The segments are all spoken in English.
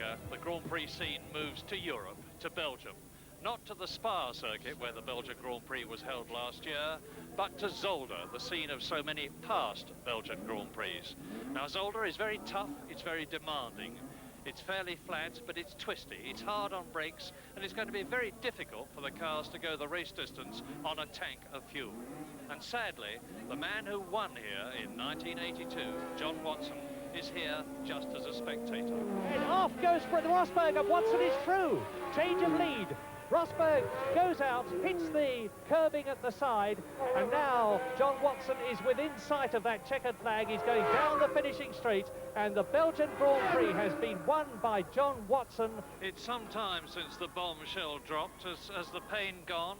longer, the Grand Prix scene moves to Europe, to Belgium. Not to the Spa circuit where the Belgian Grand Prix was held last year, but to Zolder, the scene of so many past Belgian Grand Prix. Now Zolder is very tough, it's very demanding. It's fairly flat, but it's twisty, it's hard on brakes, and it's going to be very difficult for the cars to go the race distance on a tank of fuel. And sadly, the man who won here in 1982, John Watson, is here just as a spectator. And off goes Rosberg, and Watson is through. Change of lead. Rosberg goes out, hits the curbing at the side, and now John Watson is within sight of that checkered flag. He's going down the finishing straight, and the Belgian Grand Prix has been won by John Watson. It's some time since the bombshell dropped. Has the pain gone?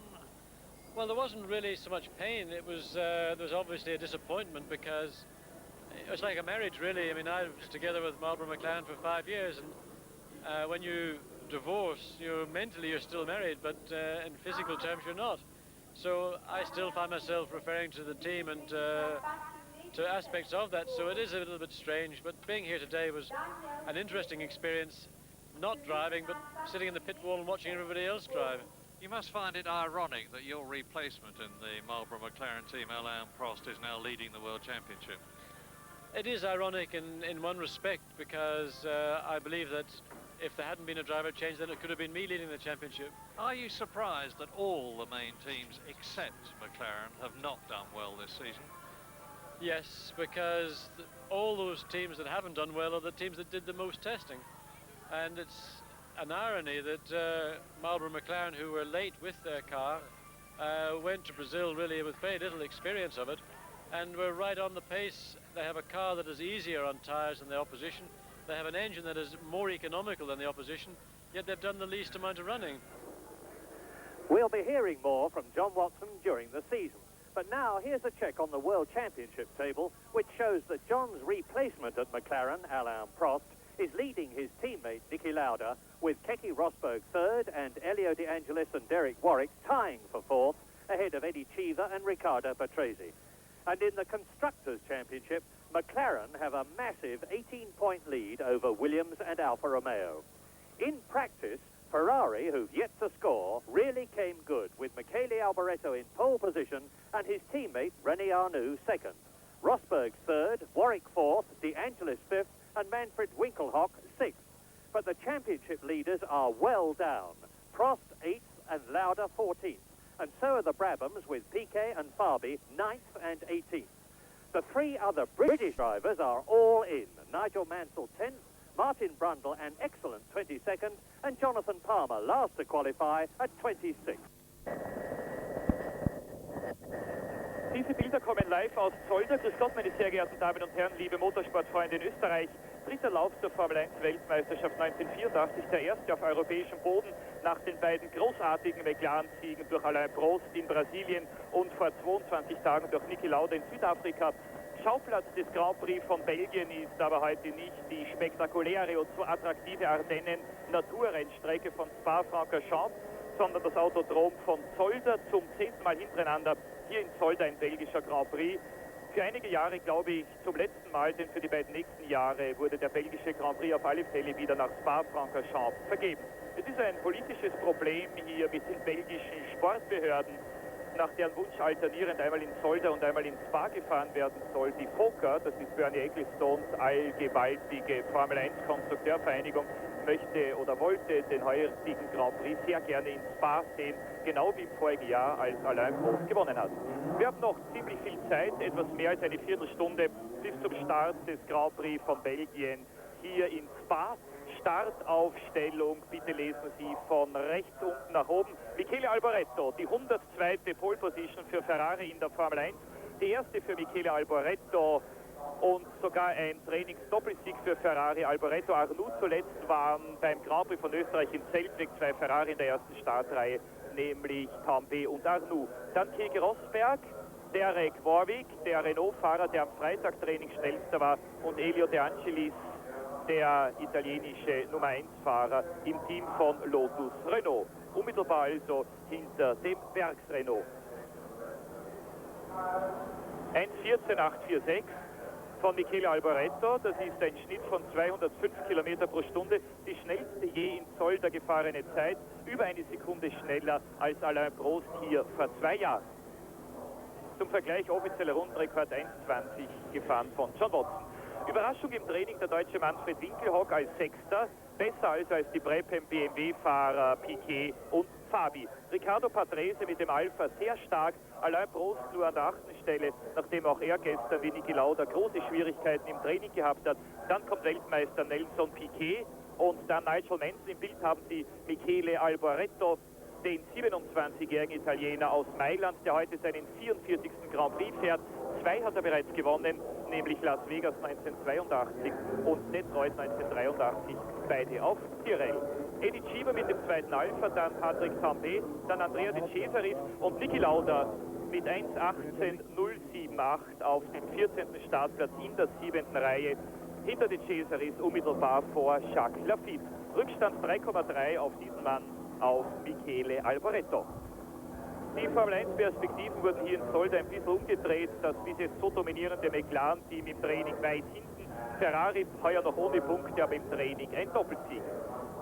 Well, there wasn't really so much pain. It was there was obviously a disappointment, because it was like a marriage, really. I mean, I was together with Marlboro McLaren for 5 years, and when you divorce, you're still married, but in physical terms you're not. So I still find myself referring to the team and to aspects of that, so it is a little bit strange. But being here today was an interesting experience, not driving, but sitting in the pit wall and watching everybody else drive. You must find it ironic that your replacement in the Marlboro McLaren team, Alain Prost, is now leading the World Championship. It is ironic in one respect, because I believe that if there hadn't been a driver change, then it could have been me leading the championship. Are you surprised that all the main teams except McLaren have not done well this season? Yes, because all those teams that haven't done well are the teams that did the most testing. And it's an irony that Marlboro McLaren, who were late with their car, went to Brazil really with very little experience of it, and were right on the pace. They have a car that is easier on tyres than the opposition. They have an engine that is more economical than the opposition, yet they've done the least amount of running. We'll be hearing more from John Watson during the season. But now here's a check on the World Championship table, which shows that John's replacement at McLaren, Alain Prost, is leading his teammate Niki Lauda, with Keke Rosberg third and Elio De Angelis and Derek Warwick tying for fourth, ahead of Eddie Cheever and Riccardo Patrese. And in the Constructors' Championship, McLaren have a massive 18-point lead over Williams and Alfa Romeo. In practice, Ferrari, who've yet to score, really came good, with Michele Alboreto in pole position and his teammate Rene Arnoux second. Rosberg third, Warwick fourth, De Angelis fifth, and Manfred Winkelhock sixth. But the championship leaders are well down. Prost eighth and Lauda 14th. And so are the Brabhams, with Piquet and Fabi 9th and 18th. The three other British drivers are all in. Nigel Mansell 10th, Martin Brundle an excellent 22nd, and Jonathan Palmer last to qualify at 26th. Diese Bilder kommen live aus Zolder. Grüß Gott, meine sehr geehrten Damen und Herren, liebe Motorsportfreunde in Österreich. Dritter Lauf zur Formel 1 Weltmeisterschaft 1984, der erste auf europäischem Boden nach den beiden großartigen McLaren-Siegen durch Alain Prost in Brasilien und vor 22 Tagen durch Niki Lauda in Südafrika. Schauplatz des Grand Prix von Belgien ist aber heute nicht die spektakuläre und so attraktive Ardennen-Naturrennstrecke von Spa-Francorchamps, sondern das Autodrom von Zolder, zum 10. Mal hintereinander hier in Zolder ein belgischer Grand Prix. Für einige Jahre, glaube ich, zum letzten Mal, denn für die beiden nächsten Jahre wurde der belgische Grand Prix auf alle Fälle wieder nach Spa-Francorchamps vergeben. Es ist ein politisches Problem hier mit den belgischen Sportbehörden, nach deren Wunsch alternierend einmal in Zolder und einmal in Spa gefahren werden soll. Die FOCA, das ist Bernie Ecclestones allgewaltige Formel-1-Konstrukteurvereinigung, möchte oder wollte den heutigen Grand Prix sehr gerne in Spa sehen, genau wie im vorigen Jahr, als Alain Prost gewonnen hat. Wir haben noch ziemlich viel Zeit, etwas mehr als eine Viertelstunde bis zum Start des Grand Prix von Belgien hier in Spa. Startaufstellung, bitte lesen Sie von rechts unten nach oben. Michele Alboreto, die 102. Pole Position für Ferrari in der Formel 1. Die erste für Michele Alboreto und sogar ein Trainings-Doppelsieg für Ferrari. Alboreto, Arnoux zuletzt waren beim Grand Prix von Österreich in Zeltweg zwei Ferrari in der ersten Startreihe, nämlich Tambay und Arnoux. Dann Keke Rosberg, Derek Warwick, der Renault-Fahrer, der am Freitag trainingsschnellster war, und Elio De Angelis, der italienische Nummer 1-Fahrer im Team von Lotus Renault. Unmittelbar also hinter dem Werks-Renault. 1:14,846 von Michele Alboreto. Das ist ein Schnitt von 205 km/h. Die schnellste der gefahrene Zeit, über eine Sekunde schneller als Alain Prost hier vor 2 Jahren. Zum Vergleich offizieller Rundenrekord 1,20 gefahren von John Watson. Überraschung im Training der deutsche Manfred Winkelhock als Sechster, besser als die Brabham BMW-Fahrer Piquet und Fabi. Riccardo Patrese mit dem Alpha sehr stark, Alain Prost nur an der 8. Stelle, nachdem auch er gestern wie Niki Lauda große Schwierigkeiten im Training gehabt hat. Dann kommt Weltmeister Nelson Piquet und dann Nigel Mansell. Im Bild haben Sie Michele Alboreto, den 27-jährigen Italiener aus Mailand, der heute seinen 44. Grand Prix fährt. 2 hat er bereits gewonnen, nämlich Las Vegas 1982 und Detroit 1983, beide auf Tyrrell. Eddie Cheever mit dem zweiten Alpha, dann Patrick Tambay, dann Andrea De Cesaris und Niki Lauda mit 1:18.078 auf dem 14. Startplatz in der 7. Reihe. Hinter De Cesaris unmittelbar vor Jacques Lafitte. Rückstand 3,3 auf diesen Mann, auf Michele Alboreto. Die Formel 1 Perspektiven wurden hier in Zolder ein bisschen umgedreht. Das dieses so dominierende McLaren-Team im Training weit hinten. Ferrari heuer noch ohne Punkte, aber im Training ein Doppelsieg.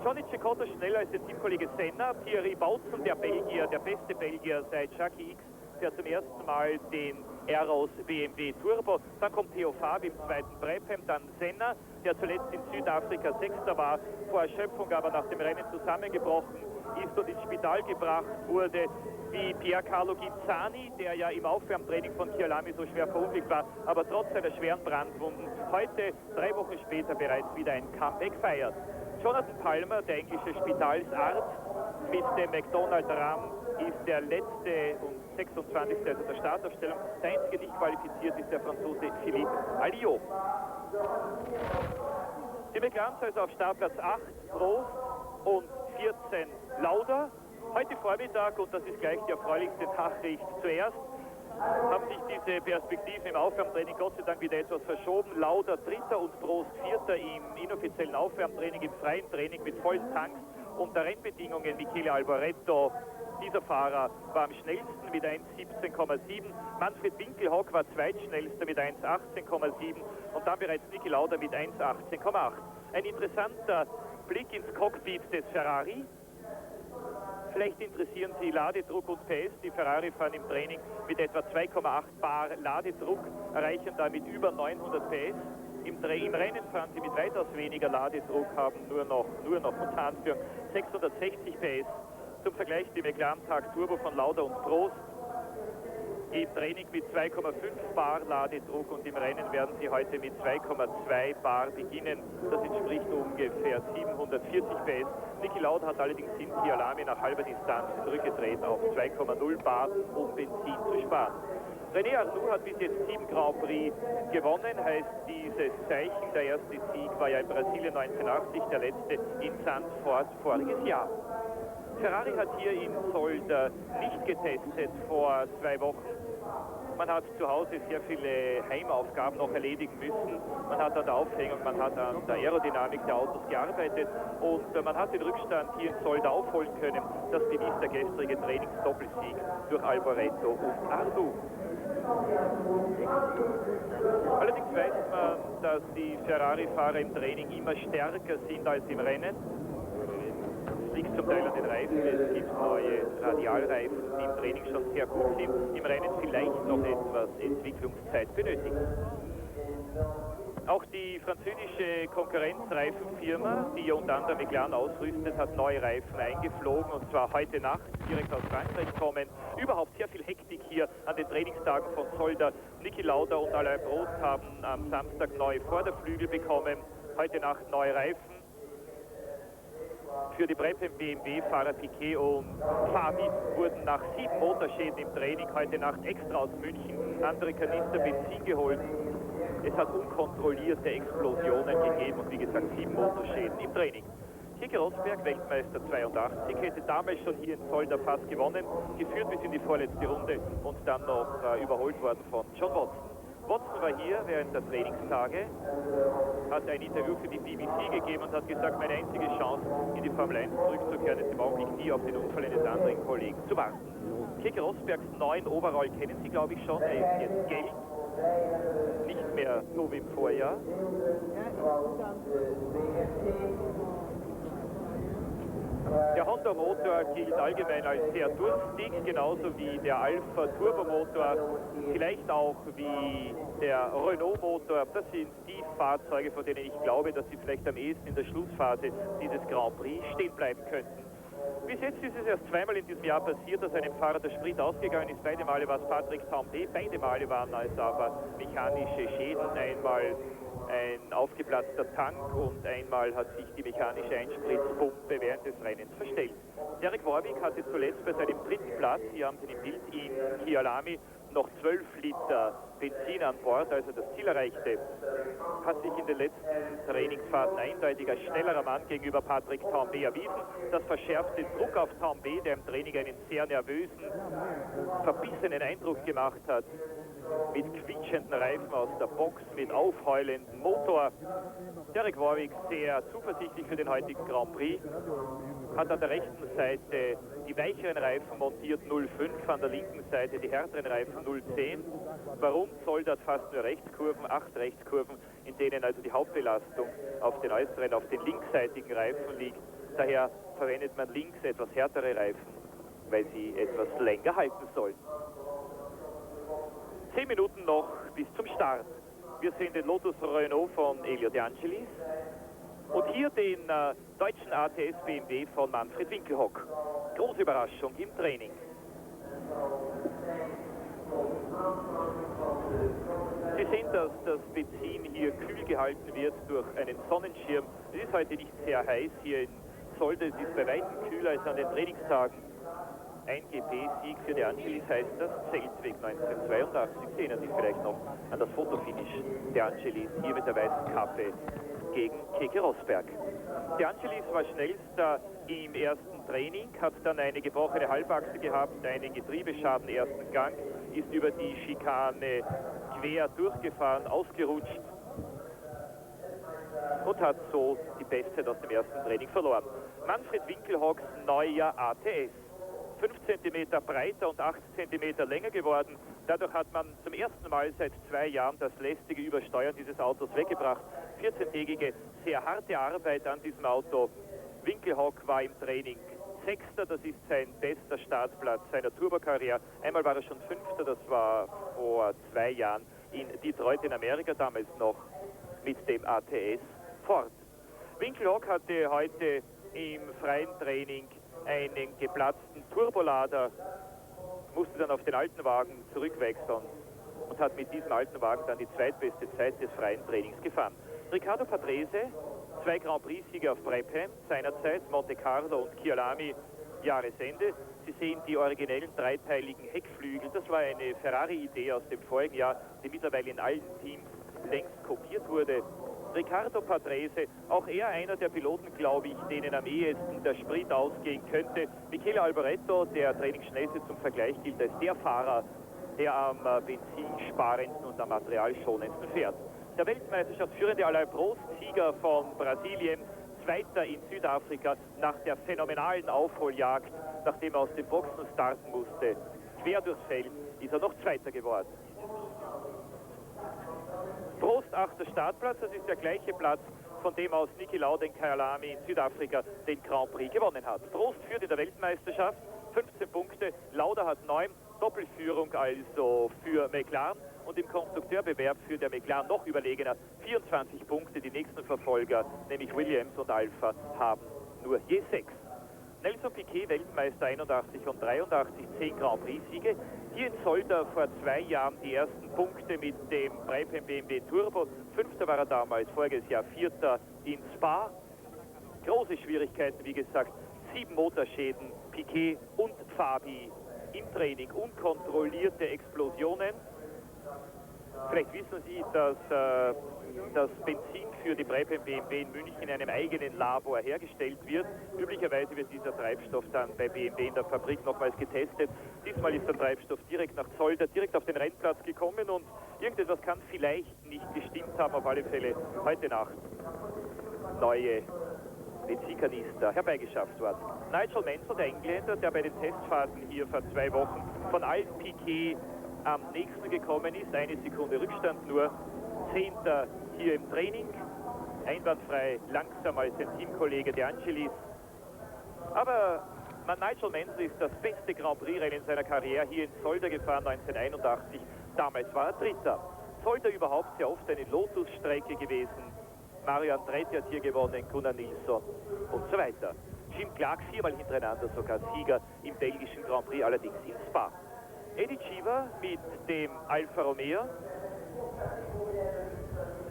Johnny Cecotto schneller als der Teamkollege Senna. Thierry Boutsen, der Belgier, der beste Belgier seit Jackie X, der zum ersten Mal den Arrows BMW Turbo. Dann kommt Theo Fabi im zweiten Brabham, dann Senna, der zuletzt in Südafrika Sechster war, vor Erschöpfung aber nach dem Rennen zusammengebrochen ist und ins Spital gebracht wurde, wie Piercarlo Ghizani, der ja im Aufwärmtraining von Kyalami so schwer verunglückt war, aber trotz seiner schweren Brandwunden heute 3 Wochen später bereits wieder ein Comeback feiert. Jonathan Palmer, der englische Spitalsarzt, mit dem McDonald Ram ist der letzte und 26. also der Startaufstellung. Der einzige nicht qualifiziert ist der Franzose Philippe Alliot. Die McLarens also auf Startplatz 8, Prost und 14 Lauda. Heute Vormittag, und das ist gleich die erfreulichste Nachricht zuerst, haben sich diese Perspektiven im Aufwärmtraining Gott sei Dank wieder etwas verschoben. Lauda Dritter und Prost Vierter im inoffiziellen Aufwärmtraining, im freien Training mit vollen Tanks unter Rennbedingungen. Michele Alboreto, dieser Fahrer, war am schnellsten mit 1:17,7. Manfred Winkelhock war zweitschnellster mit 1:18,7 und dann bereits Niki Lauda mit 1:18,8. Ein interessanter Blick ins Cockpit des Ferrari. Vielleicht interessieren Sie Ladedruck und PS. Die Ferrari fahren im Training mit etwa 2,8 Bar Ladedruck, erreichen damit über 900 PS. Im Rennen fahren sie mit weitaus weniger Ladedruck, haben nur noch unter Anführung 660 PS. Zum Vergleich die McLaren Tag Turbo von Lauda und Prost im Training mit 2,5 Bar Ladedruck und im Rennen werden sie heute mit 2,2 Bar beginnen. Das entspricht ungefähr 740 PS. Niki Lauda hat allerdings in Kyalami nach halber Distanz zurückgedreht auf 2,0 Bar, um Benzin zu sparen. Rene Arnoux hat bis jetzt 7 Grand Prix gewonnen, heißt dieses Zeichen. Der erste Sieg war ja in Brasilien 1980, der letzte in Zandvoort voriges Jahr. Ferrari hat hier in Zolder nicht getestet vor 2 Wochen. Man hat zu Hause sehr viele Heimaufgaben noch erledigen müssen. Man hat an der Aufhängung, man hat an der Aerodynamik der Autos gearbeitet und man hat den Rückstand hier in Zolder aufholen können. Das bewies der gestrige Trainingsdoppelsieg durch Alboreto und Arnoux. Allerdings weiß man, dass die Ferrari-Fahrer im Training immer stärker sind als im Rennen. Es liegt zum Teil an den Reifen, es gibt neue Radialreifen, die im Training schon sehr gut sind, im Rennen vielleicht noch etwas Entwicklungszeit benötigen. Auch die französische Konkurrenzreifenfirma, die unter anderem McLaren ausrüstet, hat neue Reifen eingeflogen und zwar heute Nacht direkt aus Frankreich kommen. Überhaupt sehr viel Hektik hier an den Trainingstagen von Zolder. Niki Lauda und Alain Prost haben am Samstag neue Vorderflügel bekommen, heute Nacht neue Reifen. Für die Brabham BMW-Fahrer Piquet und Fabi wurden nach 7 Motorschäden im Training heute Nacht extra aus München andere Kanister Benzin geholt. Es hat unkontrollierte Explosionen gegeben und wie gesagt 7 Motorschäden im Training. Keke Rosberg, Weltmeister 82, hätte damals schon hier in Zolder fast gewonnen, geführt bis in die vorletzte Runde und dann noch überholt worden von John Watson. Watson war hier während der Trainingstage, hat ein Interview für die BBC gegeben und hat gesagt, meine einzige Chance in die Formel 1 zurückzukehren ist im Augenblick die auf den Unfall eines anderen Kollegen zu warten. Keke Rosbergs neuen Overall kennen Sie, glaube ich, schon. Er ist jetzt gelb, nicht mehr so wie im Zolder-Motor gilt allgemein als sehr durstig, genauso wie der Alpha-Turbomotor, vielleicht auch wie der Renault-Motor. Das sind die Fahrzeuge, von denen ich glaube, dass sie vielleicht am ehesten in der Schlussphase dieses Grand Prix stehen bleiben könnten. Bis jetzt ist es erst zweimal in diesem Jahr passiert, dass einem Fahrer der Sprit ausgegangen ist. Beide Male war es Patrick Tambay, beide Male waren es aber mechanische Schäden. Einmal ein aufgeplatzter Tank und einmal hat sich die mechanische Einspritzpumpe während des Rennens verstellt. Derek Warwick hatte zuletzt bei seinem dritten Platz, hier haben Sie im Bild in Kyalami, noch 12 Liter Benzin an Bord, als er das Ziel erreichte. Hat sich in den letzten Trainingsfahrten eindeutig als schnellerer Mann gegenüber Patrick Tambay erwiesen. Das verschärft den Druck auf Tambay, der im Training einen sehr nervösen, verbissenen Eindruck gemacht hat. Mit quietschenden Reifen aus der Box, mit aufheulendem Motor. Derek Warwick sehr zuversichtlich für den heutigen Grand Prix. Hat an der rechten Seite die weicheren Reifen montiert 0,5, an der linken Seite die härteren Reifen 0,10. Warum? Zolder hat fast nur Rechtskurven, 8 Rechtskurven, in denen also die Hauptbelastung auf den äußeren, auf den linksseitigen Reifen liegt. Daher verwendet man links etwas härtere Reifen, weil sie etwas länger halten sollen. 10 Minuten noch bis zum Start. Wir sehen den Lotus Renault von Elio De Angelis und hier den deutschen ATS BMW von Manfred Winkelhock. Große Überraschung im Training. Sie sehen, dass das Benzin hier kühl gehalten wird durch einen Sonnenschirm. Es ist heute nicht sehr heiß hier in Zolder, es ist bei weitem kühler als an den Trainingstagen. Ein GP-Sieg für De Angelis heißt das, Zeltweg 1982. Sie erinnern sich vielleicht noch an das Fotofinish. De Angelis hier mit der weißen Kappe gegen Keke Rosberg. De Angelis war schnellster im ersten Training, hat dann eine gebrochene Halbachse gehabt, einen Getriebeschaden ersten Gang, ist über die Schikane quer durchgefahren, ausgerutscht und hat so die Bestzeit aus dem ersten Training verloren. Manfred Winkelhocks neuer ATS. 5 cm breiter und 8 cm länger geworden. Dadurch hat man zum ersten Mal seit 2 Jahren das lästige Übersteuern dieses Autos weggebracht. 14-tägige, sehr harte Arbeit an diesem Auto. Winkelhock war im Training 6. Das ist sein bester Startplatz seiner Turbokarriere. Einmal war er schon 5. Das war vor 2 Jahren in Detroit in Amerika, damals noch mit dem ATS Ford. Winkelhock hatte heute im freien Training einen geplatzten Turbolader, musste dann auf den alten Wagen zurückwechseln und hat mit diesem alten Wagen dann die zweitbeste Zeit des freien Trainings gefahren. Riccardo Patrese, 2 Grand Prix-Siege auf Brabham, seinerzeit Monte Carlo und Kyalami, Jahresende. Sie sehen die originellen dreiteiligen Heckflügel. Das war eine Ferrari-Idee aus dem vorigen Jahr, die mittlerweile in allen Teams längst kopiert wurde. Riccardo Patrese, auch er einer der Piloten, glaube ich, denen am ehesten der Sprit ausgehen könnte. Michele Alboreto, der Trainingsschnellste zum Vergleich, gilt als der Fahrer, der am benzinsparendsten und am materialschonendsten fährt. Der Weltmeisterschaftsführende Alain Prost, Sieger von Brasilien, Zweiter in Südafrika nach der phänomenalen Aufholjagd, nachdem er aus den Boxen starten musste. Quer durchs Feld ist er noch Zweiter geworden. Prost 8. Startplatz, das ist der gleiche Platz, von dem aus Niki Lauda in Kyalami in Südafrika den Grand Prix gewonnen hat. Prost führt in der Weltmeisterschaft, 15 Punkte, Lauda hat 9, Doppelführung also für McLaren und im Konstrukteurbewerb für der McLaren noch überlegener 24 Punkte. Die nächsten Verfolger, nämlich Williams und Alpha, haben nur je 6. Nelson Piquet, Weltmeister 81 und 83, 10 Grand Prix-Siege. Hier in Zolder vor 2 Jahren die ersten Punkte mit dem Brabham BMW Turbo. 5. war er damals, voriges Jahr 4. in Spa. Große Schwierigkeiten, wie gesagt, 7 Motorschäden, Piquet und Fabi im Training. Unkontrollierte Explosionen. Vielleicht wissen Sie, dass das Benzin für die Brabham BMW in München in einem eigenen Labor hergestellt wird. Üblicherweise wird dieser Treibstoff dann bei BMW in der Fabrik nochmals getestet. Diesmal ist der Treibstoff direkt nach Zolder, direkt auf den Rennplatz gekommen und irgendetwas kann vielleicht nicht gestimmt haben. Auf alle Fälle heute Nacht neue Benzinkanister herbeigeschafft worden. Nigel Mansell, der Engländer, der bei den Testfahrten hier vor 2 Wochen von allen Piquet am nächsten gekommen ist, 1 Sekunde Rückstand nur, 10. hier im Training, einwandfrei langsam als sein Teamkollege De Angelis. Aber Nigel Mansell ist das beste Grand Prix-Rennen in seiner Karriere hier in Zolder gefahren, 1981. Damals war er Dritter. Zolder überhaupt sehr oft eine Lotus-Strecke gewesen. Mario Andretti hat hier gewonnen, Gunnar Nilsson und so weiter. Jim Clark 4-mal hintereinander sogar Sieger im belgischen Grand Prix, allerdings in Spa. Eddie Cheever mit dem Alfa Romeo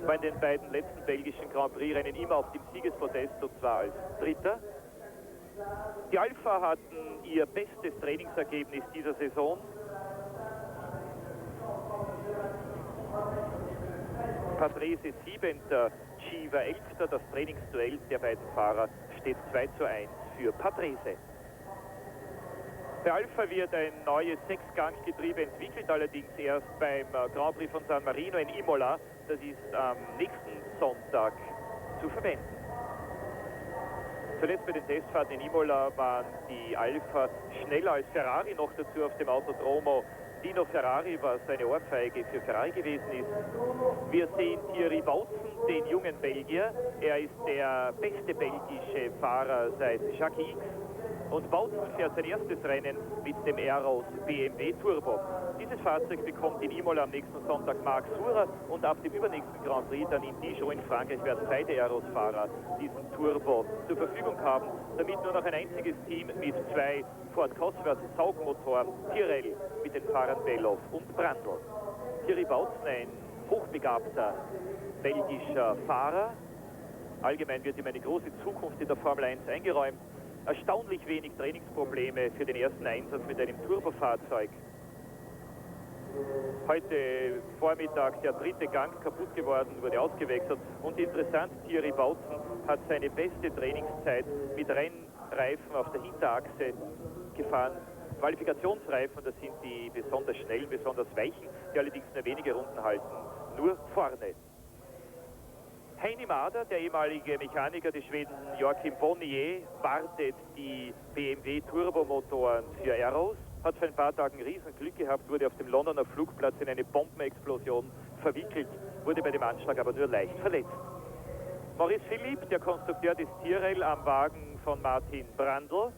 war in den beiden letzten belgischen Grand Prix-Rennen immer auf dem Siegespodest, und zwar als Dritter. Die Alfa hatten ihr bestes Trainingsergebnis dieser Saison. Patrese 7., Cheever 11. Das Trainingsduell der beiden Fahrer steht 2:1 für Patrese. Bei Alfa wird ein neues 6-Gang-Getriebe entwickelt, allerdings erst beim Grand Prix von San Marino in Imola. Das ist am nächsten Sonntag zu verwenden. Zuletzt bei den Testfahrten in Imola waren die Alfa schneller als Ferrari, noch dazu auf dem Autodromo Dino Ferrari, was eine Ohrfeige für Ferrari gewesen ist. Wir sehen Thierry Boutsen, den jungen Belgier. Er ist der beste belgische Fahrer seit Jacques X. Und Boutsen fährt sein erstes Rennen mit dem Aeros BMW Turbo. Dieses Fahrzeug bekommt in Imola am nächsten Sonntag Marc Surer und ab dem übernächsten Grand Prix dann in Dijon in Frankreich werden beide Aeros-Fahrer diesen Turbo zur Verfügung haben, damit nur noch ein einziges Team mit 2 Ford Cosworth Saugmotoren, Tyrrell mit den Fahrern Bellof und Brandl. Thierry Boutsen, ein hochbegabter belgischer Fahrer. Allgemein wird ihm eine große Zukunft in der Formel 1 eingeräumt. Erstaunlich wenig Trainingsprobleme für den ersten Einsatz mit einem Turbofahrzeug. Heute Vormittag der 3. Gang kaputt geworden, wurde ausgewechselt. Und interessant, Thierry Boutsen hat seine beste Trainingszeit mit Rennreifen auf der Hinterachse gefahren. Qualifikationsreifen, das sind die besonders schnellen, besonders weichen, die allerdings nur wenige Runden halten. Nur vorne. Heini Mader, der ehemalige Mechaniker des Schweden Joachim Bonnier, wartet die BMW Turbomotoren für Aeros, hat vor ein paar Tagen riesen Glück gehabt, wurde auf dem Londoner Flugplatz in eine Bombenexplosion verwickelt, wurde bei dem Anschlag aber nur leicht verletzt. Maurice Philipp, der Konstrukteur des Tyrrell am Wagen von Martin Brandl,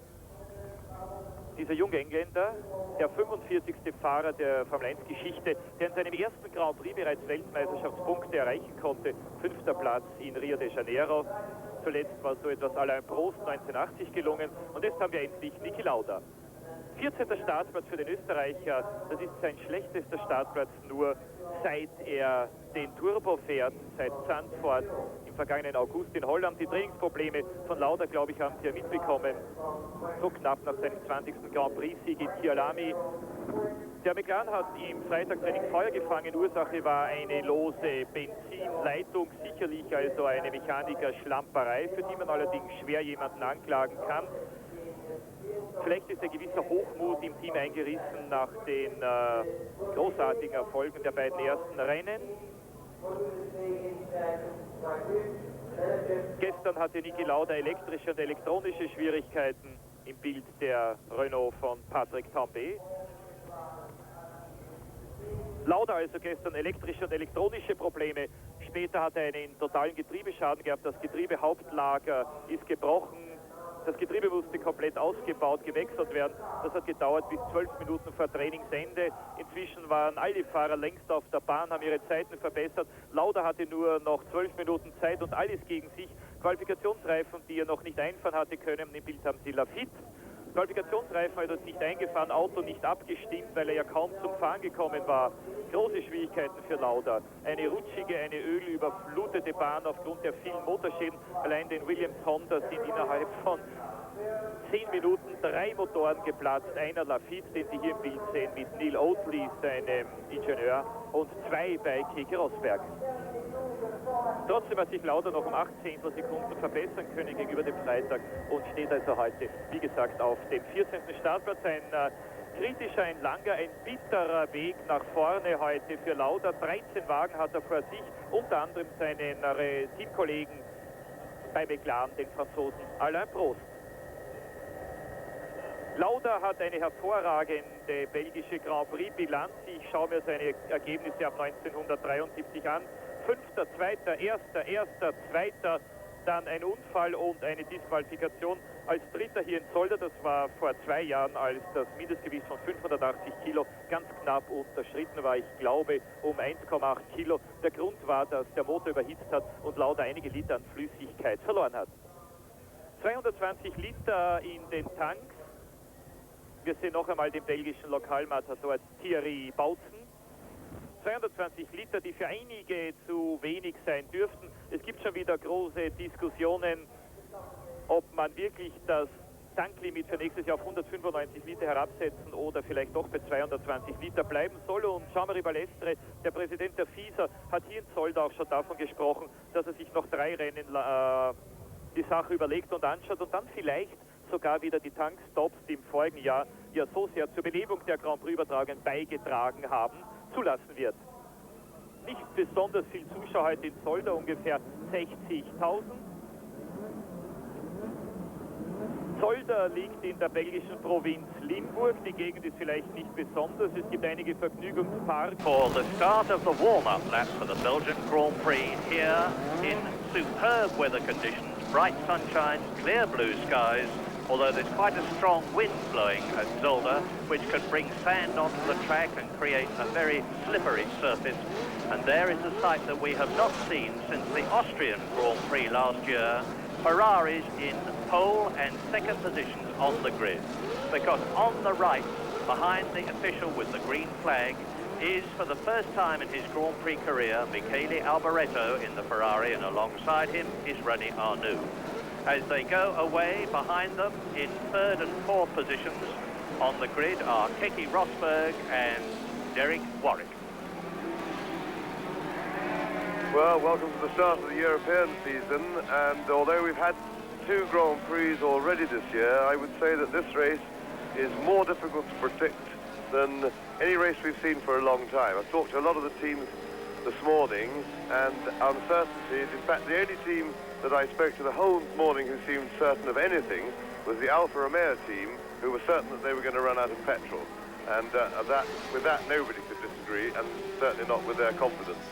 dieser junge Engländer, der 45. Fahrer der Formel-1-Geschichte, der in seinem ersten Grand Prix bereits Weltmeisterschaftspunkte erreichen konnte. 5. Platz in Rio de Janeiro. Zuletzt war so etwas Alain Prost 1980 gelungen. Und jetzt haben wir endlich Niki Lauda. 14. Startplatz für den Österreicher. Das ist sein schlechtester Startplatz nur seit er den Turbo fährt, seit Zandvoort im vergangenen August in Holland. Die Trainingsprobleme von Lauda, glaube ich, haben Sie ja mitbekommen. So knapp nach seinem 20. Grand Prix-Sieg in Kyalami. Der McLaren hat im Freitagtraining Feuer gefangen. Ursache war eine lose Benzinleitung. Sicherlich also eine Mechaniker-Schlamperei, für die man allerdings schwer jemanden anklagen kann. Vielleicht ist ein gewisser Hochmut im Team eingerissen nach den großartigen Erfolgen der beiden ersten Rennen. Gestern hatte Niki Lauda elektrische und elektronische Schwierigkeiten im Bild der Renault von Patrick Tambay. Lauda also gestern elektrische und elektronische Probleme. Später hat er einen totalen Getriebeschaden gehabt. Das Getriebehauptlager ist gebrochen. Das Getriebe musste komplett ausgebaut, gewechselt werden. Das hat gedauert bis 12 Minuten vor Trainingsende. Inzwischen waren alle Fahrer längst auf der Bahn, haben ihre Zeiten verbessert. Lauda hatte nur noch 12 Minuten Zeit und alles gegen sich. Qualifikationsreifen, die er noch nicht einfahren hatte können. Im Bild haben Sie Lafitte. Qualifikationsreifen hat er nicht eingefahren, Auto nicht abgestimmt, weil er ja kaum zum Fahren gekommen war. Große Schwierigkeiten für Lauda. Eine rutschige, eine ölüberflutete Bahn aufgrund der vielen Motorschäden. Allein den Williams Honda sind innerhalb von 10 Minuten 3 Motoren geplatzt. Einer Lafitte, den Sie hier im Bild sehen, mit Neil Oatley, seinem Ingenieur, und 2 bei Keke Rosberg. Trotzdem hat sich Lauda noch um 18 Sekunden verbessern können gegenüber dem Freitag und steht also heute, wie gesagt, auf dem 14. Startplatz. Ein kritischer, ein langer, ein bitterer Weg nach vorne heute für Lauda. 13 Wagen hat er vor sich, unter anderem seinen Teamkollegen bei McLaren, den Franzosen Alain Prost. Lauda hat eine hervorragende belgische Grand Prix-Bilanz. Ich schaue mir seine Ergebnisse ab 1973 an. 5., 2., 1., 1., 2., dann ein Unfall und eine Disqualifikation. Als Dritter hier in Zolder, das war vor 2 Jahren, als das Mindestgewicht von 580 Kilo ganz knapp unterschritten war, ich glaube um 1,8 Kilo. Der Grund war, dass der Motor überhitzt hat und lauter einige Liter an Flüssigkeit verloren hat. 220 Liter in den Tanks. Wir sehen noch einmal den belgischen Lokalmatador Thierry Bautzen. 220 Liter, die für einige zu wenig sein dürften. Es gibt schon wieder große Diskussionen, ob man wirklich das Tanklimit für nächstes Jahr auf 195 Liter herabsetzen oder vielleicht doch bei 220 Liter bleiben soll. Und Jean-Marie Balestre, der Präsident der FISA, hat hier in Zolder auch schon davon gesprochen, dass er sich noch 3 Rennen die Sache überlegt und anschaut und dann vielleicht sogar wieder die Tankstops, die im vorigen Jahr ja so sehr zur Belebung der Grand Prix-Übertragung beigetragen haben, zulassen wird. Nicht besonders viel Zuschauer heute in Zolder, ungefähr 60.000. Zolder liegt in der belgischen Provinz Limburg. Die Gegend ist vielleicht nicht besonders. Es gibt einige Vergnügungsparks. For the start of the warm-up lap for the Belgian Grand Prix here in superb weather conditions, bright sunshine, clear blue skies, although there's quite a strong wind blowing at Zolder, which can bring sand onto the track and create a very slippery surface. And there is a sight that we have not seen since the Austrian Grand Prix last year, Ferraris in pole and second positions on the grid. Because on the right, behind the official with the green flag, is for the first time in his Grand Prix career, Michele Alboreto in the Ferrari, and alongside him is Rene Arnoux. As they go away, behind them in 3rd and 4th positions on the grid are Keke Rosberg and Warwick. Well, welcome to the start of the European season, and although we've had 2 Grand Prix already this year, I would say that this race is more difficult to predict than any race we've seen for a long time. I've talked to a lot of the teams this morning, and uncertainty, in fact the only team that I spoke to the whole morning who seemed certain of anything was the Alfa Romeo team, who were certain that they were going to run out of petrol. And with that nobody could disagree, and certainly not with their confidence.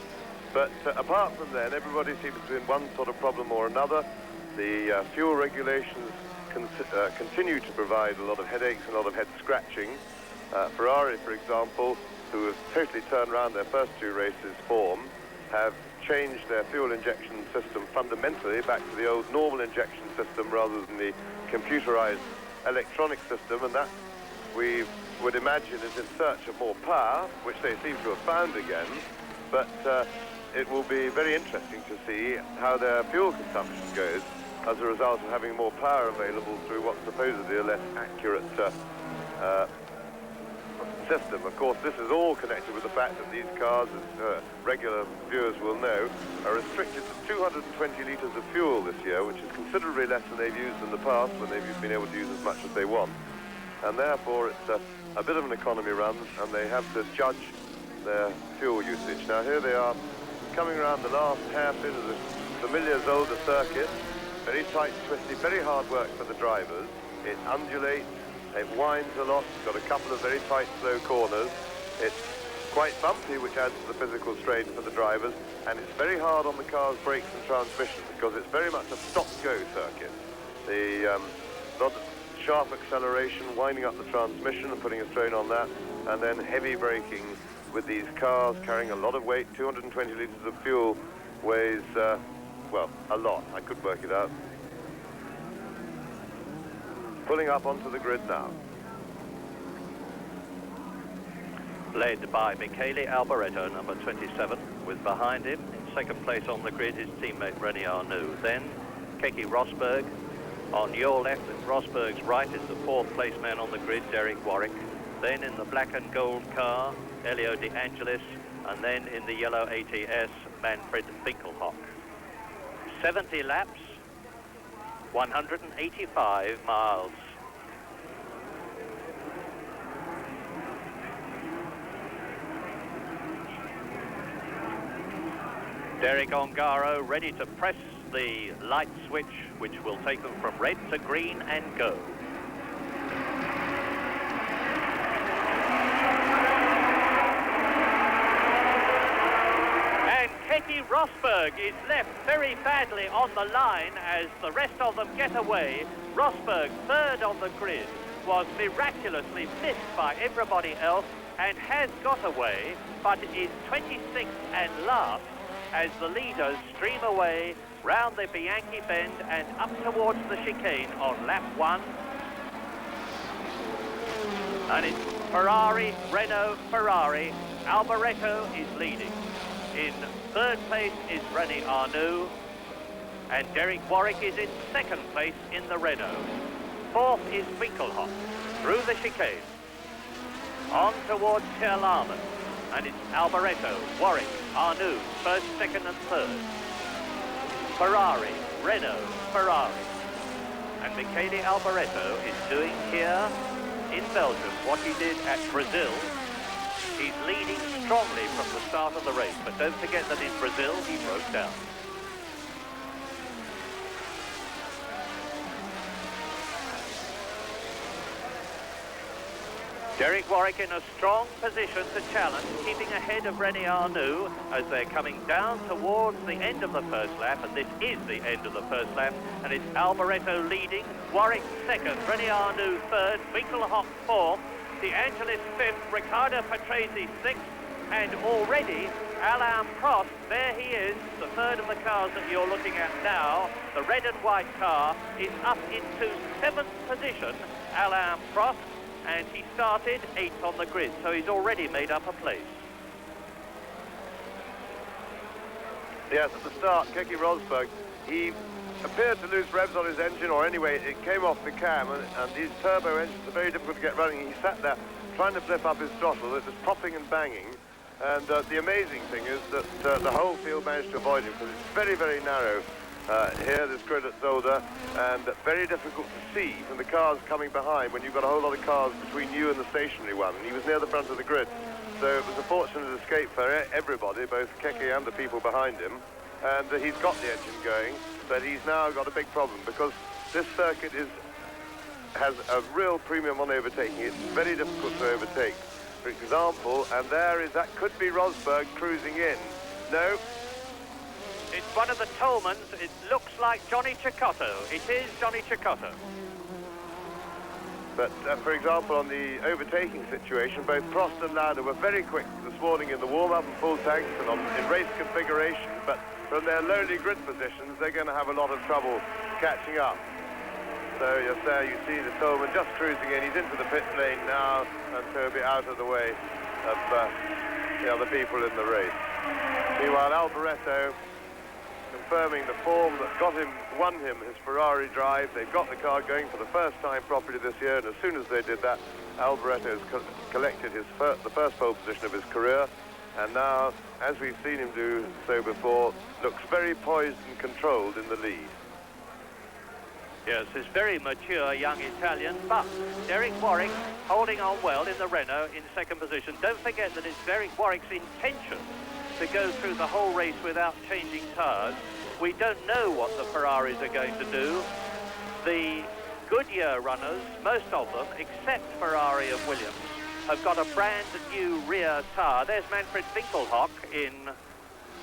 But apart from then, everybody seems to be in one sort of problem or another. The fuel regulations continue to provide a lot of headaches and a lot of head scratching. Ferrari, for example, who have totally turned around their first 2 races' form, have changed their fuel injection system fundamentally back to the old normal injection system rather than the computerized electronic system, and that we would imagine is in search of more power, which they seem to have found again. But it will be very interesting to see how their fuel consumption goes as a result of having more power available through what's supposedly a less accurate system. Of course, this is all connected with the fact that these cars, as regular viewers will know, are restricted to 220 litres of fuel this year, which is considerably less than they've used in the past when they've been able to use as much as they want. And therefore, it's a bit of an economy run, and they have to judge their fuel usage. Now, here they are coming around the last hairpin of the familiar Zolder circuit. Very tight, twisty, very hard work for the drivers. It undulates, it winds a lot, it's got a couple of very tight, slow corners. It's quite bumpy, which adds to the physical strain for the drivers, and it's very hard on the car's brakes and transmission because it's very much a stop-go circuit. The lot of sharp acceleration, winding up the transmission and putting a strain on that, and then heavy braking with these cars carrying a lot of weight. 220 litres of fuel weighs, well, a lot. I could work it out. Pulling up onto the grid now. Led by Michele Alboreto, number 27, with behind him, in second place on the grid, his teammate Rene Arnoux. Then Keke Rosberg. On your left and Rosberg's right is the 4th place man on the grid, Warwick. Then in the black and gold car, Elio De Angelis, and then in the yellow ATS, Manfred Winkelhock. 70 laps, 185 miles. Derek Ongaro ready to press the light switch, which will take them from red to green and go. And Keke Rosberg is left very badly on the line as the rest of them get away. Rosberg, third on the grid, was miraculously missed by everybody else and has got away, but is 26th and last as the leaders stream away round the Bianchi bend and up towards the chicane on lap 1. And it's Ferrari, Renault, Ferrari. Alboreto is leading. In third place is Rene Arnoux, and Derek Warwick is in second place in the Renault. Fourth is Winkelhoff through the chicane on towards Terlamen, and it's Alboreto, Warwick, Arnoux, first, second and third. Ferrari, Renault, Ferrari. And Michele Alboreto is doing here in Belgium what he did at Brazil. He's leading strongly from the start of the race, but don't forget that in Brazil he broke down. Derek Warwick in a strong position to challenge, keeping ahead of Rene Arnoux as they're coming down towards the end of the first lap, and this is the end of the first lap, and it's Alboreto leading, Warwick second, Rene Arnoux third, Winkelhoff fourth, De Angelis fifth, Riccardo Patrese sixth, and already Alain Prost, there he is, the third of the cars that you're looking at now. The red and white car is up into seventh position, Alain Prost, and he started eighth on the grid, so he's already made up a place. Yes, at the start, Keke Rosberg, he appeared to lose revs on his engine, or anyway, it came off the cam, and these turbo engines are very difficult to get running. He sat there trying to flip up his throttle, it was popping and banging, and the amazing thing is that the whole field managed to avoid him, because it's very, very narrow here, this grid at Zolder, and very difficult to see from the cars coming behind when you've got a whole lot of cars between you and the stationary one, and he was near the front of the grid. So it was a fortunate escape for everybody, both Keke and the people behind him, and he's got the engine going, but he's now got a big problem because this circuit has a real premium on overtaking. It's very difficult to overtake, for example, and that could be Rosberg cruising in. No. It's one of the Tolmans. It looks like Johnny Cecotto. It is Johnny Cecotto. But, for example, on the overtaking situation, both Prost and Lauda were very quick this morning in the warm-up and full tanks and in race configuration, but from their lowly grid positions, they're going to have a lot of trouble catching up. So, yes, there you see the Tolman just cruising in. He's into the pit lane now, and so he'll be out of the way of the other people in the race. Meanwhile, Alboreto confirming the form that won him his Ferrari drive. They've got the car going for the first time properly this year, and as soon as they did that, Alboreto has collected the first pole position of his career, and now, as we've seen him do so before, looks very poised and controlled in the lead. Yes, this very mature young Italian, but Derek Warwick holding on well in the Renault in second position. Don't forget that it's Derek Warwick's intention to go through the whole race without changing tyres. We don't know what the Ferraris are going to do. The Goodyear runners, most of them, except Ferrari and Williams, have got a brand new rear tyre. There's Manfred Winkelhock in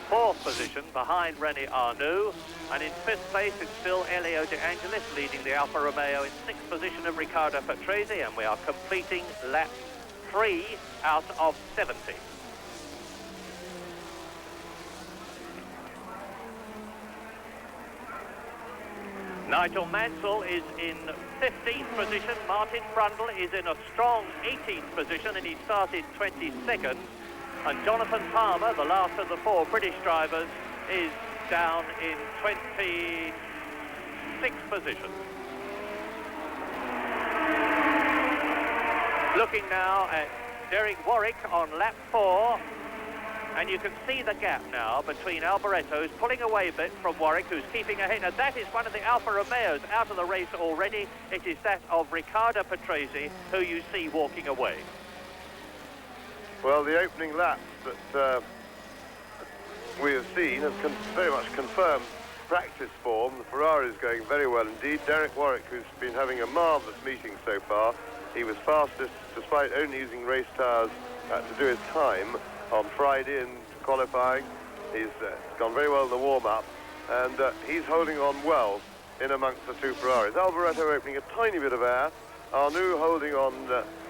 fourth position behind Rene Arnoux, and in fifth place it's still Elio De Angelis leading the Alfa Romeo. In sixth position of Riccardo Patrese, and we are completing lap 3 out of 70. Nigel Mansell is in 15th position. Martin Brundle is in a strong 18th position, and he started 22nd. And Jonathan Palmer, the last of the four British drivers, is down in 26th position. Looking now at Derek Warwick on lap 4. And you can see the gap now between Alboreto, who's pulling away a bit from Warwick, who's keeping ahead. Now that is one of the Alfa Romeos out of the race already. It is that of Riccardo Patrese, who you see walking away. Well, the opening laps that we have seen have very much confirmed practice form. The Ferrari is going very well indeed. Derek Warwick, who's been having a marvellous meeting so far, he was fastest despite only using race tyres to do his time on Friday in qualifying, He's gone very well in the warm-up, and he's holding on well in amongst the two Ferraris. Alboreto opening a tiny bit of air, Arnoux holding on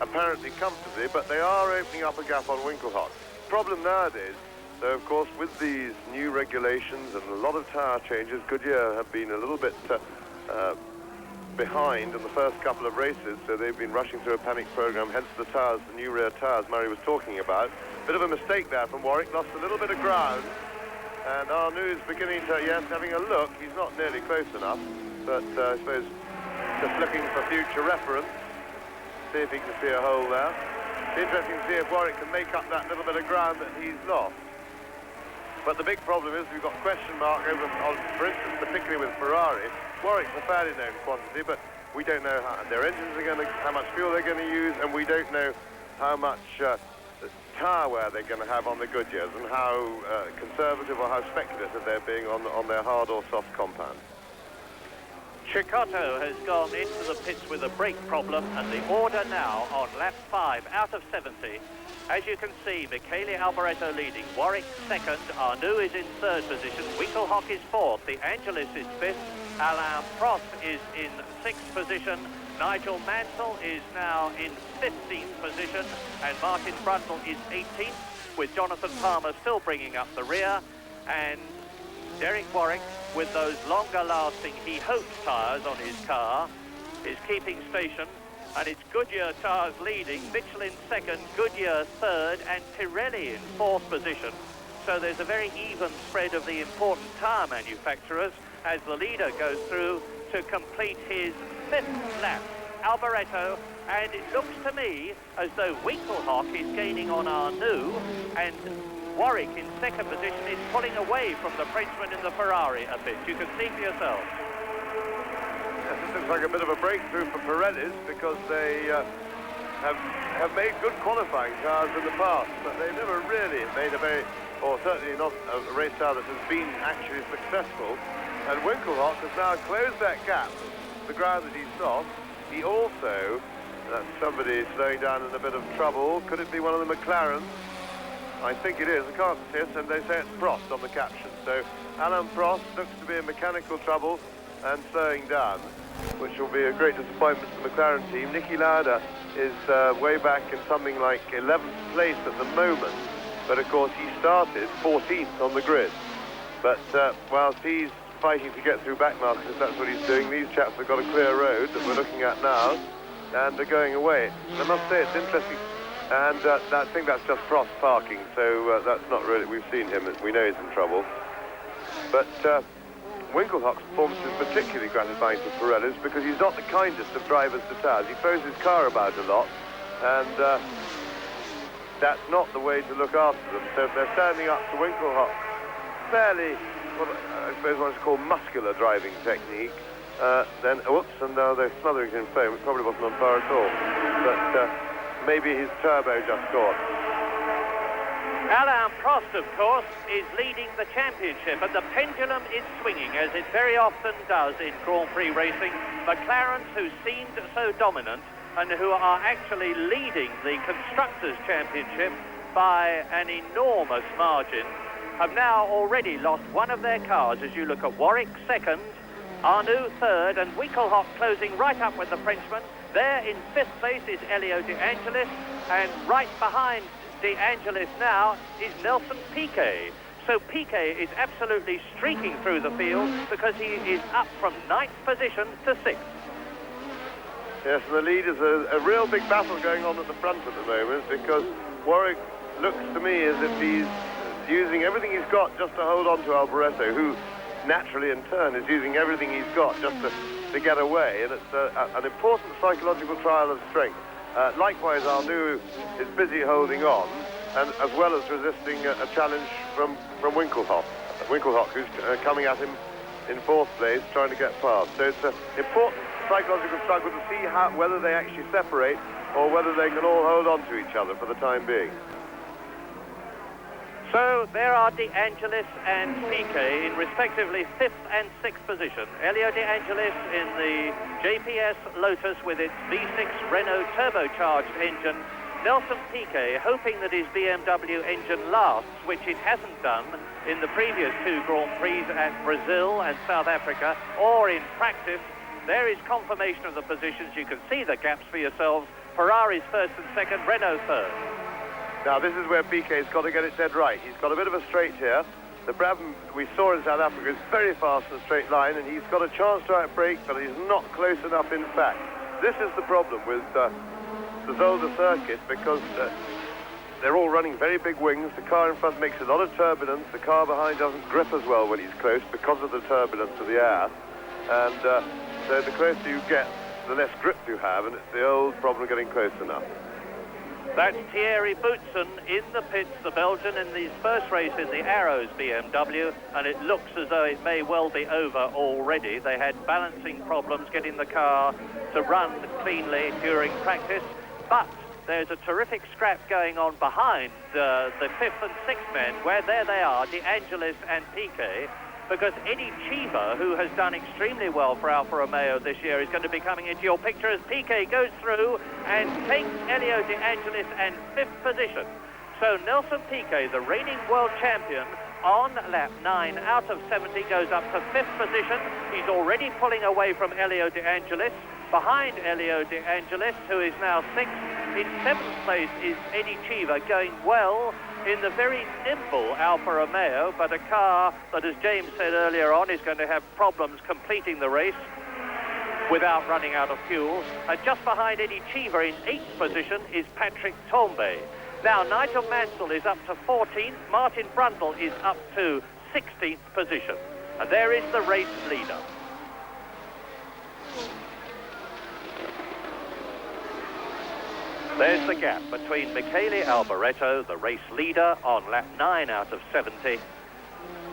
apparently comfortably, but they are opening up a gap on Winkelhock. Problem nowadays, though, of course, with these new regulations and a lot of tyre changes, Goodyear have been a little bit behind in the first couple of races, so they've been rushing through a panic program, hence the tyres, the new rear tyres Murray was talking about. Bit of a mistake there from Warwick, lost a little bit of ground, and Arnoux is beginning to, yes, having a look. He's not nearly close enough, but I suppose just looking for future reference, see if he can see a hole there. It's interesting to see if Warwick can make up that little bit of ground that he's lost. But the big problem is we've got question mark over, for instance, particularly with Ferrari. Warwick's a fairly known quantity, but we don't know how their engines are going to, how much fuel they're going to use, and we don't know how much tyre wear they're going to have on the Goodyears, and how conservative or how speculative they're being on their hard or soft compound. Cecotto has gone into the pits with a brake problem, and the order now on lap 5 out of 70. As you can see, Michele Alboreto leading, Warwick second, Arnoux is in third position, Winkelhock is fourth, De Angelis is fifth, Alain Prost is in sixth position, Nigel Mansell is now in 15th position, and Martin Brundle is 18th, with Jonathan Palmer still bringing up the rear, and Derek Warwick, with those longer-lasting, he hopes, tyres on his car, is keeping station. And it's Goodyear tyres leading, Michelin second, Goodyear third, and Pirelli in fourth position. So there's a very even spread of the important tyre manufacturers as the leader goes through to complete his fifth lap. Alboreto, and it looks to me as though Winkelhock is gaining on Arnoux, and Warwick in second position is pulling away from the Frenchman in the Ferrari a bit. You can see for yourself. This looks like a bit of a breakthrough for Pirellis, because they have made good qualifying cars in the past, but they've never really made a very, or certainly not a race car that has been actually successful. And Winkelhock has now closed that gap, the ground that he's lost. He also, that's somebody slowing down in a bit of trouble. Could it be one of the McLarens? I think it is. I can't see it, and they say it's Prost on the caption. So Alain Prost looks to be in mechanical trouble and slowing down, which will be a great disappointment to the McLaren team. Nicky Lauda is way back in something like 11th place at the moment, but of course he started 14th on the grid. But whilst he's fighting to get through back markers, if that's what he's doing, these chaps have got a clear road that we're looking at now, and they're going away. And I must say it's interesting, and I think that's just Prost parking, so that's not really, we've seen him, we know he's in trouble. But Winkelhock's performance is particularly gratifying to Pirellis, because he's not the kindest of drivers to tyres. He throws his car about a lot, and that's not the way to look after them. So if they're standing up to Winkelhock, fairly, what I suppose one should call muscular driving technique, then, whoops, and now they're smothering in foam. It probably wasn't on fire at all, but maybe his turbo just caught. Alain Prost, of course, is leading the championship, and the pendulum is swinging, as it very often does in Grand Prix racing. McLarens, who seemed so dominant and who are actually leading the Constructors' Championship by an enormous margin, have now already lost one of their cars. As you look at Warwick second, Arnoux third, and Winkelhock closing right up with the Frenchman. There in fifth place is Elio De Angelis, and right behind De Angelis now is Nelson Piquet. So Piquet is absolutely streaking through the field, because he is up from 9th position to 6th. Yes, and the lead is a real big battle going on at the front at the moment, because Warwick looks to me as if he's using everything he's got just to hold on to Alboreto, who naturally in turn is using everything he's got just to get away, and it's an important psychological trial of strength. Likewise, Arnoux is busy holding on, and as well as resisting a challenge from Winkelhock. Winkelhock, who's coming at him in fourth place, trying to get past. So it's an important psychological struggle to see whether they actually separate, or whether they can all hold on to each other for the time being. So there are De Angelis and Piquet in respectively 5th and 6th position. Elio De Angelis in the JPS Lotus with its V6 Renault turbocharged engine. Nelson Piquet, hoping that his BMW engine lasts, which it hasn't done in the previous 2 Grand Prix at Brazil and South Africa, or in practice. There is confirmation of the positions. You can see the gaps for yourselves. Ferrari's first and second, Renault third. Now this is where Piquet's got to get it dead right. He's got a bit of a straight here. The Brabham we saw in South Africa is very fast in a straight line, and he's got a chance to outbrake, but he's not close enough in fact. This is the problem with the Zolder circuit, because they're all running very big wings. The car in front makes a lot of turbulence. The car behind doesn't grip as well when he's close because of the turbulence of the air. And so the closer you get, the less grip you have, and it's the old problem of getting close enough. That's Thierry Boutsen in the pits, the Belgian, in his first race in the Arrows BMW, and it looks as though it may well be over already. They had balancing problems getting the car to run cleanly during practice, but there's a terrific scrap going on behind the 5th and 6th men, where there they are, De Angelis and Piquet, because Eddie Cheever, who has done extremely well for Alfa Romeo this year, is going to be coming into your picture as Piquet goes through and takes Elio De Angelis and 5th position. So Nelson Piquet, the reigning world champion, on lap 9 out of 70, goes up to 5th position. He's already pulling away from Elio De Angelis. Behind Elio De Angelis, who is now 6th. In 7th place is Eddie Cheever, going well in the very nimble Alfa Romeo, but a car that, as James said earlier on, is going to have problems completing the race without running out of fuel. And just behind Eddie Cheever in 8th position is Patrick Tambay. Now Nigel Mansell is up to 14th, Martin Brundle is up to 16th position. And there is the race leader. There's the gap between Michele Alboreto, the race leader, on lap 9 out of 70.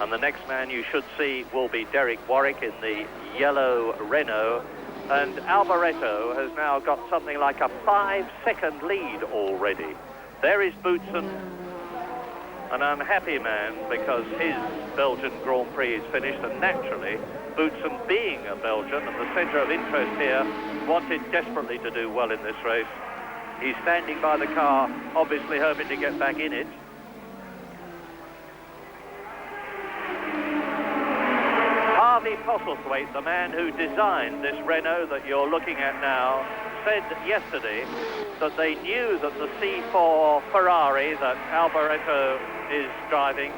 And the next man you should see will be Derek Warwick in the yellow Renault. And Alboreto has now got something like a 5-second lead already. There is Boutsen, an unhappy man because his Belgian Grand Prix is finished, and naturally, Boutsen, being a Belgian and the centre of interest here, wanted desperately to do well in this race. He's standing by the car, obviously hoping to get back in it. Harvey Postlethwaite, the man who designed this Renault that you're looking at now, said yesterday that they knew that the C4 Ferrari that Alboreto is driving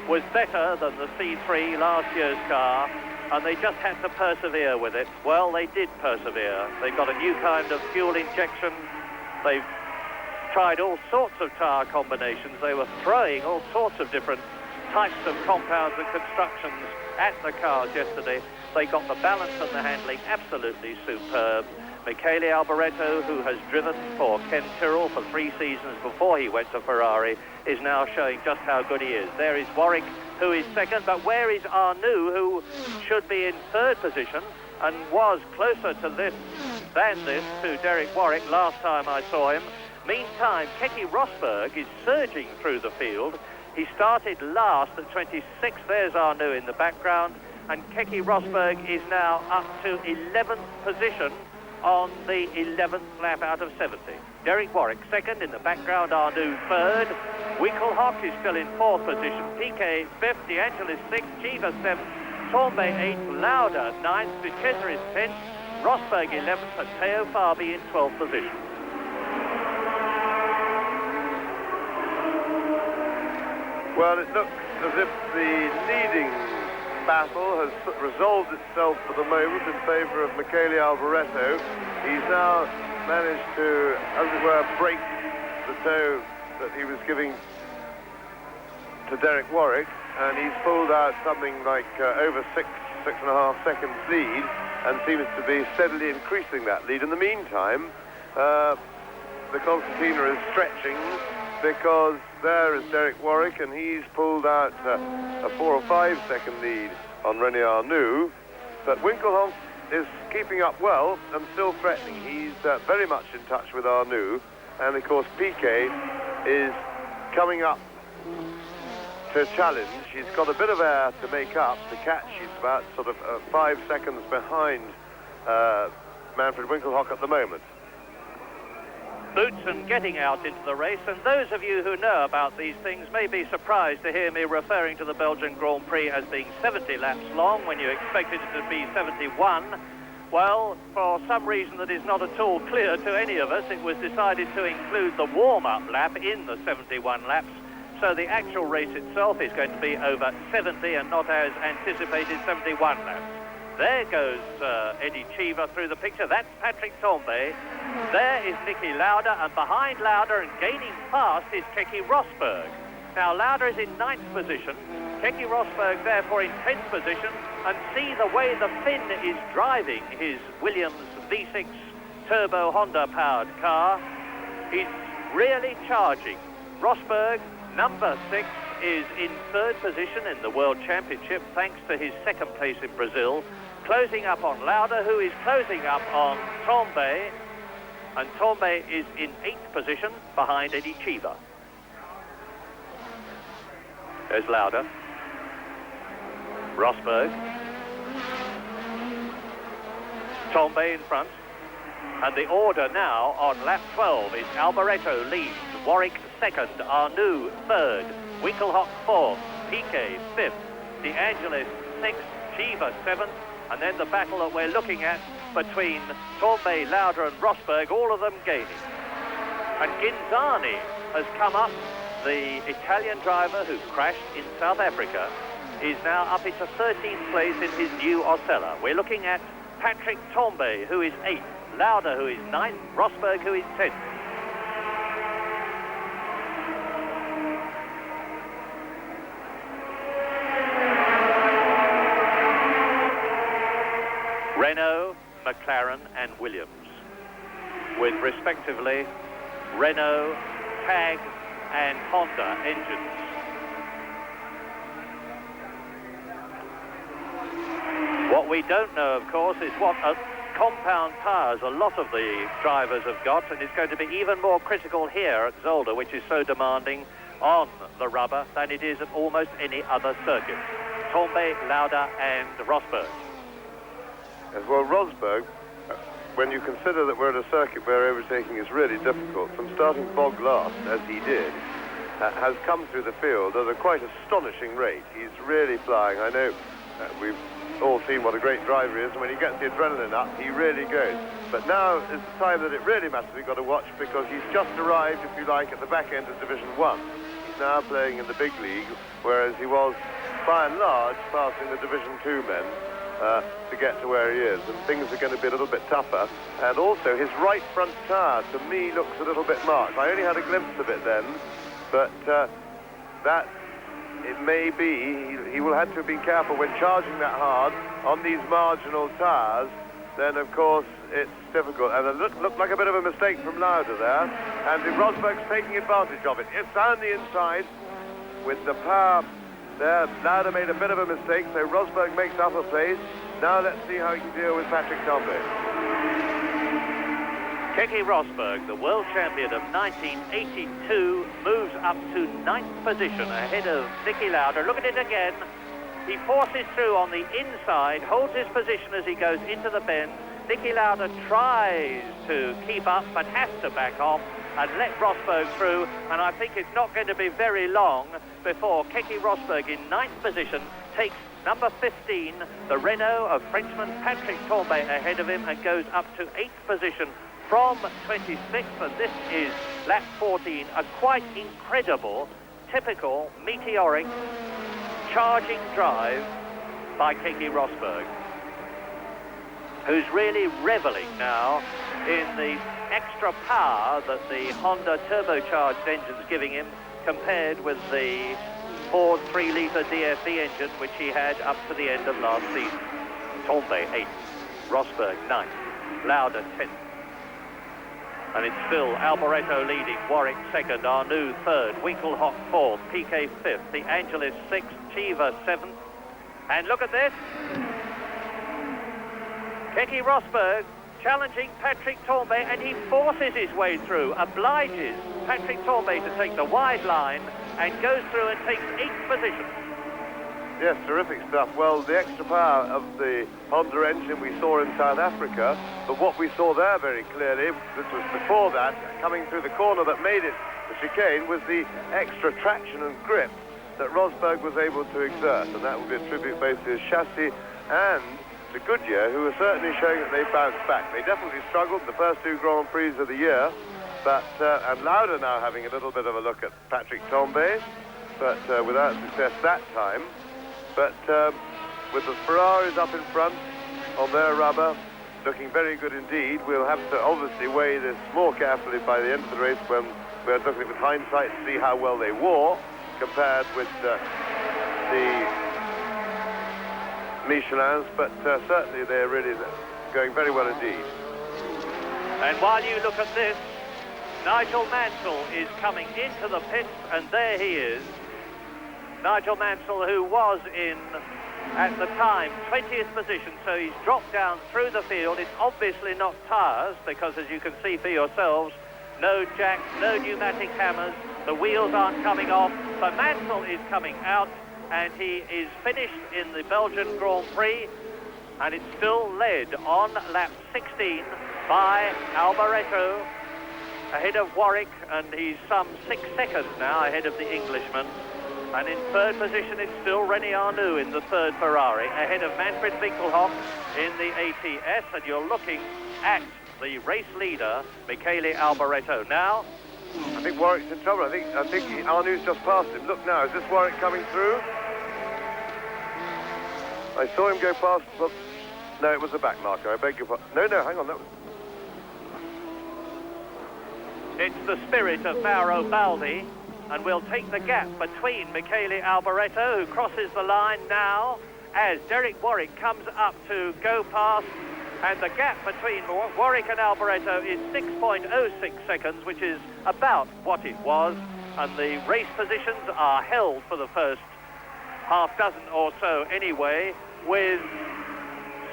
was better than the C3 last year's car, and they just had to persevere with it. Well, they did persevere. They got a new kind of fuel injection. They've tried all sorts of tyre combinations. They were throwing all sorts of different types of compounds and constructions at the cars yesterday. They got the balance and the handling absolutely superb. Michele Alboreto, who has driven for Ken Tyrrell for 3 seasons before he went to Ferrari, is now showing just how good he is. There is Warwick, who is second, but where is Arnoux, who should be in 3rd position and was closer to this than this to Derek Warwick last time I saw him. Meantime, Keke Rosberg is surging through the field. He started last at 26th. There's Arnoux in the background, and Keke Rosberg is now up to 11th position on the 11th lap out of 70. Derek Warwick second, in the background Arnoux third. Winkelhock is still in 4th position. Piquet 5th, De Angelis 6th, Cheever 7th, Tambay 8th, Lauda 9th, Vichesa is 10th, Rosberg 11th, and Teo Fabi in 12th position. Well, it looks as if the leading battle has resolved itself for the moment in favour of Michele Alboreto. He's now managed to, as it were, break the toe that he was giving to Derek Warwick, and he's pulled out something like over 6.5 seconds lead, and seems to be steadily increasing that lead. In the meantime, the concertina is stretching, because there is Derek Warwick, and he's pulled out a 4 or 5 second lead on Rene Arnoux. But Winkelhoff is keeping up well and still threatening. He's very much in touch with Arnoux, and of course Piquet is coming up to challenge. He's got a bit of air to make up to catch. He's about sort of 5 seconds behind Manfred Winkelhock at the moment. boots and getting out into the race. And those of you who know about these things may be surprised to hear me referring to the Belgian Grand Prix as being 70 laps long when you expected it to be 71. Well, for some reason that is not at all clear to any of us, it was decided to include the warm-up lap in the 71 laps. So the actual race itself is going to be over 70 and not as anticipated 71 laps. There goes Eddie Cheever through the picture. That's Patrick Tambay. There is Niki Lauda, and behind Lauda and gaining fast is Keke Rosberg. Now Lauda is in 9th position. Keke Rosberg therefore in 10th position, and see the way the Finn is driving his Williams V6 turbo Honda powered car. He's really charging. Rosberg, number 6, is in 3rd position in the World Championship thanks to his 2nd place in Brazil, closing up on Lauda, who is closing up on Tambay, and Tambay is in 8th position behind Eddie Cheever. There's Lauda. Rosberg. Tambay in front. And the order now on lap 12 is Alboreto leads, Warwick 2nd, Arnoux 3rd, Winkelhock 4th, Piquet 5th, De Angelis 6th, Cheever 7th, and then the battle that we're looking at between Tambay, Lauda and Rosberg, all of them gaining. And Ghinzani has come up, the Italian driver who crashed in South Africa, is now up into 13th place in his new Osella. We're looking at Patrick Tambay, who is 8th, Lauda, who is 9th, Rosberg, who is 10th. Renault, McLaren and Williams, with respectively Renault, Tag and Honda engines. What we don't know, of course, is what compound tires a lot of the drivers have got, and it's going to be even more critical here at Zolder, which is so demanding on the rubber than it is at almost any other circuit. Tambay, Lauda and Rosberg. Yes, well, Rosberg, when you consider that we're at a circuit where overtaking is really difficult, from starting bog last, as he did, has come through the field at a quite astonishing rate. He's really flying. I know we've all seen what a great driver he is, and when he gets the adrenaline up, he really goes. But now is the time that it really matters. We've got to watch, because he's just arrived, if you like, at the back end of Division 1. He's now playing in the big league, whereas he was, by and large, passing the Division 2 men to get to where he is, and things are going to be a little bit tougher. And also, his right front tyre, to me, looks a little bit marked. I only had a glimpse of it then, but that... it may be, he will have to be careful when charging that hard on these marginal tyres. Then, of course, it's difficult. And it looked like a bit of a mistake from Lauda there. And Rosberg's taking advantage of it. It's down the inside with the power there. Lauda made a bit of a mistake, so Rosberg makes up a place. Now let's see how he can deal with Patrick Tambay. Keke Rosberg, the world champion of 1982, moves up to 9th position ahead of Niki Lauda. Look at it again. He forces through on the inside, holds his position as he goes into the bend. Niki Lauda tries to keep up, but has to back off and let Rosberg through. And I think it's not going to be very long before Keke Rosberg in 9th position takes number 15, the Renault of Frenchman Patrick Tambay, ahead of him, and goes up to 8th position from 26th, and this is lap 14, a quite incredible, typical, meteoric, charging drive by Keke Rosberg, who's really reveling now in the extra power that the Honda turbocharged engine's giving him compared with the Ford 3-litre DFE engine which he had up to the end of last season. Tambay 8th, Rosberg 9th, Lauda 10th. And it's still Alboreto leading, Warwick 2nd, Arnoux 3rd, Winkelhock 4th, Piquet 5th, De Angelis 6th, Cheever 7th. And look at this. Keke Rosberg challenging Patrick Tambay, and he forces his way through, obliges Patrick Tambay to take the wide line, and goes through and takes 8th position. Yes, terrific stuff. Well, the extra power of the Honda engine we saw in South Africa, but what we saw there very clearly, this was before that, coming through the corner that made it the chicane, was the extra traction and grip that Rosberg was able to exert, and that would be a tribute both to his chassis and to Goodyear, who are certainly showing that they bounced back. They definitely struggled the first 2 Grand Prix of the year, but and Lauda now having a little bit of a look at Patrick Tambay, but without success that time. But with the Ferraris up in front on their rubber, looking very good indeed, we'll have to obviously weigh this more carefully by the end of the race when we're looking at it with hindsight to see how well they wore compared with the Michelins, but certainly they're really going very well indeed. And while you look at this, Nigel Mansell is coming into the pits, and there he is. Nigel Mansell, who was in, at the time, 20th position, so he's dropped down through the field. It's obviously not tyres, because as you can see for yourselves, no jacks, no pneumatic hammers, the wheels aren't coming off, but Mansell is coming out, and he is finished in the Belgian Grand Prix, and it's still led on lap 16 by Alboreto, ahead of Warwick, and he's some 6 seconds now ahead of the Englishman. And in third position, it's still Rene Arnoux in the third Ferrari, ahead of Manfred Winkelhock in the ATS, and you're looking at the race leader, Michele Alboreto. Now, I think Warwick's in trouble. I think Arnoux's just passed him. Look now, is this Warwick coming through? I saw him go past, well, no, it was the back marker, I beg your pardon. No, hang on, that was... it's the spirit of Mauro Baldi, and we'll take the gap between Michele Alboreto, who crosses the line now, as Derek Warwick comes up to go past, and the gap between Warwick and Alboreto is 6.06 seconds, which is about what it was, and the race positions are held for the first half dozen or so anyway, with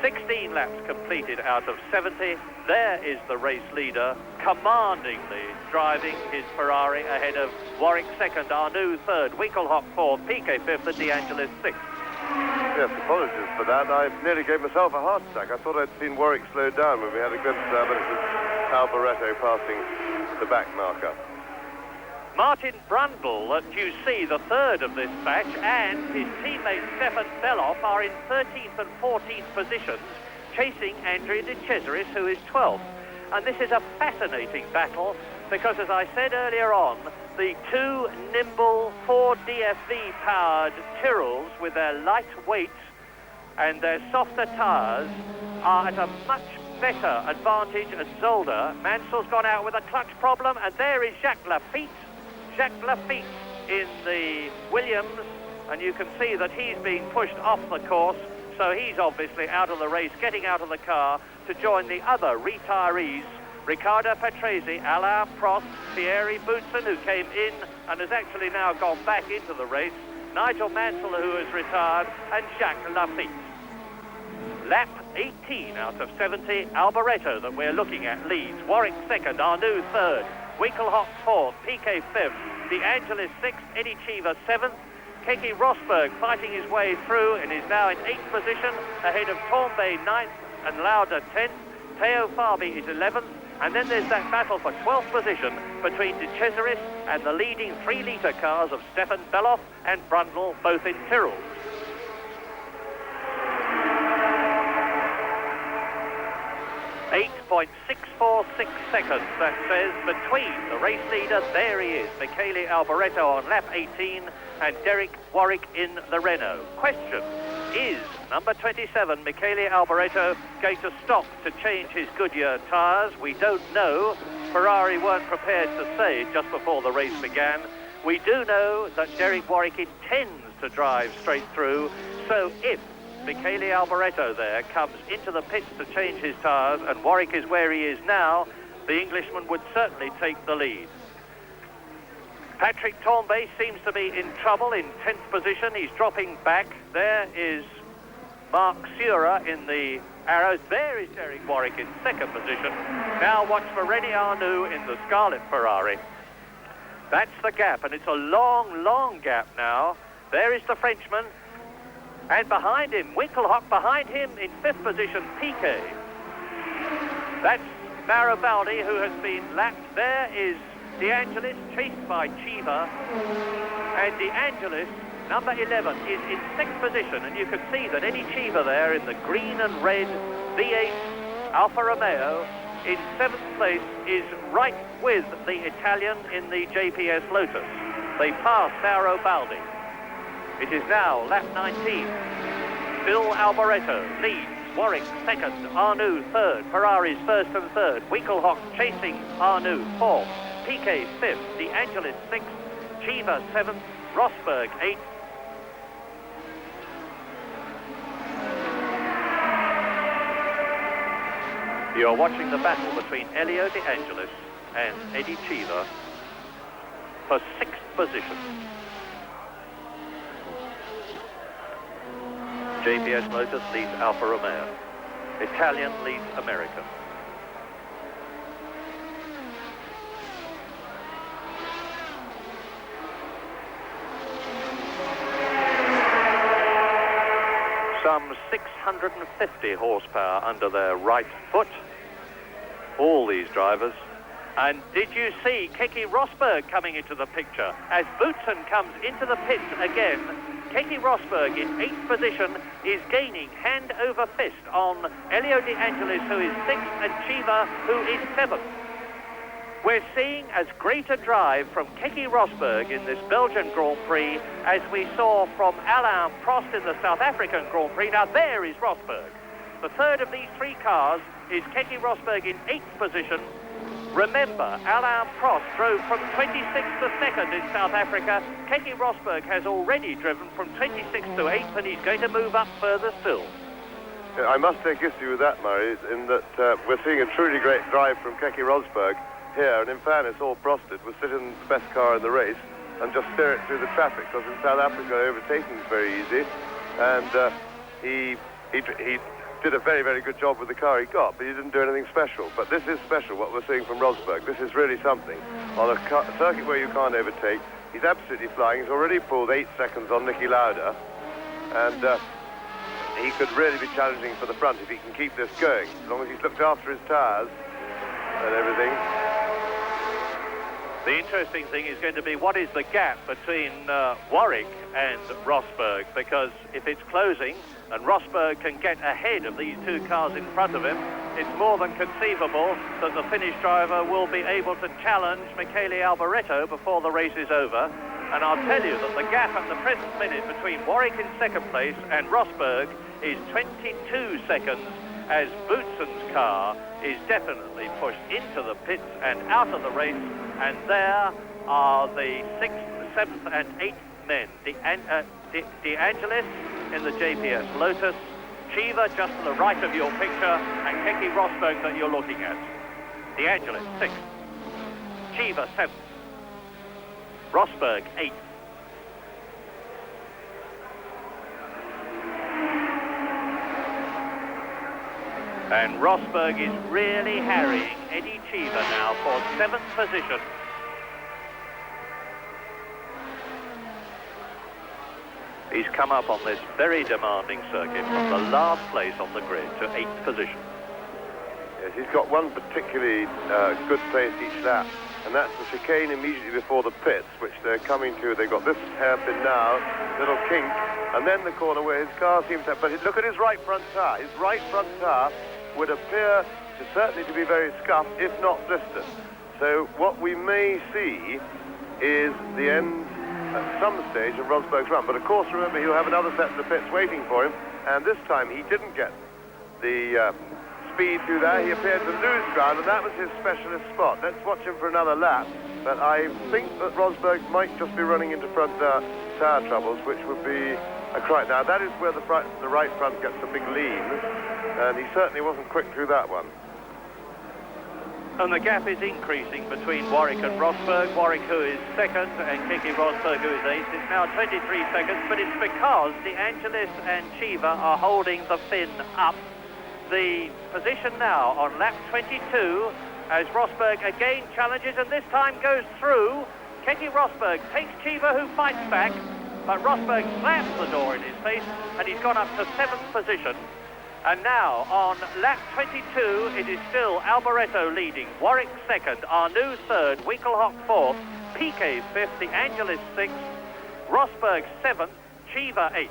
16 laps completed out of 70. There is the race leader, commandingly driving his Ferrari ahead of Warwick second, Arnoux third, Winkelhock fourth, Piquet fifth, and De Angelis sixth. Yes, apologies for that. I nearly gave myself a heart attack. I thought I'd seen Warwick slowed down when we had a glimpse there, but it was Alboreto passing the back marker. Martin Brundle, that you see the third of this batch, and his teammate Stefan Beloff are in 13th and 14th positions, chasing Andrea De Cesaris, who is 12th. And this is a fascinating battle, because as I said earlier on, the 2 nimble 4 DFV-powered Tyrrells, with their light weight and their softer tyres, are at a much better advantage at Zolder. Mansell's gone out with a clutch problem, and there is Jacques Lafitte. Jacques Lafitte in the Williams, and you can see that he's being pushed off the course, so he's obviously out of the race, getting out of the car to join the other retirees, Riccardo Patrese, Alain Prost, Thierry Boutsen, who came in and has actually now gone back into the race, Nigel Mansell, who has retired, and Jacques Lafitte. Lap 18 out of 70, Alboreto that we're looking at leads, Warwick second, Arnoux third, Winkelhock fourth, Piquet fifth, De Angelis sixth, Eddie Cheever seventh, Keke Rosberg fighting his way through and is now in 8th position, ahead of Tambay 9th and Lauda 10th, Teo Fabi is 11th, and then there's that battle for 12th position between De Cesaris and the leading 3-litre cars of Stefan Beloff and Brundle, both in Tyrrell. 8.646 seconds, that says, between the race leader, there he is, Michele Alboreto on lap 18, and Derek Warwick in the Renault. Question, is number 27, Michele Alboreto, going to stop to change his Goodyear tyres? We don't know. Ferrari weren't prepared to say just before the race began. We do know that Derek Warwick intends to drive straight through, so if Michele Alboreto there comes into the pits to change his tyres and Warwick is where he is now, the Englishman would certainly take the lead. Patrick Tambay seems to be in trouble in 10th position. He's dropping back. There is Marc Surer in the arrows. There is Derek Warwick in 2nd position. Now watch for Rene Arnoux in the Scarlet Ferrari. That's the gap, and it's a long, long gap now. There is the Frenchman. And behind him, Winkelhock behind him in 5th position, Keke. That's Garibaldi, who has been lapped. There is De Angelis, chased by Chiva. And De Angelis, number 11, is in 6th position. And you can see that Eddie Chiva there in the green and red V8 Alfa Romeo in 7th place is right with the Italian in the JPS Lotus. They pass Garibaldi. It is now lap 19. Michele Alboreto leads. Warwick 2nd, Arnoux 3rd, Ferrari's 1st and 3rd. Winkelhock chasing Arnoux 4th. Keke 5th, De Angelis 6th, Chiva 7th, Rosberg 8th. You're watching the battle between Elio De Angelis and Eddie Chiva for 6th position. JPS Lotus leads Alfa Romeo. Italian leads American. Some 650 horsepower under their right foot. All these drivers. And did you see Keke Rosberg coming into the picture? As Boutsen comes into the pits again, Keke Rosberg in 8th position is gaining hand over fist on Elio De Angelis, who is 6th, and Chiva, who is 7th. We're seeing as great a drive from Keke Rosberg in this Belgian Grand Prix as we saw from Alain Prost in the South African Grand Prix. Now there is Rosberg. The third of these 3 cars is Keke Rosberg in 8th position. Remember, Alain Prost drove from 26th to 2nd in South Africa. Keke Rosberg has already driven from 26th to 8th, and he's going to move up further still. Yeah, I must take issue with that, Murray, in that we're seeing a truly great drive from Keke Rosberg here, and in fairness, all Prost did was sit in the best car in the race and just steer it through the traffic, because in South Africa, overtaking is very easy, and he did a very, very good job with the car he got, but he didn't do anything special. But this is special, what we're seeing from Rosberg. This is really something. On a circuit where you can't overtake, he's absolutely flying. He's already pulled 8 seconds on Niki Lauda, and he could really be challenging for the front if he can keep this going, as long as he's looked after his tyres and everything. The interesting thing is going to be what is the gap between Warwick and Rosberg, because if it's closing and Rosberg can get ahead of these 2 cars in front of him, it's more than conceivable that the Finnish driver will be able to challenge Michele Alboreto before the race is over. And I'll tell you that the gap at the present minute between Warwick in 2nd place and Rosberg is 22 seconds, as Boutsen's car is definitely pushed into the pits and out of the race. And there are the 6th, 7th and 8th men. De Angelis in the JPS Lotus, Chiva just to the right of your picture, and Keke Rosberg that you're looking at. De Angelis 6th, Chiva 7th, Rosberg 8th. And Rosberg is really harrying Eddie Chiva now for 7th position. He's come up on this very demanding circuit from the last place on the grid to 8th position. Yes, he's got one particularly good place each lap, and that's the chicane immediately before the pits, which they're coming to. They've got this hairpin now, little kink, and then the corner where his car seems to have... But look at his right front tyre. His right front tyre would appear to certainly to be very scuffed, if not blistered. So what we may see is the end at some stage of Rosberg's run. But of course, remember, he'll have another set of the pits waiting for him, and this time he didn't get the speed through there. He appeared to lose ground, and that was his specialist spot. Let's watch him for another lap. But I think that Rosberg might just be running into front tyre troubles, which would be a crime. Now, that is where the right front gets a big lean, and he certainly wasn't quick through that one. And the gap is increasing between Warwick and Rosberg. Warwick, who is 2nd, and Keke Rosberg, who is 8th. It's now 23 seconds, but it's because De Angelis and Chiva are holding the Finn up. The position now on lap 22, as Rosberg again challenges, and this time goes through. Keke Rosberg takes Chiva, who fights back. but Rosberg slams the door in his face, and he's gone up to 7th position. And now, on lap 22, it is still Alboreto leading, Warwick 2nd, Arnoux 3rd, Winkelhock 4th, Keke 5th, the Angelis 6th, Rosberg 7th, Cheever 8th.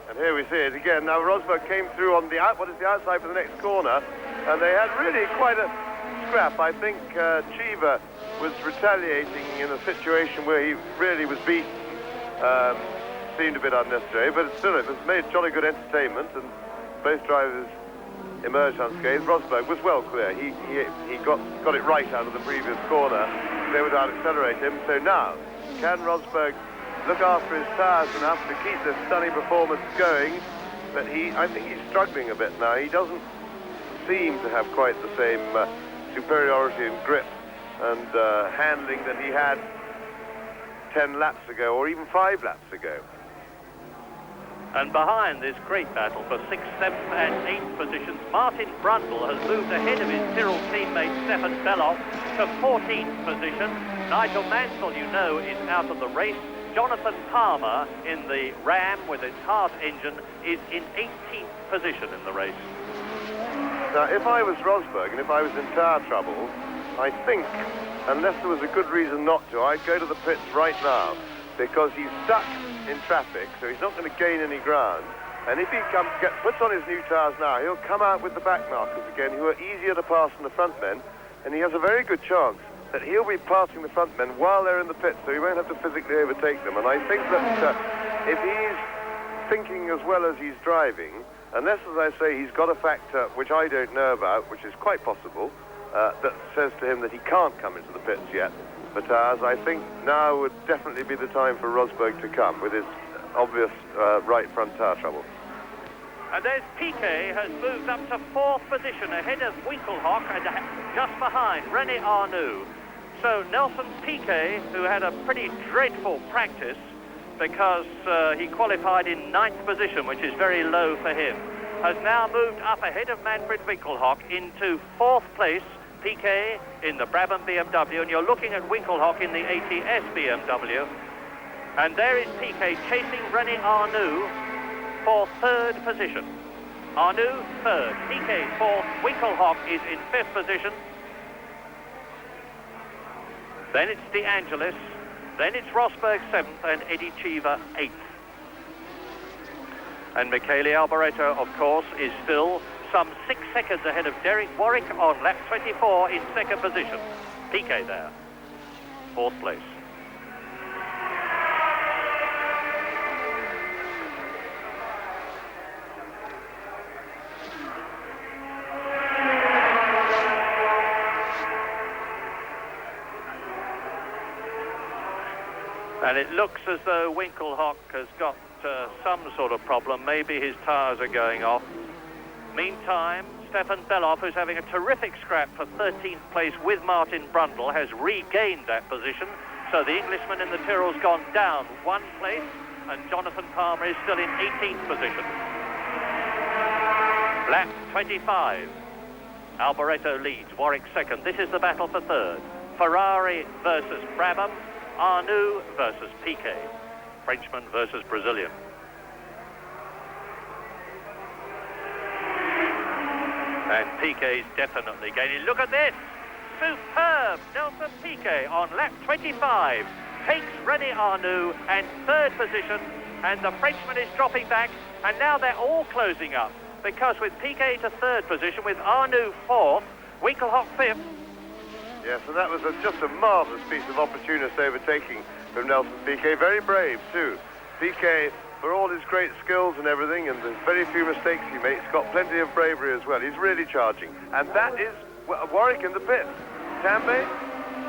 And here we see it again. Now Rosberg came through on the outside for the next corner, and they had really quite a scrap. I think Cheever was retaliating in a situation where he really was beaten. Seemed a bit unnecessary, but still it was made jolly good entertainment, and both drivers emerged unscathed. Rosberg was well clear. He got it right out of the previous corner. They would out-accelerate him. So now, can Rosberg look after his tyres enough to keep this stunning performance going? But I think he's struggling a bit now. He doesn't seem to have quite the same superiority in grip and handling that he had 10 laps ago, or even 5 laps ago. And behind this great battle for 6th, 7th and 8th positions, Martin Brundle has moved ahead of his Tyrrell teammate Stefan Bellof to 14th position. Nigel Mansell, you know, is out of the race. Jonathan Palmer in the Ram with its Hart engine is in 18th position in the race. Now, if I was Rosberg and if I was in tyre trouble, I think, unless there was a good reason not to, I'd go to the pits right now, because he's stuck in traffic, so he's not going to gain any ground. And if he puts on his new tyres now, he'll come out with the back markers again, who are easier to pass than the front men, and he has a very good chance that he'll be passing the front men while they're in the pits, so he won't have to physically overtake them. And I think that if he's thinking as well as he's driving, unless, as I say, he's got a factor which I don't know about, which is quite possible, that says to him that he can't come into the pits yet. But as I think now would definitely be the time for Rosberg to come with his obvious right front tyre trouble. And there's Piquet, has moved up to 4th position ahead of Winkelhock and just behind Rene Arnoux. So Nelson Piquet, who had a pretty dreadful practice because he qualified in 9th position, which is very low for him, has now moved up ahead of Manfred Winkelhock into 4th place. Piquet in the Brabham BMW, and you're looking at Winkelhock in the ATS BMW. And there is Piquet chasing Rene Arnoux for 3rd position. Arnoux 3rd, Piquet 4th, Winkelhock is in 5th position. Then it's De Angelis, then it's Rosberg 7th and Eddie Cheever 8th. And Michele Alboreto, of course, is still some 6 seconds ahead of Derek Warwick on lap 24 in 2nd position. Piquet there, 4th place. And it looks as though Winkelhock has got some sort of problem. Maybe his tyres are going off. Meantime, Stefan Bellof, who's having a terrific scrap for 13th place with Martin Brundle, has regained that position. So the Englishman in the Tyrrell's gone down 1 place, and Jonathan Palmer is still in 18th position. Lap 25. Alboreto leads, Warwick 2nd. This is the battle for 3rd. Ferrari versus Brabham, Arnoux versus Piquet, Frenchman versus Brazilian. And Piquet's definitely gaining. Look at this! Superb! Nelson Piquet on lap 25 takes Rene Arnoux and 3rd position, and the Frenchman is dropping back, and now they're all closing up, because with Piquet to 3rd position, with Arnoux 4th, Winkelhock 5th. Yes, and that was just a marvellous piece of opportunist overtaking from Nelson Piquet. Very brave, too. Piquet, for all his great skills and everything, and the very few mistakes he makes, got plenty of bravery as well. He's really charging. And that is Warwick in the pits. Tambay?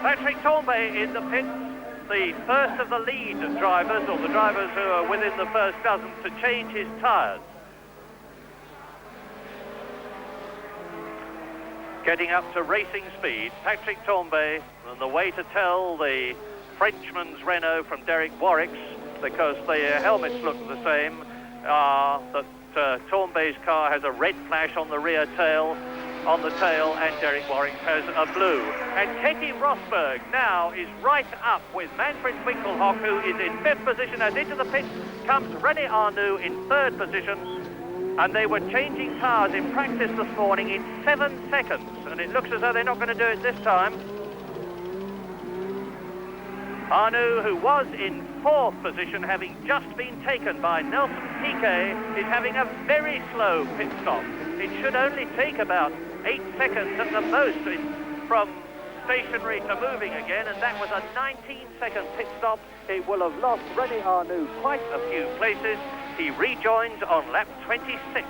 Patrick Tambay in the pits, the first of the lead drivers, or the drivers who are within the first dozen, to change his tyres. Getting up to racing speed, Patrick Tambay, and the way to tell the Frenchman's Renault from Derek Warwick's, because their helmets look the same, that Tambay's car has a red flash on the rear tail, on the tail, and Derek Warwick has a blue. And Keke Rosberg now is right up with Manfred Winkelhock, who is in 5th position. As into the pits comes Rene Arnoux in 3rd position. And they were changing cars in practice this morning in 7 seconds. And it looks as though they're not going to do it this time. Arnoux, who was in 4th position, having just been taken by Nelson Piquet, is having a very slow pit stop. It should only take about 8 seconds at the most from stationary to moving again, and that was a 19-second pit stop. It will have lost Rene Arnoux quite a few places. He rejoins on lap 26,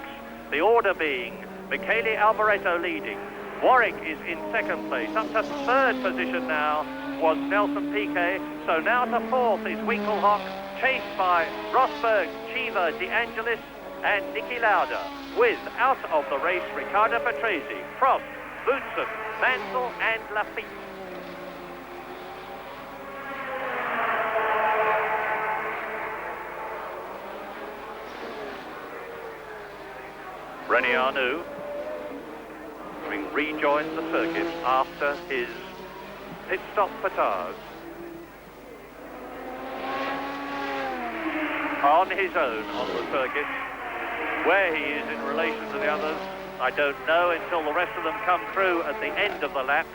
the order being Michele Alboreto leading. Warwick is in 2nd place. Up to 3rd position now was Nelson Piquet. So now to 4th is Winkelhock, chased by Rosberg, Cheever, De Angelis and Niki Lauda, with out of the race Riccardo Patrese, Prost, Boutsen, Mansell and Lafitte. Rene Arnoux, having rejoined the circuit after his pit stop for tires. On his own on the circuit. Where he is in relation to the others, I don't know until the rest of them come through at the end of the lap.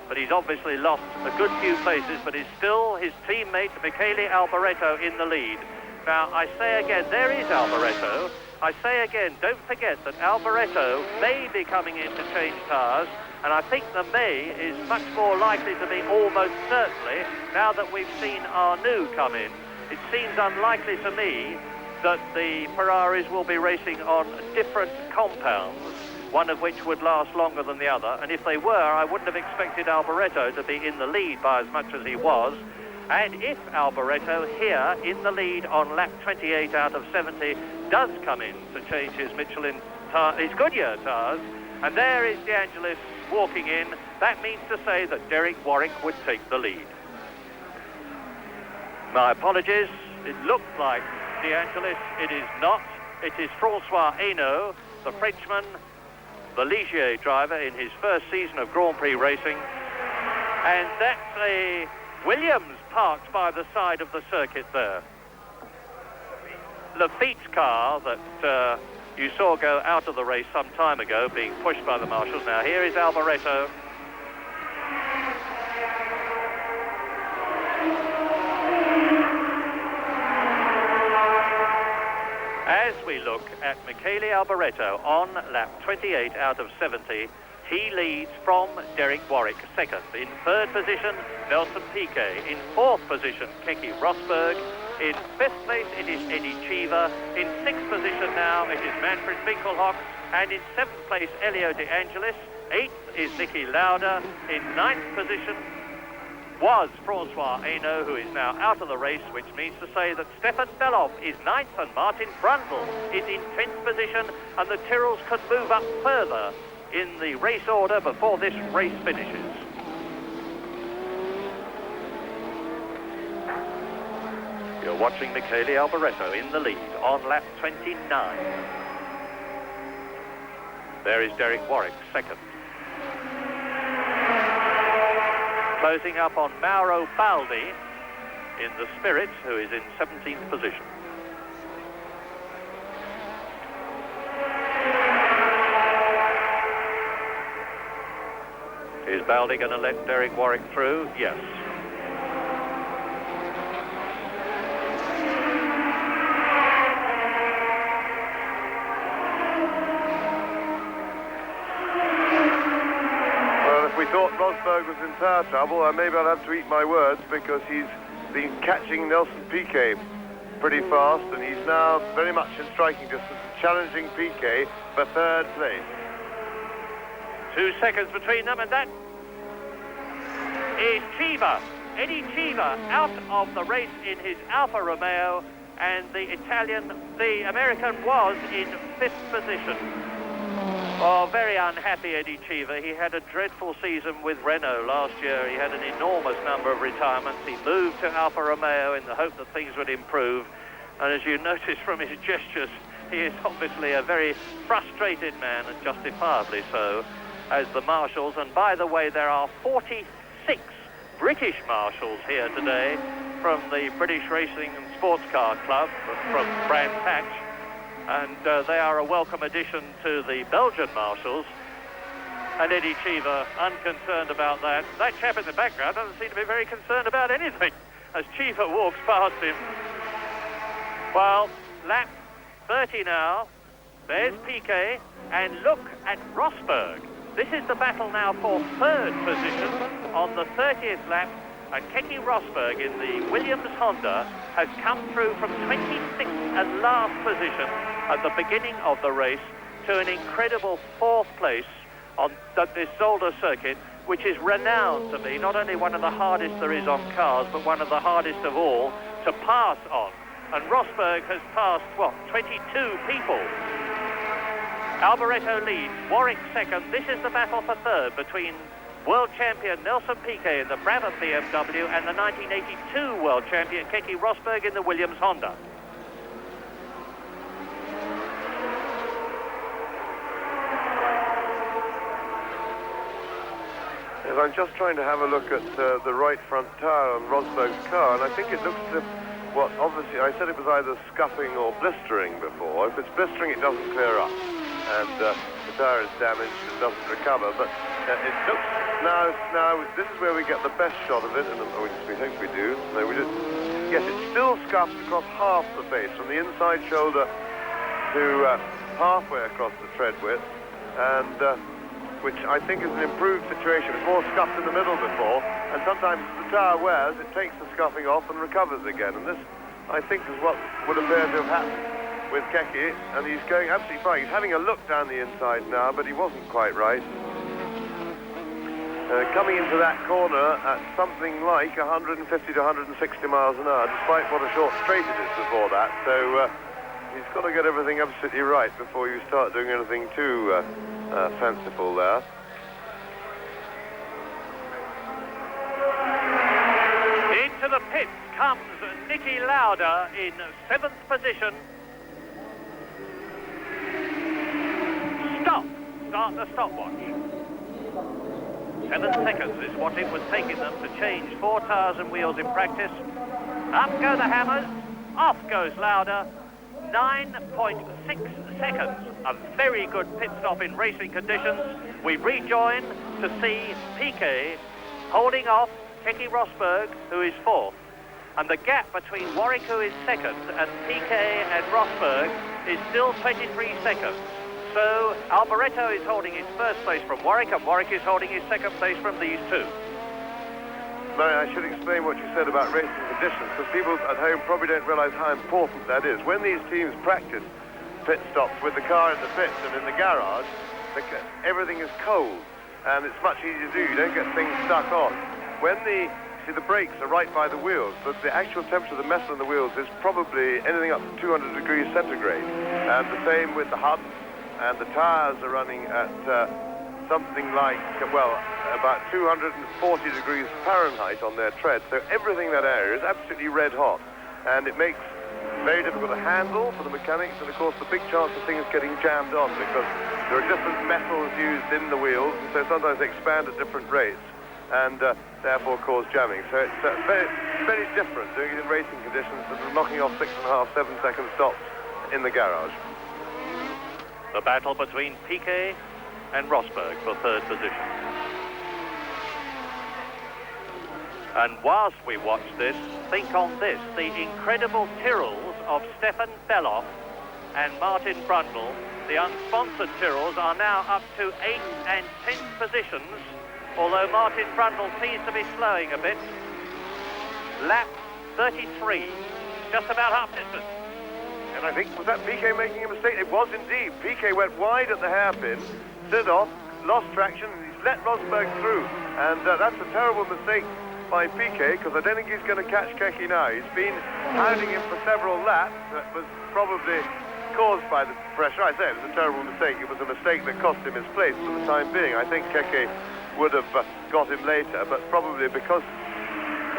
But he's obviously lost a good few places, but is still his teammate Michele Alboreto in the lead. Now, I say again, there is Alboreto. I say again, don't forget that Alboreto may be coming in to change tires, and I think the may is much more likely to be almost certainly now that we've seen Arnoux come in. It seems unlikely to me that the Ferraris will be racing on different compounds, one of which would last longer than the other, and if they were, I wouldn't have expected Alboreto to be in the lead by as much as he was. And if Alboreto here in the lead on lap 28 out of 70 does come in to change his Michelin his Goodyear tires, and there is De Angelis walking in, that means to say that Derek Warwick would take the lead. My apologies, it looked like De Angelis, it is not. It is Francois Arnoux, the Frenchman, the Ligier driver in his first season of Grand Prix racing, and that's a Williams parked by the side of the circuit there. Lafitte's car that you saw go out of the race some time ago, being pushed by the marshals. Now here is Alboreto. As we look at Michele Alboreto on lap 28 out of 70, he leads from Derek Warwick, 2nd. In 3rd position, Nelson Piquet. In 4th position, Keke Rosberg. In 5th place, it is Eddie Cheever. In 6th position now, it is Manfred Winkelhock. And in 7th place, Elio De Angelis. 8th is Niki Lauda. In 9th position was Francois Arnoux, who is now out of the race, which means to say that Stefan Belov is 9th and Martin Brundle is in 10th position, and the Tyrrells could move up further in the race order before this race finishes. You're watching Michele Alboreto in the lead on lap 29. There is Derek Warwick, 2nd. Closing up on Mauro Baldi in the Spirit, who is in 17th position. Is Baldi going to let Derek Warwick through? Yes. Well, if we thought Rosberg was in tire trouble, maybe I'll have to eat my words, because he's been catching Nelson Piquet pretty fast, and he's now very much in striking distance, challenging Piquet for 3rd place. 2 seconds between them, and that is Cheever. Eddie Cheever out of the race in his Alfa Romeo, and the American was in 5th position. Oh, very unhappy Eddie Cheever. He had a dreadful season with Renault last year. He had an enormous number of retirements. He moved to Alfa Romeo in the hope that things would improve. And as you notice from his gestures, he is obviously a very frustrated man, and justifiably so. as the marshals. And by the way, there are 46 British marshals here today from the British Racing and Sports Car Club from Brands Hatch, and they are a welcome addition to the Belgian marshals. And Eddie Cheever, unconcerned about that. That chap in the background doesn't seem to be very concerned about anything as Cheever walks past him. Well, lap 30 now. There's Piquet, and look at Rosberg. This is the battle now for third position on the 30th lap, and Keke Rosberg in the Williams Honda has come through from 26th and last position at the beginning of the race to an incredible 4th place on this Zolder circuit, which is renowned to be not only one of the hardest there is on cars, but one of the hardest of all to pass on. And Rosberg has passed, what, 22 people. Alboreto leads, Warwick second. This is the battle for third between world champion Nelson Piquet in the Brabham BMW and the 1982 world champion Keke Rosberg in the Williams Honda. Yes, I'm just trying to have a look at the right front tyre on Rosberg's car, and I think it looks as if, well, obviously, I said it was either scuffing or blistering before. If it's blistering, it doesn't clear up, and the tyre is damaged and doesn't recover. But it looks now. This is where we get the best shot of it, and we think we do. No, we do. Yes, it's still scuffed across half the face, from the inside shoulder to halfway across the tread width, and which I think is an improved situation. It's more scuffed in the middle before, and sometimes as the tyre wears, it takes the scuffing off and recovers again. And this, I think, is what would appear to have happened with Keke, and he's going absolutely fine. He's having a look down the inside now, but he wasn't quite right. Coming into that corner at something like 150 to 160 miles an hour, despite what a short straight it is before that. So he's got to get everything absolutely right before you start doing anything too fanciful there. Into the pits comes Niki Lauda in 7th position. Start the stopwatch. 7 seconds is what it was taking them to change 4 tyres and wheels in practice. Up go the hammers, off goes Lauda. 9.6 seconds, a very good pit stop in racing conditions. We rejoin to see Piquet holding off Keke Rosberg, who is 4th. And the gap between Warwick, who is 2nd, and Piquet and Rosberg is still 23 seconds. So Alboreto is holding his 1st place from Warwick, and Warwick is holding his 2nd place from these two. Mary, I should explain what you said about racing conditions, because people at home probably don't realise how important that is. When these teams practice pit stops with the car in the pits and in the garage, everything is cold, and it's much easier to do. You don't get things stuck on. When the brakes are right by the wheels, but the actual temperature of the metal in the wheels is probably anything up to 200 degrees centigrade. And the same with the hubs, and the tyres are running at something like, well, about 240 degrees Fahrenheit on their tread. So everything in that area is absolutely red hot, and it makes it very difficult to handle for the mechanics, and of course the big chance of things getting jammed on, because there are different metals used in the wheels, and so sometimes they expand at different rates and therefore cause jamming. So it's very, very different doing it in racing conditions than knocking off 6.5, 7-second stops in the garage. The battle between Piquet and Rosberg for 3rd position. And whilst we watch this, think on this, the incredible Tyrrells of Stefan Belloff and Martin Brundle. The unsponsored Tyrrells are now up to 8th and 10th positions, although Martin Brundle seems to be slowing a bit. Lap 33, just about half distance. And I think, was that Piquet making a mistake? It was indeed. Piquet went wide at the hairpin, slid off, lost traction, and he's let Rosberg through. And that's a terrible mistake by Piquet, because I don't think he's going to catch Keke now. He's been hounding him for several laps. That was probably caused by the pressure. I say it was a terrible mistake. It was a mistake that cost him his place for the time being. I think Keke would have got him later, but probably because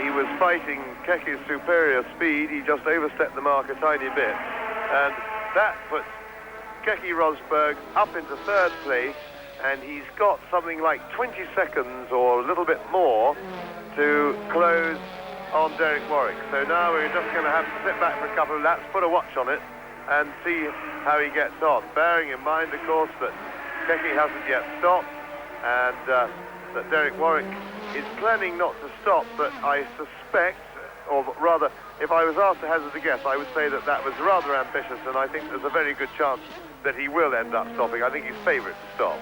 he was fighting Keke's superior speed, he just overstepped the mark a tiny bit. And that puts Keke Rosberg up into 3rd place, and he's got something like 20 seconds or a little bit more to close on Derek Warwick. So now we're just going to have to sit back for a couple of laps, put a watch on it, and see how he gets on. Bearing in mind, of course, that Keke hasn't yet stopped, and that Derek Warwick is planning not to stop, but I suspect, or rather, if I was asked to hazard a guess, I would say that that was rather ambitious, and I think there's a very good chance that he will end up stopping. I think he's favourite to stop.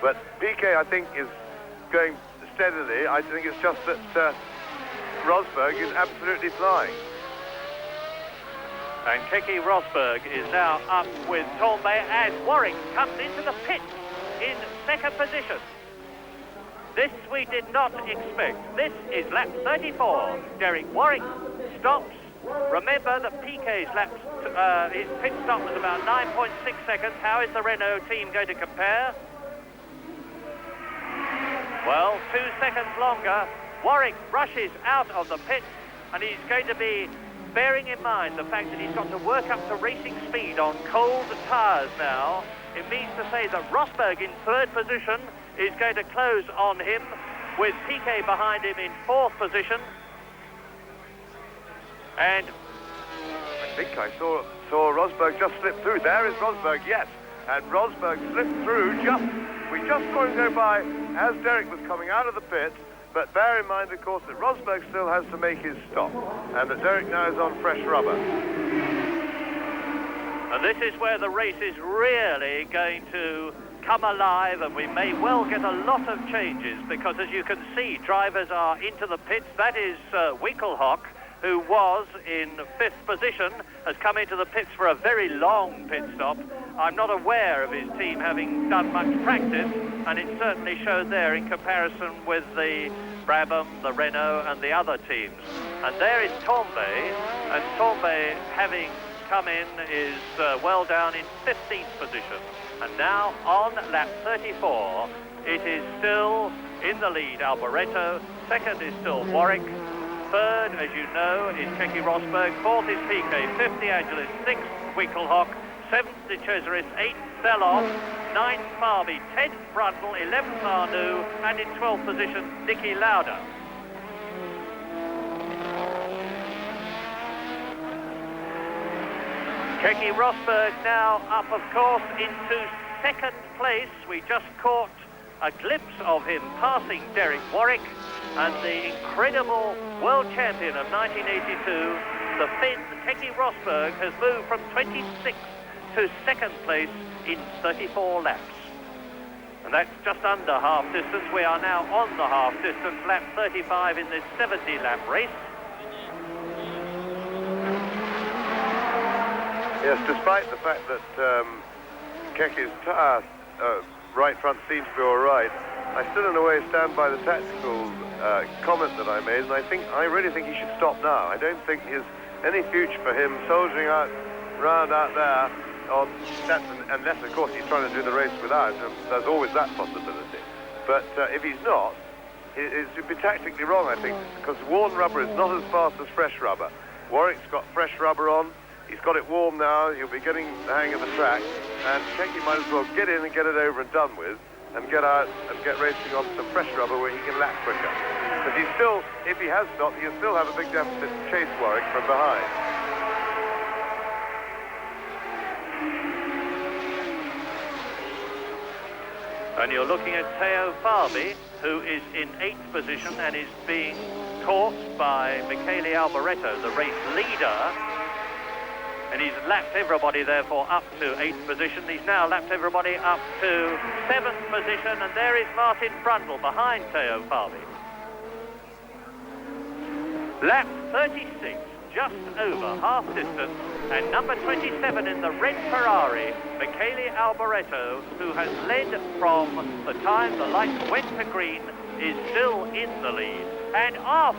But Piquet, I think, is going steadily. I think it's just that Rosberg is absolutely flying. And Keke Rosberg is now up with Tombe as Warwick comes into the pit in second position. This we did not expect. This is lap 34. Derek Warwick stops. Remember that Piquet's his pit stop was about 9.6 seconds. How is the Renault team going to compare? Well, 2 seconds longer. Warwick rushes out of the pit, and he's going to be bearing in mind the fact that he's got to work up to racing speed on cold tyres now. It means to say that Rosberg in third position is going to close on him, with Piquet behind him in fourth position. And I think I saw Rosberg just slip through. There is Rosberg, yes. And Rosberg slipped through we just saw him go by as Derek was coming out of the pit. But bear in mind, of course, that Rosberg still has to make his stop, and that Derek now is on fresh rubber. And this is where the race is really going to come alive, and we may well get a lot of changes, because as you can see, drivers are into the pits. That is Winkelhock, who was in fifth position, has come into the pits for a very long pit stop. I'm not aware of his team having done much practice, and it certainly showed there in comparison with the Brabham, the Renault and the other teams. And there is Tombe, and Tombe, having come in, is well down in 15th position. And now on lap 34, it is still in the lead Alboreto, second is still Warwick, third, as you know, is Keke Rosberg, fourth is Piquet, fifth De Angelis, sixth Winkelhock, seventh De Cesaris, eighth Selov, ninth Farby, 10th Brundle, 11th Arnoux, and in 12th position Niki Lauda. Keke Rosberg now up, of course, into second place. We just caught a glimpse of him passing Derek Warwick, and the incredible world champion of 1982, the Finn Keke Rosberg, has moved from 26th to second place in 34 laps. And that's just under half distance. We are now on the half distance, lap 35 in this 70-lap race. Yes, despite the fact that Keke's tyre right front seems to be all right, I still in a way stand by the tactical comment that I made, and I really think he should stop now. I don't think there's any future for him soldiering round out there, unless of course he's trying to do the race without, and there's always that possibility. But if he's not, it would be tactically wrong, I think, because worn rubber is not as fast as fresh rubber. Warwick's got fresh rubber on. He's got it warm now. He'll be getting the hang of the track, and Keke might as well get in and get it over and done with, and get out and get racing on some fresh rubber where he can lap quicker. But he's still, if he has stopped, he'll still have a big deficit to chase Warwick from behind. And you're looking at Theo Farby, who is in 8th position and is being caught by Michele Alboreto, the race leader. And he's lapped everybody, therefore, up to 8th position. He's now lapped everybody up to 7th position, and there is Martin Brundle behind Theo Farby. Lap 36, just over half distance, and number 27 in the red Ferrari, Michele Alboreto, who has led from the time the lights went to green, is still in the lead. And off,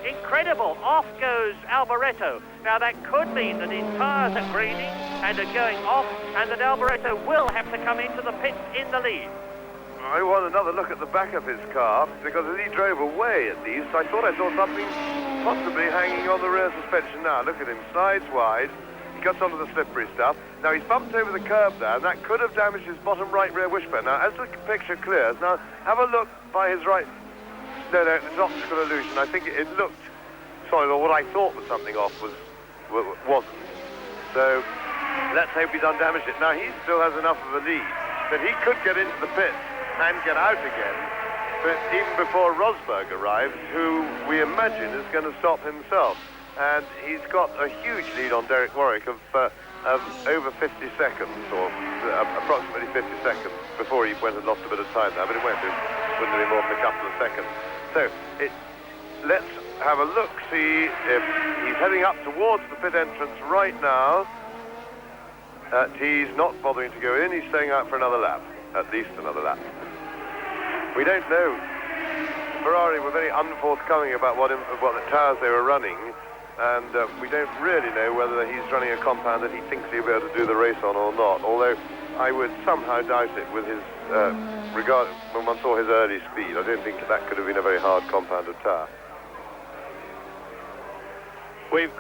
incredible, off goes Alboreto. Now that could mean that his tyres are greening and are going off, and that Alboreto will have to come into the pits in the lead. I want another look at the back of his car, because as he drove away at least, I thought I saw something possibly hanging on the rear suspension. Now look at him, sides wide. He gets onto the slippery stuff. Now, he's bumped over the curb there, and that could have damaged his bottom right rear wishbone. Now, as the picture clears, now, have a look by his right... No, it's an optical illusion. I think it looked solid, or what I thought was something off wasn't. So, let's hope he's undamaged it. Now, he still has enough of a lead that he could get into the pit and get out again, but even before Rosberg arrives, who we imagine is going to stop himself. And he's got a huge lead on Derek Warwick of over 50 seconds, or approximately 50 seconds, before he went and lost a bit of time there, but it wouldn't be more than a couple of seconds. So, let's have a look, see if he's heading up towards the pit entrance right now. He's not bothering to go in, he's staying out for another lap, at least another lap. We don't know. Ferrari were very unforthcoming about what the tyres they were running, and we don't really know whether he's running a compound that he thinks he'll be able to do the race on or not, although I would somehow doubt it with his when one saw his early speed. I don't think that could have been a very hard compounded tyre. We've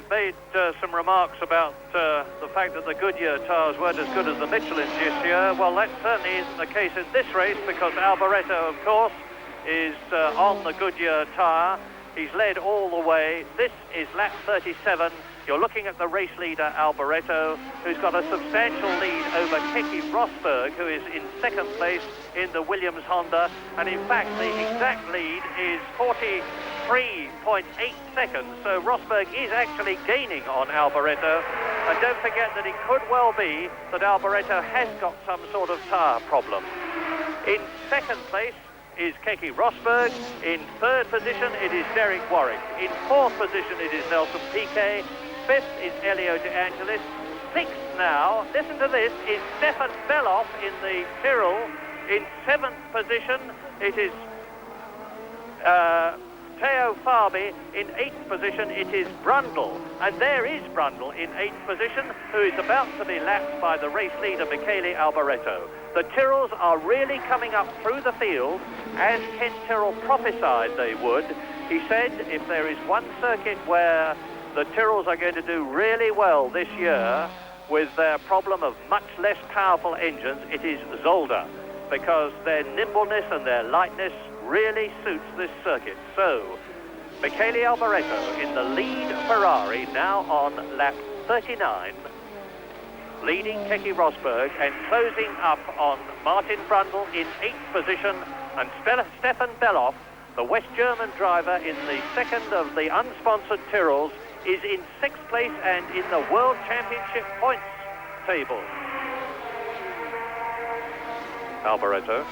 made some remarks about the fact that the Goodyear tyres weren't as good as the Michelin this year. Well, that certainly isn't the case in this race, because Alboreto, of course, is on the Goodyear tyre. He's led all the way. This is lap 37. You're looking at the race leader, Alboreto, who's got a substantial lead over Keke Rosberg, who is in second place in the Williams Honda. And in fact, the exact lead is 43.8 seconds. So Rosberg is actually gaining on Alboreto. And don't forget that it could well be that Alboreto has got some sort of tyre problem. In second place is Keke Rosberg. In third position, it is Derek Warwick. In fourth position, it is Nelson Piquet. Fifth is Elio De Angelis. Sixth now, listen to this, is Stefan Beloff in the Tyrrell. In seventh position, it is Theo Fabi. In eighth position, it is Brundle. And there is Brundle in eighth position, who is about to be lapped by the race leader, Michele Alboreto. The Tyrrells are really coming up through the field, as Ken Tyrrell prophesied they would. He said if there is one circuit where the Tyrrells are going to do really well this year with their problem of much less powerful engines, it is Zolder, because their nimbleness and their lightness really suits this circuit. So, Michele Alboreto in the lead Ferrari, now on lap 39, leading Keke Rosberg, and closing up on Martin Brundle in 8th position, and Stefan Beloff, the West German driver in the second of the unsponsored Tyrrells, is in 6th place and in the World Championship points table. Alboreto.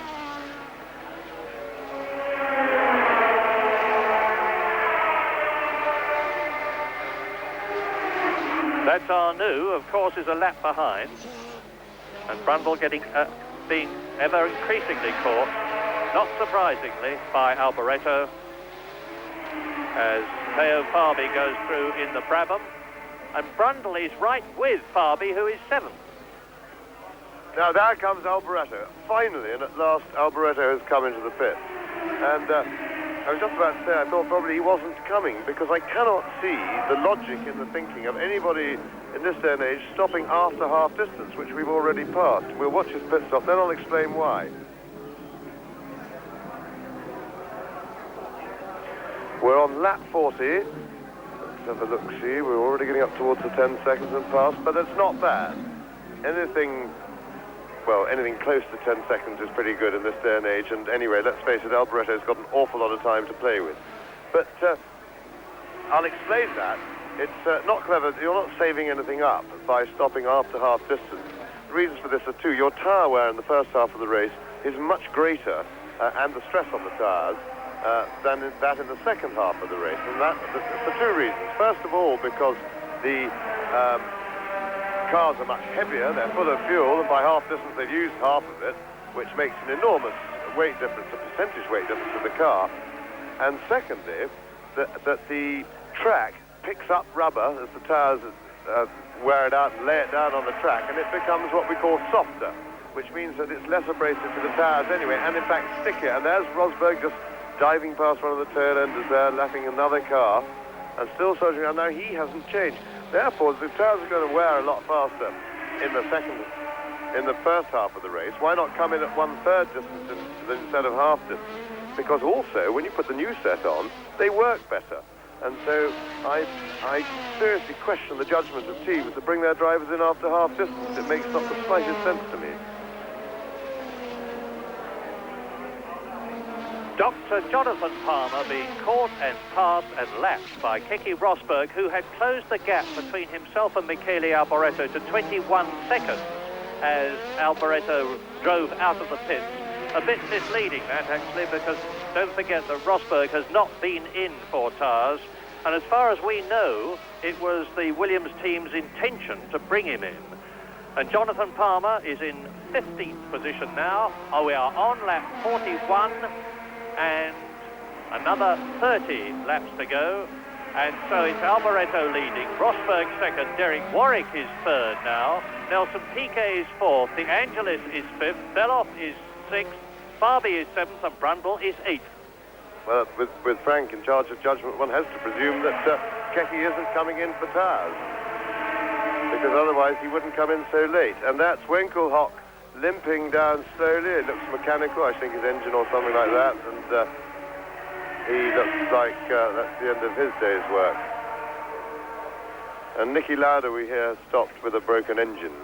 That's Arnoux, of course, is a lap behind. And Brundle being ever increasingly caught, not surprisingly, by Alboreto, as Theo Fabi goes through in the Brabham. And Brundle is right with Fabi, who is 7th. Now there comes Alboreto. Finally, and at last, Alboreto has come into the pit. And I was just about to say, I thought probably he wasn't coming, because I cannot see the logic in the thinking of anybody in this day and age stopping after half distance, which we've already passed. We'll watch his pit stop, then I'll explain why. We're on lap 40. Let's have a look-see. We're already getting up towards the 10 seconds and past, but that's not bad. Anything close to 10 seconds is pretty good in this day and age. And anyway, let's face it, Alboreto's got an awful lot of time to play with. But I'll explain that. It's not clever. You're not saving anything up by stopping after half distance. The reasons for this are two. Your tyre wear in the first half of the race is much greater, and the stress on the tyres, than that in the second half of the race. And that for two reasons. First of all, because the cars are much heavier, they're full of fuel, and by half distance they've used half of it, which makes an enormous weight difference, a percentage weight difference to the car. And secondly, that the track picks up rubber as the tyres wear it out and lay it down on the track, and it becomes what we call softer, which means that it's less abrasive to the tyres anyway, and in fact stickier. And there's Rosberg just diving past one of the tail enders there, lapping another car. and still surging around. Now he hasn't changed. Therefore, the tyres are going to wear a lot faster in the first half of the race. Why not come in at 1/3 distance instead of half distance? Because also, when you put the new set on, they work better. And so I seriously question the judgment of teams to bring their drivers in after half distance. It makes not the slightest sense to me. Dr. Jonathan Palmer being caught and passed and lapped by Keke Rosberg, who had closed the gap between himself and Michele Alboreto to 21 seconds as Alboreto drove out of the pits. A bit misleading, that, actually, because don't forget that Rosberg has not been in for tyres, and as far as we know, it was the Williams team's intention to bring him in. And Jonathan Palmer is in 15th position now. Oh, we are on lap 41, and another 30 laps to go. And so it's Alboreto leading, Rosberg second, Derek Warwick is third now, Nelson Piquet is fourth, De Angelis is fifth, Beloff is sixth, Barbie is seventh, and Brundle is eighth. Well, with Frank in charge of judgment, one has to presume that Keke isn't coming in for tyres, because otherwise he wouldn't come in so late. And that's Winkelhock limping down slowly. It looks mechanical, I think his engine or something like that, and he looks like that's the end of his day's work. And Niki Lauda, we hear, stopped with a broken engine.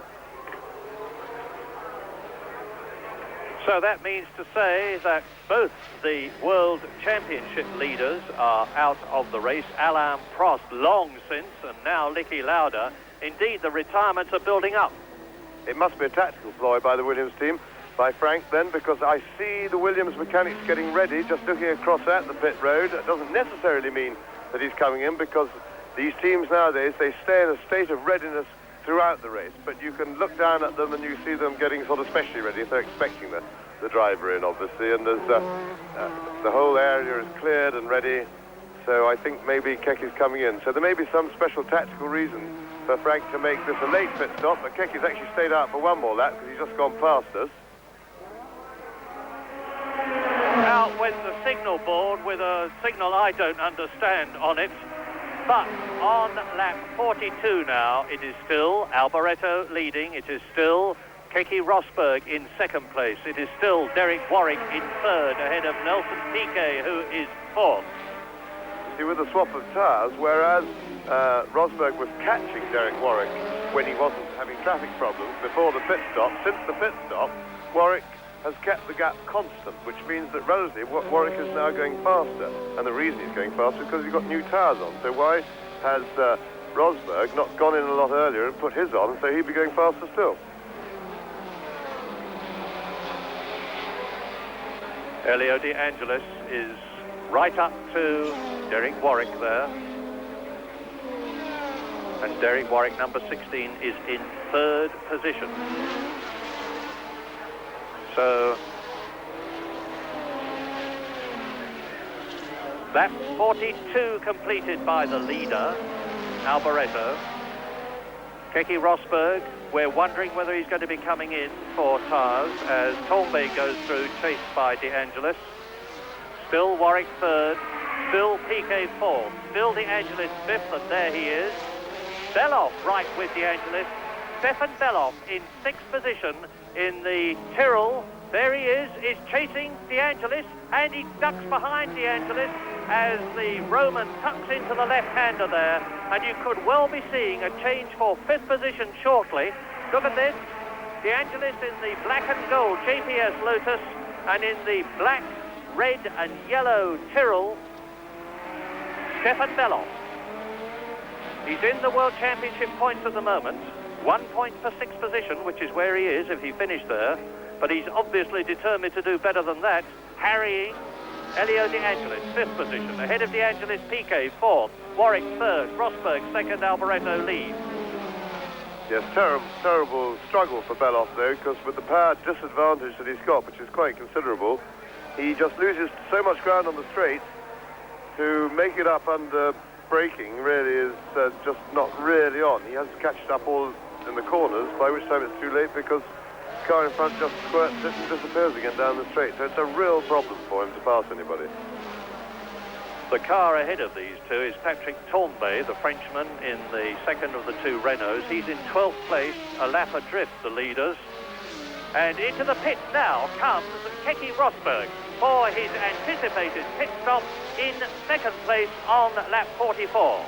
So that means to say that both the World Championship leaders are out of the race. Alain Prost long since, and now Niki Lauda. Indeed, the retirements are building up. It must be a tactical ploy by the Williams team, by Frank then, because I see the Williams mechanics getting ready, just looking across at the pit road. That doesn't necessarily mean that he's coming in, because these teams nowadays, they stay in a state of readiness throughout the race, but you can look down at them and you see them getting sort of specially ready if they're expecting the driver in, obviously, and there's the whole area is cleared and ready, so I think maybe Keke's coming in. So there may be some special tactical reason for Frank to make this a late pit stop, but Keke's actually stayed out for one more lap because he's just gone past us. Out went the signal board with a signal I don't understand on it. But on lap 42 now, it is still Alboreto leading. It is still Keke Rosberg in second place. It is still Derek Warwick in third, ahead of Nelson Piquet, who is fourth. See, with the swap of tyres, whereas Rosberg was catching Derek Warwick when he wasn't having traffic problems before the pit stop, since the pit stop, Warwick has kept the gap constant, which means that relatively Warwick is now going faster. And the reason he's going faster is because he's got new tyres on. So why has Rosberg not gone in a lot earlier and put his on, so he'd be going faster still? Elio De Angelis is right up to Derek Warwick there. And Derek Warwick, number 16, is in third position. So, lap 42 completed by the leader, Alboreto. Keke Rosberg, we're wondering whether he's going to be coming in for tyres as Tombay goes through, chased by De Angelis. Still Warwick third, still Piquet fourth, still De Angelis fifth, and there he is. Beloff right with De Angelis. Stefan Beloff in sixth position in the Tyrrell. There he is chasing De Angelis, and he ducks behind De Angelis as the Roman tucks into the left-hander there, and you could well be seeing a change for fifth position shortly. Look at this, De Angelis in the black and gold JPS Lotus, and in the black, red and yellow Tyrrell, Stefan Beloff. He's in the World Championship points at the moment, 1 point for sixth position, which is where he is if he finished there, but he's obviously determined to do better than that, harrying Elio De Angelis, fifth position, ahead of De Angelis, Piquet, fourth, Warwick third, Rosberg second, Alboreto leads. Yes, terrible struggle for Beloff though, because with the power disadvantage that he's got, which is quite considerable, he just loses so much ground on the straight. To make it up under braking really is just not really on. He has to catch it up all in the corners, by which time it's too late because the car in front just squirts it and disappears again down the straight. So it's a real problem for him to pass anybody. The car ahead of these two is Patrick Tambay, the Frenchman, in the second of the two Renaults. He's in 12th place, a lap adrift, the leaders. And into the pit now comes Keke Rosberg for his anticipated pit stop in second place on lap 44.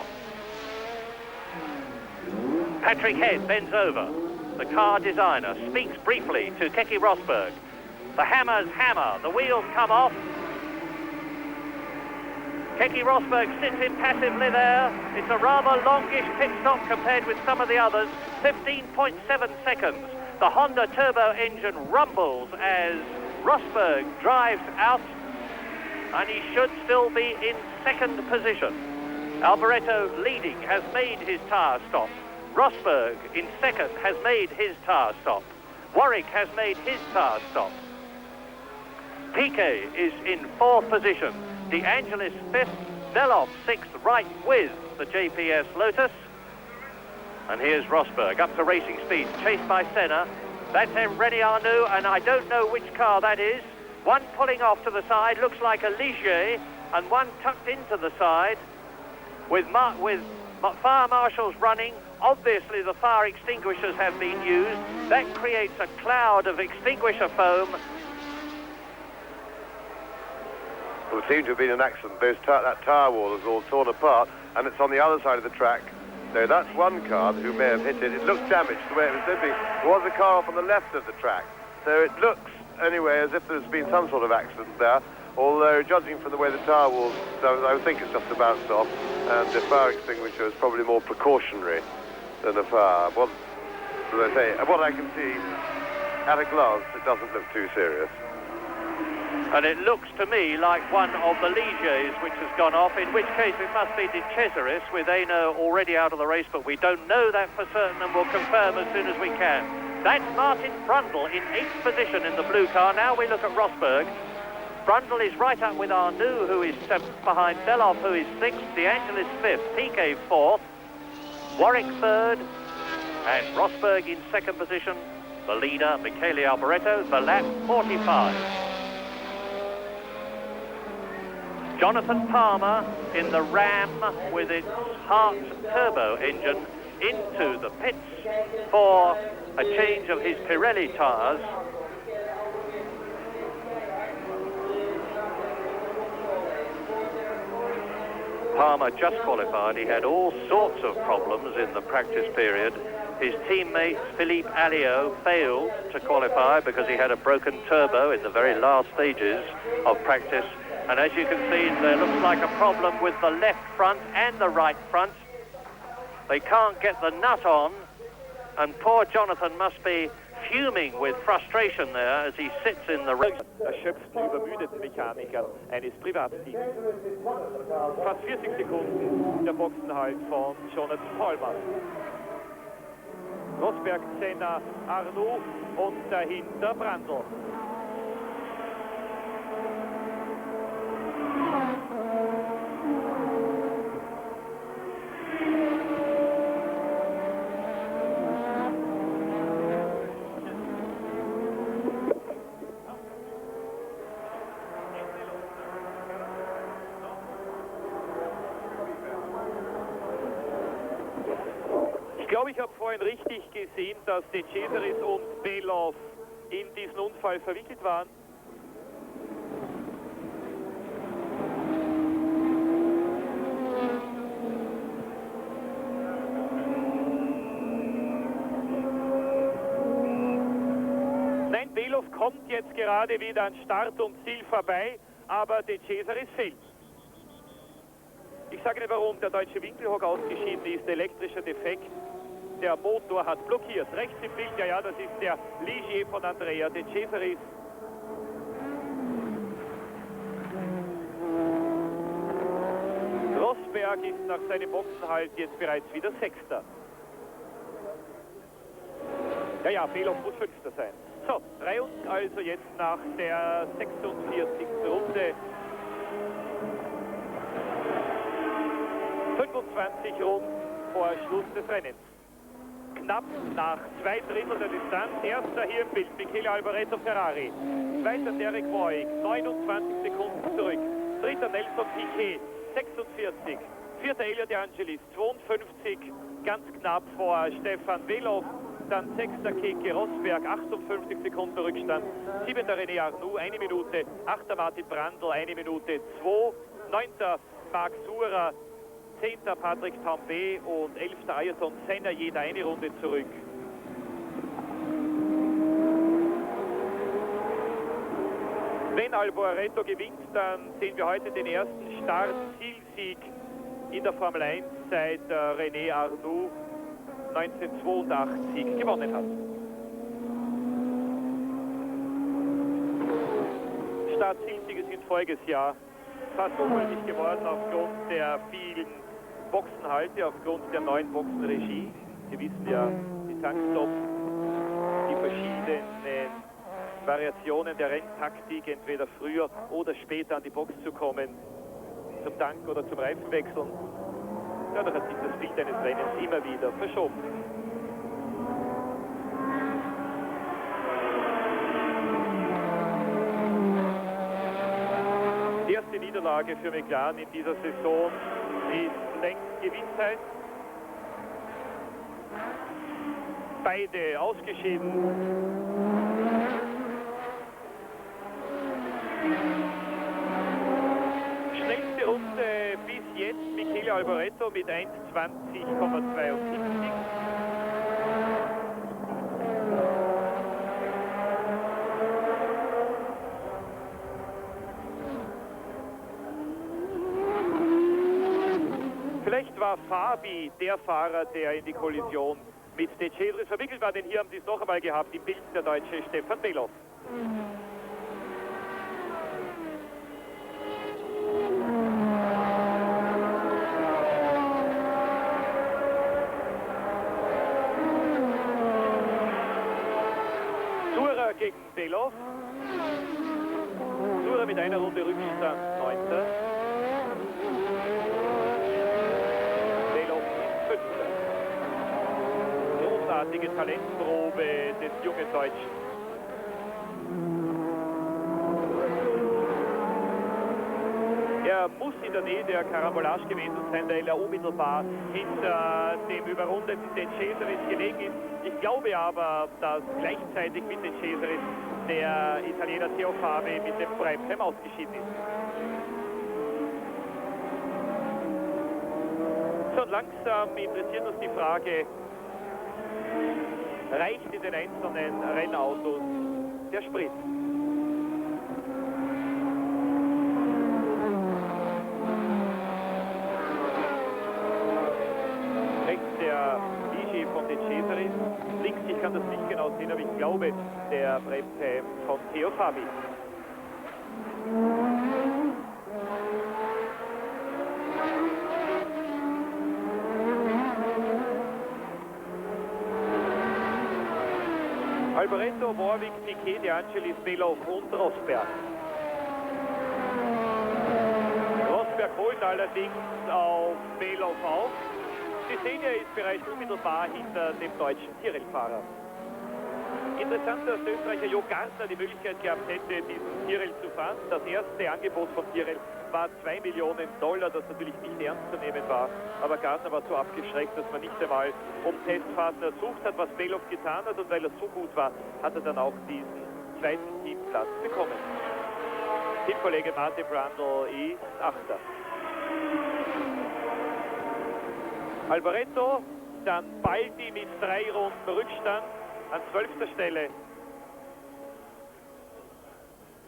Patrick Head bends over. The car designer speaks briefly to Keke Rosberg. The hammers hammer, the wheels come off. Keke Rosberg sits impassively there. It's a rather longish pit stop compared with some of the others. 15.7 seconds. The Honda turbo engine rumbles as Rosberg drives out, and he should still be in second position. Alboreto leading has made his tyre stop. Rosberg in second has made his tyre stop. Warwick has made his tyre stop. Keke is in fourth position. De Angelis fifth, Belov sixth, right with the JPS Lotus. And here's Rosberg up to racing speed, chased by Senna. That's Rene Arnoux, and I don't know which car that is. One pulling off to the side, looks like a Ligier, and one tucked into the side with fire marshals running. Obviously the fire extinguishers have been used. That creates a cloud of extinguisher foam. There seemed to have been an accident. That tyre wall is all torn apart, and it's on the other side of the track. So that's one car who may have hit it. It looks damaged the way it was said to be. There was a car off on the left of the track. So it looks, anyway, as if there's been some sort of accident there. Although, judging from the way the tyre walls, I would think it's just a bounce off, and the fire extinguisher is probably more precautionary than a fire. Well, as I say, what I can see at a glance, it doesn't look too serious. And it looks to me like one of the Ligiers which has gone off, in which case it must be De Cesaris with Arnoux already out of the race, but we don't know that for certain, and we'll confirm as soon as we can. That's Martin Brundle in 8th position in the blue car. Now we look at Rosberg. Brundle is right up with Arnoux, who is 7th, behind Belov, who is 6th, De Angelis 5th, Keke 4th, Warwick 3rd, and Rosberg in 2nd position. The leader, Michele Alboreto, the lap 45. Jonathan Palmer in the Ram with its Hart turbo engine into the pits for a change of his Pirelli tyres. Palmer just qualified. He had all sorts of problems in the practice period. His teammate Philippe Alliot failed to qualify because he had a broken turbo in the very last stages of practice. And as you can see, there looks like a problem with the left front and the right front. They can't get the nut on, and poor Jonathan must be fuming with frustration there as he sits in the race. Erschöpften, übermüdeten Mechanikern eines Privatteams. Fast 40 Sekunden der Boxenhalt von Jonathan Palmer. Rosberg, Senna, Arnoux und dahinter Brundle. Ich habe vorhin richtig gesehen, dass De Cesaris und Belov in diesen Unfall verwickelt waren. Nein, Belov kommt jetzt gerade wieder an Start und Ziel vorbei, aber De Cesaris fehlt. Ich sage Ihnen warum. Der deutsche Winkelhock ausgeschieden ist, elektrischer Defekt. Der Motor hat blockiert. Rechts im Bild, ja, das ist der Ligier von Andrea De Cesaris. Rosberg ist nach seinem Boxenhalt jetzt bereits wieder Sechster. Ja, Belov muss Fünfter sein. So, drei uns also jetzt nach der 46. Runde. 25 Runden vor Schluss des Rennens. Knapp nach 2 Drittel der Distanz. Erster hier im Bild, Michele Alboreto, Ferrari. Zweiter Derek Warwick, 29 Sekunden zurück. Dritter Nelson Piquet, 46. Vierter Elio De Angelis, 52, ganz knapp vor Stefan Velow. Dann sechster Keke Rosberg, 58 Sekunden Rückstand. Siebenter Rene Arnoux, 1 Minute. Achter Martin Brandl, 1 Minute 2. Neunter Marc Surer, 10. Patrick Tambay und 11. Ayrton Senna, jeder eine Runde zurück. Wenn Alboreto gewinnt, dann sehen wir heute den ersten Start-Zielsieg in der Formel 1 seit Rene Arnoux 1982 gewonnen hat. Start-Zielsiege sind voriges Jahr fast unmöglich geworden aufgrund der vielen Boxenhalte, aufgrund der neuen Boxenregie. Sie wissen ja, die Tankstops, die verschiedenen Variationen der Renntaktik, entweder früher oder später an die Box zu kommen, zum Tank oder zum Reifenwechseln. Dadurch hat sich das Bild eines Rennens immer wieder verschoben. Die erste Niederlage für McLaren in dieser Saison ist längst Gewissheit. Beide ausgeschieden. Schnellste Runde bis jetzt Michele Alboreto mit 1:20,72. Vielleicht war Fabi der Fahrer, der in die Kollision mit De Cesaris verwickelt war, denn hier haben Sie es noch einmal gehabt, im Bild der deutsche Stefan Velow. Surer gegen Velow. Surer mit einer Runde Rückstand, 9. Großartige Talentprobe des jungen Deutschen. Er muss in der Nähe der Karambolage gewesen sein, weil er unmittelbar hinter dem überrundeten De Cesaris gelegen ist. Ich glaube aber, dass gleichzeitig mit De Cesaris der Italiener Theo Fabi mit dem Frenchman ausgeschieden ist. So, langsam interessiert uns die Frage, reicht in den einzelnen Rennautos der Sprit? Rechts der Ligier von De Cesaris, links, ich kann das nicht genau sehen, aber ich glaube, der Bremshelm von Theo Fabi. Alboreto, Warwick, Piquet, De Angelis, Velow und Rosberg. Rosberg holt allerdings auf Velow auf. Sie sehen, er ist bereits unmittelbar hinter dem deutschen Tyrrell-Fahrer. Interessant, dass der Österreicher Jo Gartner die Möglichkeit gehabt hätte, diesen Tyrrell zu fahren. Das erste Angebot von Tyrrell war $2 Millionen, das natürlich nicht ernst zu nehmen war. Aber Gartner war so abgeschreckt, dass man nicht einmal um Testfahrten ersucht hat, was Velow getan hat. Und weil er so gut war, hat er dann auch diesen zweiten Teamplatz bekommen. Teamkollege Martin Brandl ist 8. Alboreto, dann Baldi mit 3 Runden Rückstand an 12. Stelle.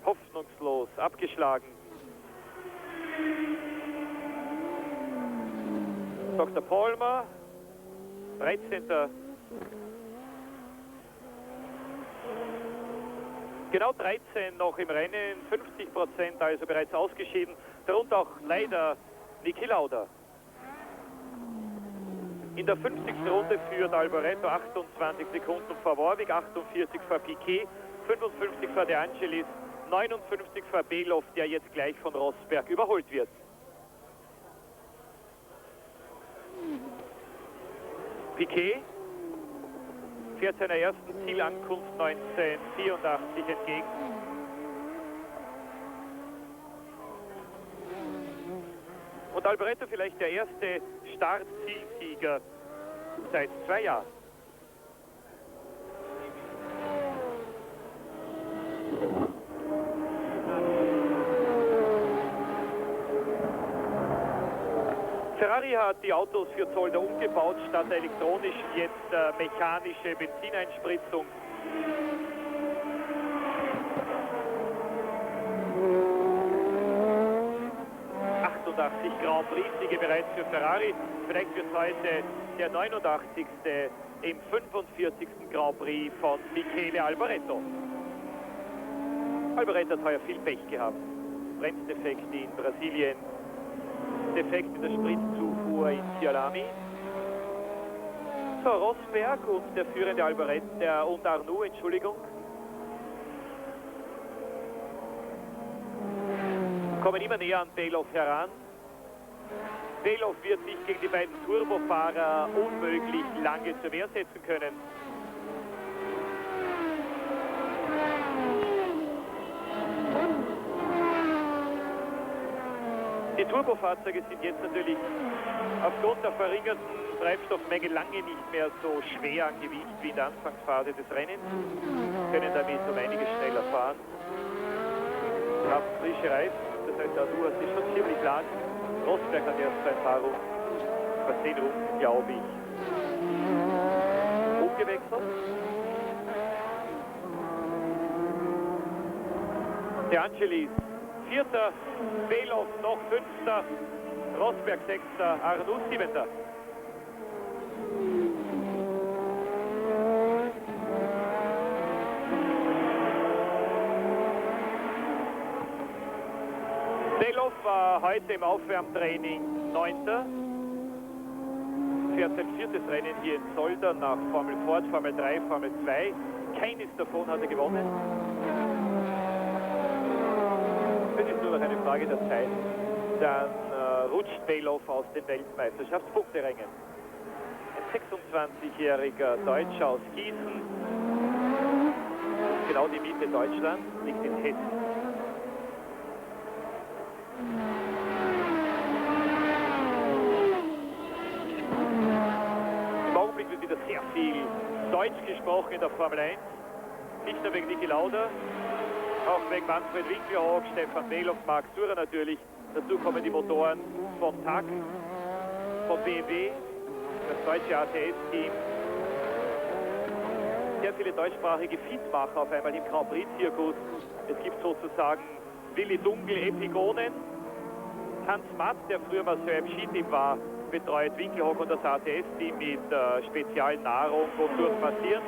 Hoffnungslos abgeschlagen. Dr. Palmer, 13. Genau 13 noch im Rennen, 50% also bereits ausgeschieden. Darunter auch leider Niki Lauda. In der 50. Runde führt Alboreto 28 Sekunden vor Warwick, 48 vor Piquet, 55 vor De Angelis, 59 vor Velow, der jetzt gleich von Rosberg überholt wird. Piquet fährt seiner ersten Zielankunft 1984 entgegen. Und Alboreto vielleicht der erste Start-Zielsieger seit 2 Jahren. Ferrari hat die Autos für Zolder umgebaut, statt der elektronischen jetzt mechanische Benzineinspritzung. Grand Prix-Siege bereits für Ferrari. Vielleicht wird heute der 89. im 45. Grand Prix von Michele Alboreto. Alboreto hat heuer viel Pech gehabt. Bremsdefekt in Brasilien, Defekt in der Spritzufuhr in Kyalami. So, Rosberg und der führende Alboreto und Arnoux, Entschuldigung. Kommen immer näher an Belhoff heran. Belhoff wird sich gegen die beiden Turbofahrer unmöglich lange zur Wehr setzen können. Die Turbofahrzeuge sind jetzt natürlich aufgrund der verringerten Treibstoffmenge lange nicht mehr so schwer an Gewicht wie in der Anfangsphase des Rennens, können damit um einiges schneller fahren. Haben frische Reifen, das heißt, der Arnoux ist schon ziemlich lang. Rosberg hat erst ein paar Runden, bei 10 Runden, glaube ich, umgewechselt. De Angelis, 4., Belhoff noch 5., Rosberg 6., Arnoux 7. Belhoff war heute im Aufwärmtraining 9. Fährt sein 4. Rennen hier in Zolder nach Formel Ford, Formel 3, Formel 2. Keines davon hat er gewonnen. Das ist nur noch eine Frage der Zeit. Dann rutscht Belhoff aus den Weltmeisterschaftspunkterängen. Ein 26-jähriger Deutscher aus Gießen. Genau die Mitte Deutschlands, liegt in Hessen. Im Augenblick wird wieder sehr viel Deutsch gesprochen in der Formel 1. Nicht nur wegen Niki Lauda, auch wegen Manfred Winkelhock, Stefan Belhoff, Marc Surer natürlich. Dazu kommen die Motoren von TAC, von BMW, das deutsche ATS-Team. Sehr viele deutschsprachige Fitmacher auf einmal im Grand Prix-Zirkus. Es gibt sozusagen Willi Dunkel, Epigonen. Hans Matt, der früher mal Marcel im Skiteam war, betreut Winkelhock und das ATS-Team mit Spezialnahrung und Durchmassieren.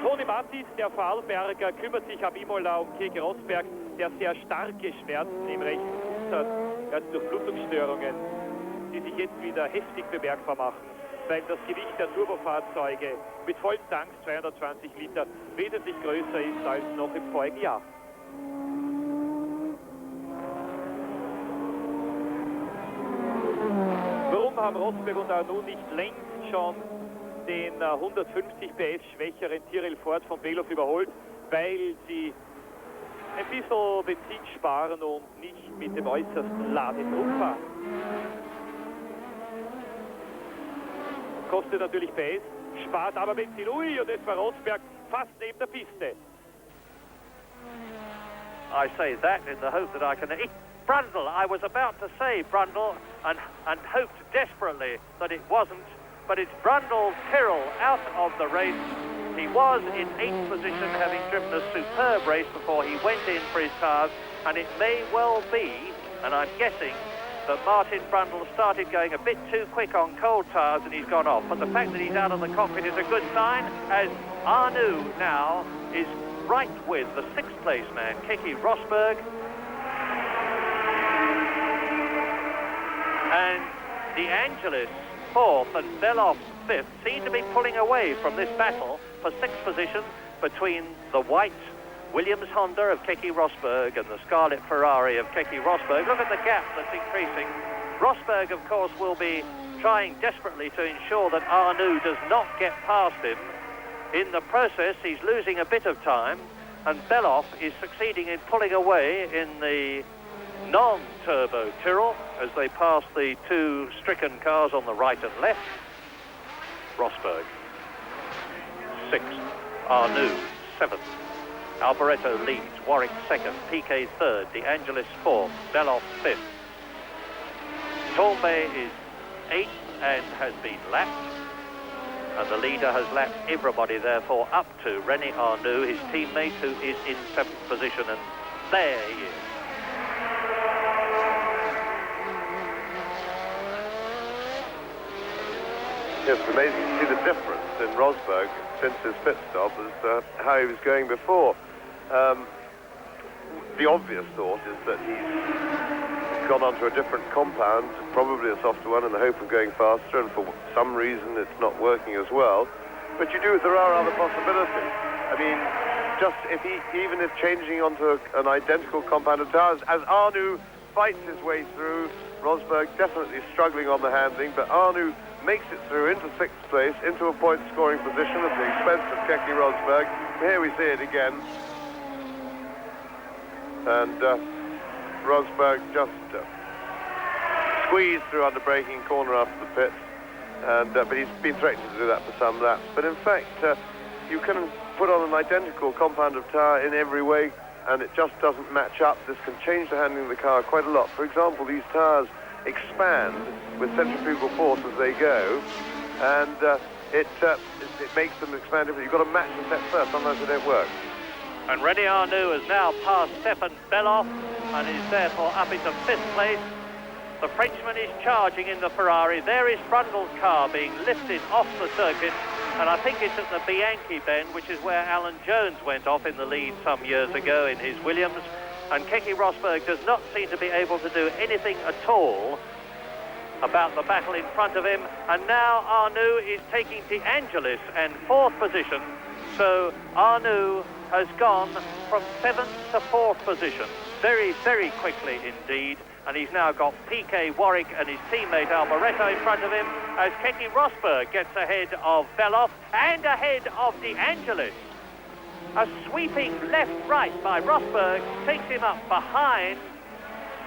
Toni Mattis, der Vorarlberger, kümmert sich ab Imola um Keke Rosberg, der sehr starke Schmerzen im rechten Fuß hat, also Durchblutungsstörungen, die sich jetzt wieder heftig bemerkbar machen, weil das Gewicht der Turbofahrzeuge mit vollen Tanks, 220 Liter, wesentlich größer ist als noch im vorigen Jahr. Warum haben Rosberg und Arnoux nicht längst schon den 150 PS schwächeren Tyrrell Ford von Belhoff überholt? Weil sie ein bisschen Benzin sparen und nicht mit dem äußersten Ladedruck fahren. Kostet natürlich PS, spart aber Benzin. Ui, und jetzt war Rosberg fast neben der Piste. I say that in the hope that I can... Brundle, I was about to say Brundle and hoped desperately that it wasn't, but it's Brundle Tyrrell out of the race. He was in 8th position, having driven a superb race before he went in for his tyres, and it may well be, and I'm guessing, that Martin Brundle started going a bit too quick on cold tyres and he's gone off. But the fact that he's out of the cockpit is a good sign, as Arnoux now is right with the 6th place man, Keke Rosberg. And De Angelis 4th and Belhoff 5th seem to be pulling away from this battle for 6th position between the white Williams Honda of Keke Rosberg and the scarlet Ferrari of Keke Rosberg. Look at the gap that's increasing. Rosberg, of course, will be trying desperately to ensure that Arnoux does not get past him. In the process, he's losing a bit of time, and Belhoff is succeeding in pulling away in the non-turbo Tyrrell as they pass the two stricken cars on the right and left. Rosberg, 6th. Arnoux, 7th. Alboreto leads. Warwick 2nd. Piquet 3rd. De Angelis 4th. Belloff 5th. Torbay is 8th and has been lapped. And the leader has lapped everybody, therefore, up to Rene Arnoux, his teammate, who is in 7th position. And there he is. Yes, it's amazing to see the difference in Rosberg since his pit stop as how he was going before. The obvious thought is that he's gone onto a different compound, probably a softer one, in the hope of going faster, and for some reason it's not working as well. But there are other possibilities. I mean, even if changing onto an identical compound of tires, as Arnoux fights his way through, Rosberg definitely struggling on the handling, but Arnoux makes it through into 6th place, into a point-scoring position at the expense of Keke Rosberg. Here we see it again. And Rosberg just squeezed through under braking corner after the pit. But he's been threatening to do that for some laps. But in fact, you can put on an identical compound of tyre in every way, and it just doesn't match up. This can change the handling of the car quite a lot. For example, these tyres expand with centrifugal force as they go, and it makes them expand differently. You've got to match the set first, otherwise they don't work. And Rene Arnoux has now passed Stefan Belloff and is therefore up into 5th place. The Frenchman is charging in the Ferrari. There is Brundle's car being lifted off the circuit, and I think it's at the Bianchi bend, which is where Alan Jones went off in the lead some years ago in his Williams. And Keke Rosberg does not seem to be able to do anything at all about the battle in front of him. And now Arnoux is taking De Angelis and 4th position. So Arnoux has gone from 7th to 4th position very, very quickly indeed. And he's now got Piquet, Warwick and his teammate Alboreto in front of him as Keke Rosberg gets ahead of Belloff and ahead of De Angelis. A sweeping left-right by Rosberg takes him up behind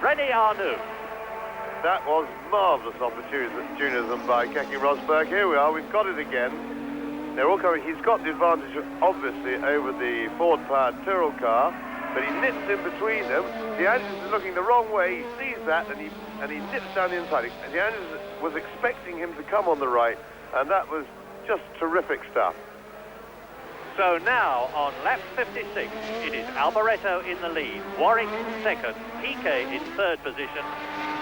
Rene Arnoux. That was marvellous opportunism by Keke Rosberg. Here we are, we've got it again. They're all coming. He's got the advantage, obviously, over the Ford-powered Tyrrell car, but he nips in between them. De Angelis is looking the wrong way. He sees that, and he nips down the inside. De Angelis was expecting him to come on the right, and that was just terrific stuff. So now, on lap 56, it is Alboreto in the lead, Warwick 2nd, Piquet in 3rd position,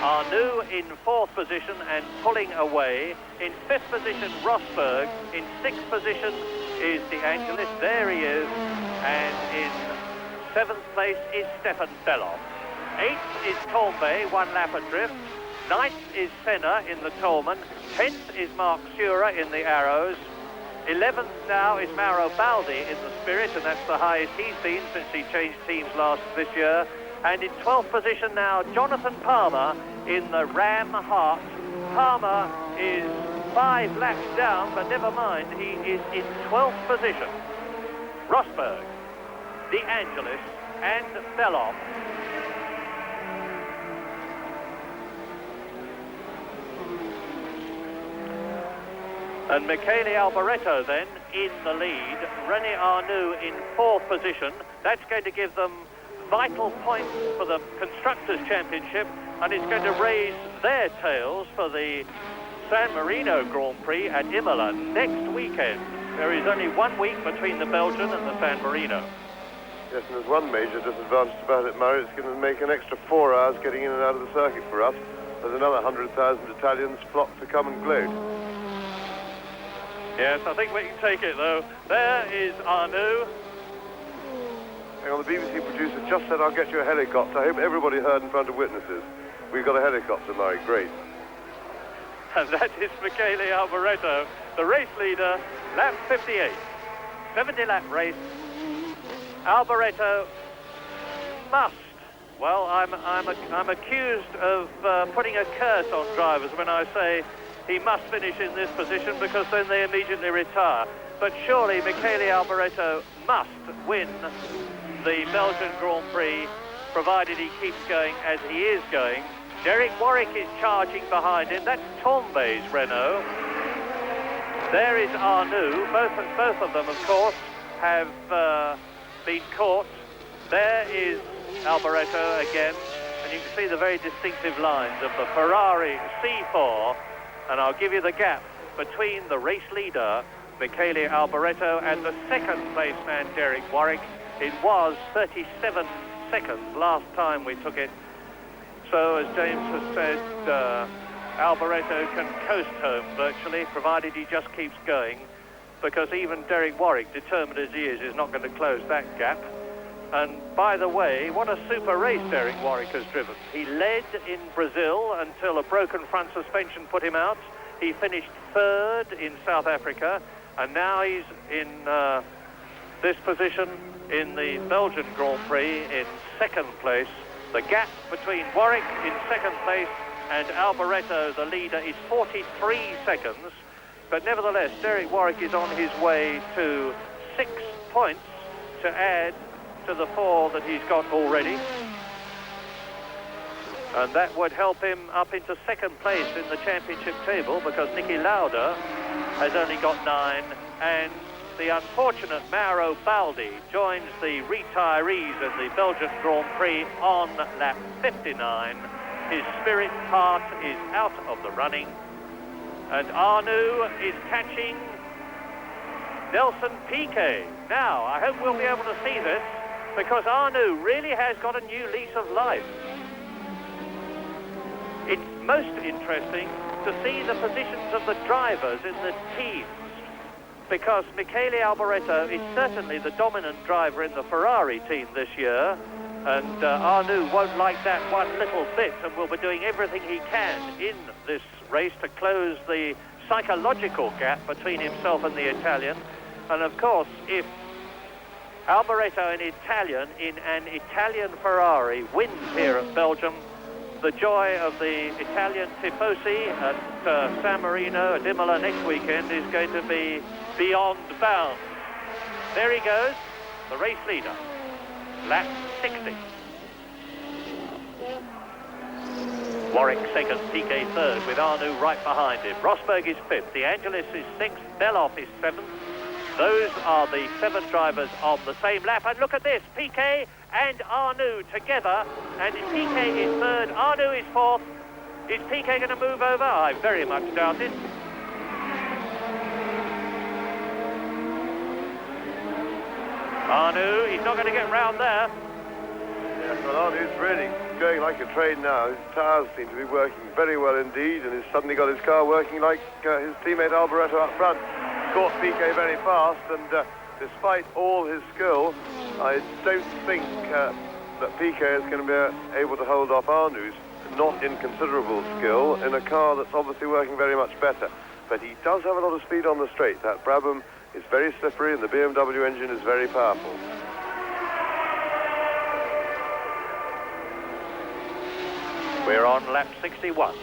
Arnoux in 4th position and pulling away. In 5th position, Rosberg. In 6th position is De Angelis, there he is. And in 7th place is Stefan Belloff. 8th is Torbay, 1 lap adrift. 9th is Senna in the Tolman. 10th is Mark Surer in the Arrows. 11th now is Mauro Baldi in the Spirit, and that's the highest he's been since he changed teams this year. And in 12th position now, Jonathan Palmer in the Ram Hart. Palmer is 5 laps down, but never mind, he is in 12th position. Rosberg, De Angelis and Belloff. And Michele Alboreto then in the lead, Rene Arnoux in 4th position. That's going to give them vital points for the Constructors' Championship, and it's going to raise their tails for the San Marino Grand Prix at Imola next weekend. There is only 1 week between the Belgian and the San Marino. Yes, and there's one major disadvantage about it, Murray. It's going to make an extra 4 hours getting in and out of the circuit for us. There's another 100,000 Italians flocked to come and gloat. Yes, I think we can take it, though. There is Arnoux. Hang on, the BBC producer just said, I'll get you a helicopter. I hope everybody heard in front of witnesses. We've got a helicopter, Murray. Great. And that is Michele Alboreto, the race leader, lap 58. 70-lap race. Alboreto must. Well, I'm accused of putting a curse on drivers when I say he must finish in this position because then they immediately retire. But surely Michele Alboreto must win the Belgian Grand Prix provided he keeps going as he is going. Derek Warwick is charging behind him. That's Tombé's Renault. There is Arnoux. Both of them, of course, have been caught. There is Alboreto again, and you can see the very distinctive lines of the Ferrari C4, and I'll give you the gap between the race leader, Michele Alboreto, and the second place man, Derek Warwick. It was 37 seconds last time we took it. So, as James has said, Alboreto can coast home virtually, provided he just keeps going, because even Derek Warwick, determined as he is not going to close that gap. And by the way, what a super race Derek Warwick has driven. He led in Brazil until a broken front suspension put him out. He finished third in South Africa, and now he's in this position in the Belgian Grand Prix in second place. The gap between Warwick in second place and Alboreto, the leader, is 43 seconds. But nevertheless, Derek Warwick is on his way to 6 points to add to the 4 that he's got already. And that would help him up into second place in the championship table, because Niki Lauda has only got 9, and the unfortunate Mauro Baldi joins the retirees in the Belgian Grand Prix on lap 59. His Spirit part is out of the running, and Arnoux is catching Nelson Piquet. Now, I hope we'll be able to see this, because Arnoux really has got a new lease of life. It's most interesting to see the positions of the drivers in the teams, because Michele Alboreto is certainly the dominant driver in the Ferrari team this year, and Arnoux won't like that one little bit, and will be doing everything he can in this race to close the psychological gap between himself and the Italian. And of course, if Alboreto, in an Italian Ferrari, wins here at Belgium, the joy of the Italian tifosi at San Marino at Imola next weekend is going to be beyond bounds. There he goes, the race leader, lap 60. Warwick second, Piquet third, with Arnoux right behind him. Rosberg is fifth, De Angelis is sixth, Beloff is seventh. Those are the 7 drivers on the same lap. And look at this, Piquet and Arnoux together, and Piquet is third, Arnoux is fourth. Is Piquet going to move over? I very much doubt it. Arnoux, he's not going to get round there. Yes, well, Arnoux's really going like a train now. His tyres seem to be working very well indeed, and he's suddenly got his car working like his teammate Alboreto up front. Caught Piquet very fast, and despite all his skill, I don't think that Piquet is going to be able to hold off Arnoux's not inconsiderable skill in a car that's obviously working very much better. But he does have a lot of speed on the straight. That Brabham is very slippery, and the BMW engine is very powerful. We're on lap 61.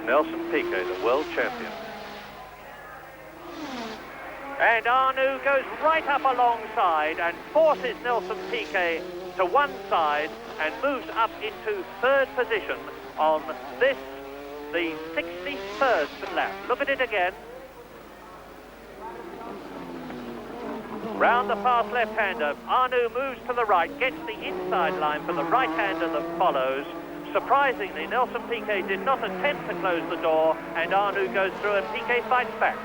Nelson Piquet, the world champion. And Arnoux goes right up alongside and forces Nelson Piquet to one side and moves up into third position on this, the 61st lap. Look at it again. Round the fast left-hander, Arnoux moves to the right, gets the inside line for the right-hander that follows. Surprisingly, Nelson Piquet did not attempt to close the door, and Arnoux goes through, and Piquet fights back.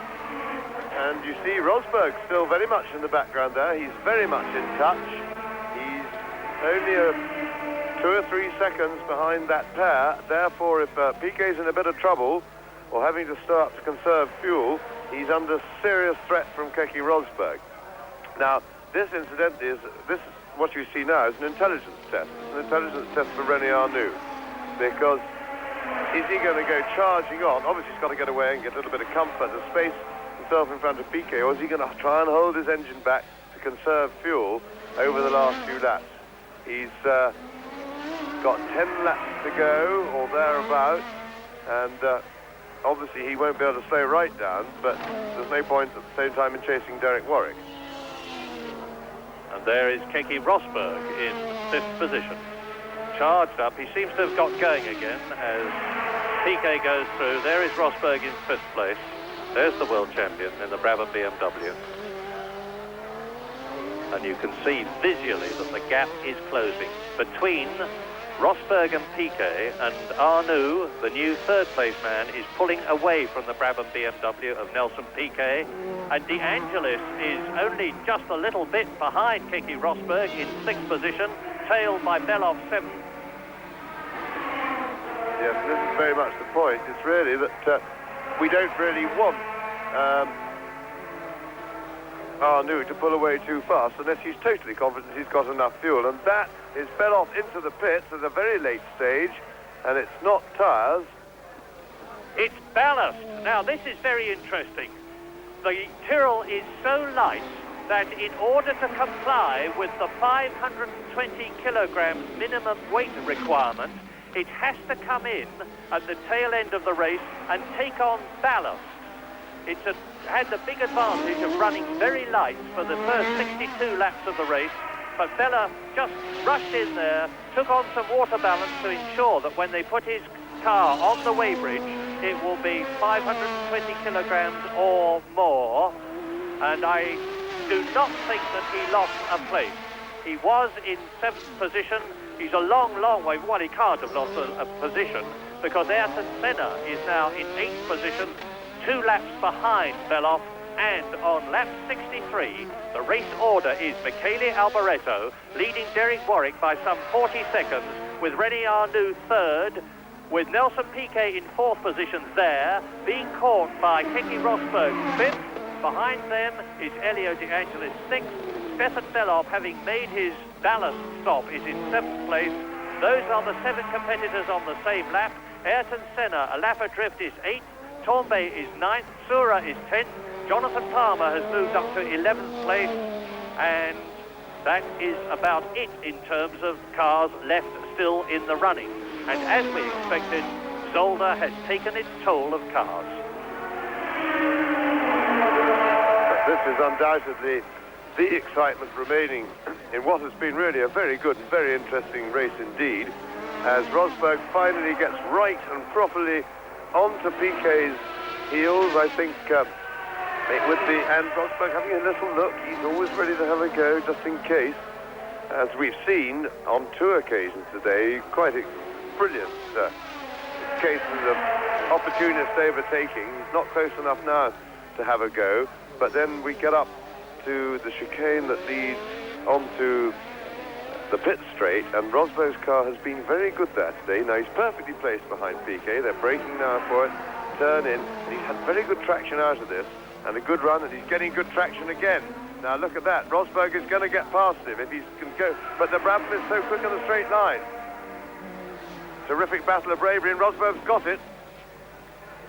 And you see Rosberg still very much in the background there. He's very much in touch. He's only 2 or 3 seconds behind that pair. Therefore, if Piquet's in a bit of trouble or having to start to conserve fuel, he's under serious threat from Keke Rosberg. Now, this incidentally is what you see now is an intelligence test. It's an intelligence test for Rene Arnoux, because is he going to go charging on? Obviously, he's got to get away and get a little bit of comfort, to space himself in front of Piquet, or is he going to try and hold his engine back to conserve fuel over the last few laps? He's got 10 laps to go, or thereabouts, and obviously he won't be able to slow right down, but there's no point at the same time in chasing Derek Warwick. And there is Keke Rosberg in 5th position. Charged up, he seems to have got going again as Piquet goes through. There is Rosberg in 5th place. There's the world champion in the Brabham BMW. And you can see visually that the gap is closing between Rosberg and Piquet, and Arnoux, the new 3rd place man, is pulling away from the Brabham BMW of Nelson Piquet, and De Angelis is only just a little bit behind Keke Rosberg in 6th position, tailed by Belloff 7th. Yes, this is very much the point. It's really that we don't really want Arnoux to pull away too fast unless he's totally confident he's got enough fuel, and that is Belloff into the pits at a very late stage, and it's not tyres. It's ballast. Now this is very interesting. The Tyrrell is so light that in order to comply with the 520 kilograms minimum weight requirement, it has to come in at the tail end of the race and take on ballast. It's had the big advantage of running very light for the first 62 laps of the race, but Bella just rushed in there, took on some water balance to ensure that when they put his car on the weighbridge, it will be 520 kilograms or more, and I do not think that he lost a place. He was in 7th position. He's a long, long way. Well, he can't have lost a position because Ayrton Senna is now in 8th position, 2 laps behind Belloff, and on lap 63, the race order is Michele Alboreto leading Derek Warwick by some 40 seconds, with Rene Arnoux 3rd, with Nelson Piquet in 4th position there, being caught by Keke Rosberg 5th. Behind them is Elio De Angelis 6th. Stefan Belloff, having made his ballast stop, is in 7th place. Those are the 7 competitors on the same lap. Ayrton Senna, a lap adrift, is 8th. Tombay is 9th. Sura is 10th. Jonathan Palmer has moved up to 11th place. And that is about it in terms of cars left still in the running. And as we expected, Zolder has taken its toll of cars. But this is undoubtedly the excitement remaining in what has been really a very good and very interesting race indeed, as Rosberg finally gets right and properly onto Piquet's heels. I think it would be, and Rosberg having a little look, he's always ready to have a go just in case, as we've seen on 2 occasions today. Quite a brilliant cases of opportunist overtaking. He's not close enough now to have a go, but then we get up to the chicane that leads onto the pit straight, and Rosberg's car has been very good there today. Now he's perfectly placed behind Piquet. They're braking now for it, turn in, and he's had very good traction out of this, and a good run, and he's getting good traction again. Now look at that, Rosberg is going to get past him if he can go, but the Brabham is so quick on the straight line. Terrific battle of bravery, and Rosberg's got it.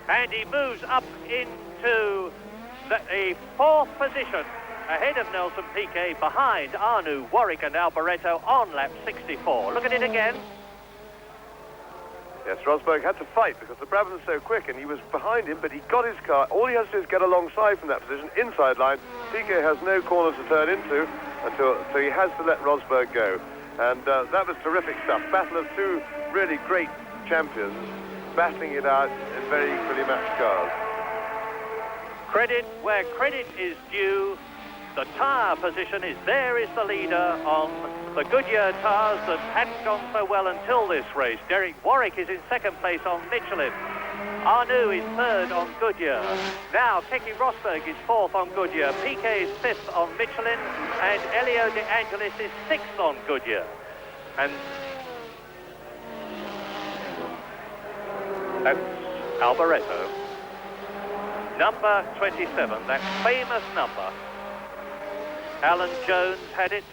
And he moves up into the 4th position, ahead of Nelson Piquet, behind Arnoux, Warwick and Alboreto on lap 64. Look at it again. Yes, Rosberg had to fight because the Brabham is so quick, and he was behind him, but he got his car. All he has to do is get alongside from that position, inside line. Piquet has no corner to turn into, so he has to let Rosberg go. And that was terrific stuff. Battle of 2 really great champions, battling it out in very equally matched cars. Credit where credit is due. The tyre position is there is the leader on the Goodyear tyres that hadn't gone so well until this race. Derek Warwick is in 2nd place on Michelin. Arnoux is 3rd on Goodyear. Now Keke Rosberg is 4th on Goodyear. Piquet is 5th on Michelin, and Elio De Angelis is 6th on Goodyear. And that's Alboreto. Number 27, that famous number. Alan Jones had it,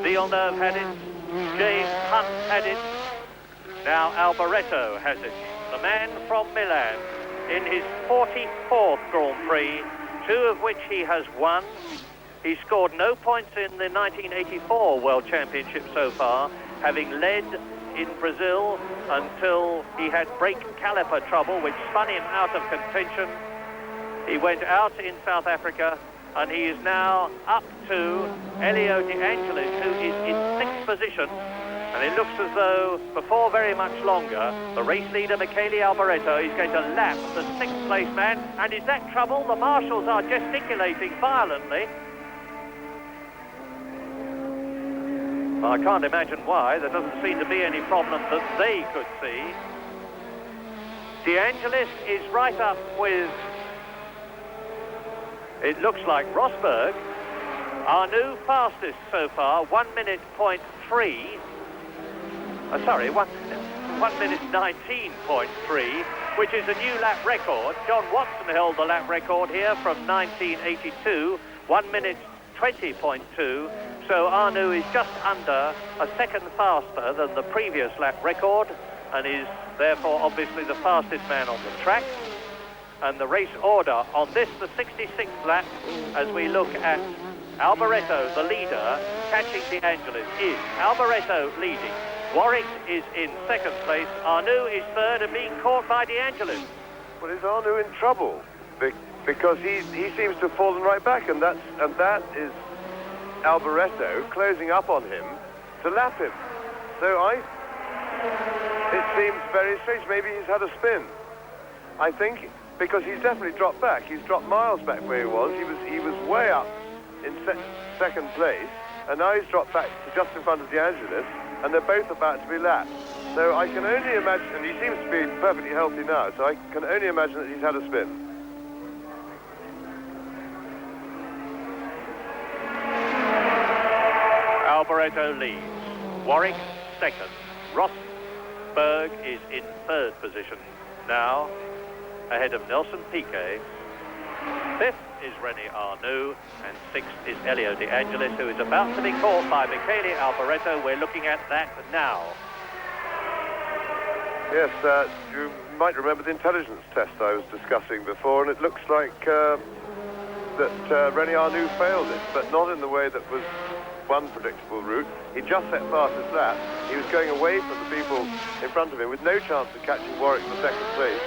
Villeneuve had it, James Hunt had it, now Alboreto has it. The man from Milan in his 44th Grand Prix, 2 of which he has won. He scored no points in the 1984 World Championship so far, having led in Brazil until he had brake caliper trouble, which spun him out of contention. He went out in South Africa, and he is now up to Elio De Angelis, who is in 6th position. And it looks as though, before very much longer, the race leader, Michele Alboreto, is going to lap the 6th place man. And is that trouble? The marshals are gesticulating violently. I can't imagine why. There doesn't seem to be any problem that they could see. De Angelis is right up with, it looks like, Rosberg. Arnoux fastest so far, 1 minute point 3. Sorry, 1 minute 19.3, which is a new lap record. John Watson held the lap record here from 1982, 1 minute 20.2. So Arnoux is just under a second faster than the previous lap record, and is therefore obviously the fastest man on the track. And the race order on this, the 66th lap, as we look at Alboreto, the leader, catching De Angelis, is Alboreto leading. Warwick is in 2nd place. Arnoux is 3rd and being caught by De Angelis. Well, is Arnoux in trouble? Because he seems to have fallen right back, and that is Alboreto closing up on him to lap him. So it seems very strange. Maybe he's had a spin. I think because he's definitely dropped back. He's dropped miles back where he was. He was way up in 2nd place, and now he's dropped back to just in front of De Angelis, and they're both about to be lapped. So I can only imagine, and he seems to be perfectly healthy now, so I can only imagine that he's had a spin. Alboreto leads. Warwick 2nd. Rosberg is in 3rd position now, ahead of Nelson Piquet. 5th is Rene Arnoux, and 6th is Elio De Angelis, who is about to be caught by Michele Alboreto. We're looking at that now. Yes, you might remember the intelligence test I was discussing before, and it looks like that Rene Arnoux failed it, but not in the way that was one predictable route. He just set fastest lap. He was going away from the people in front of him with no chance of catching Warwick for 2nd place.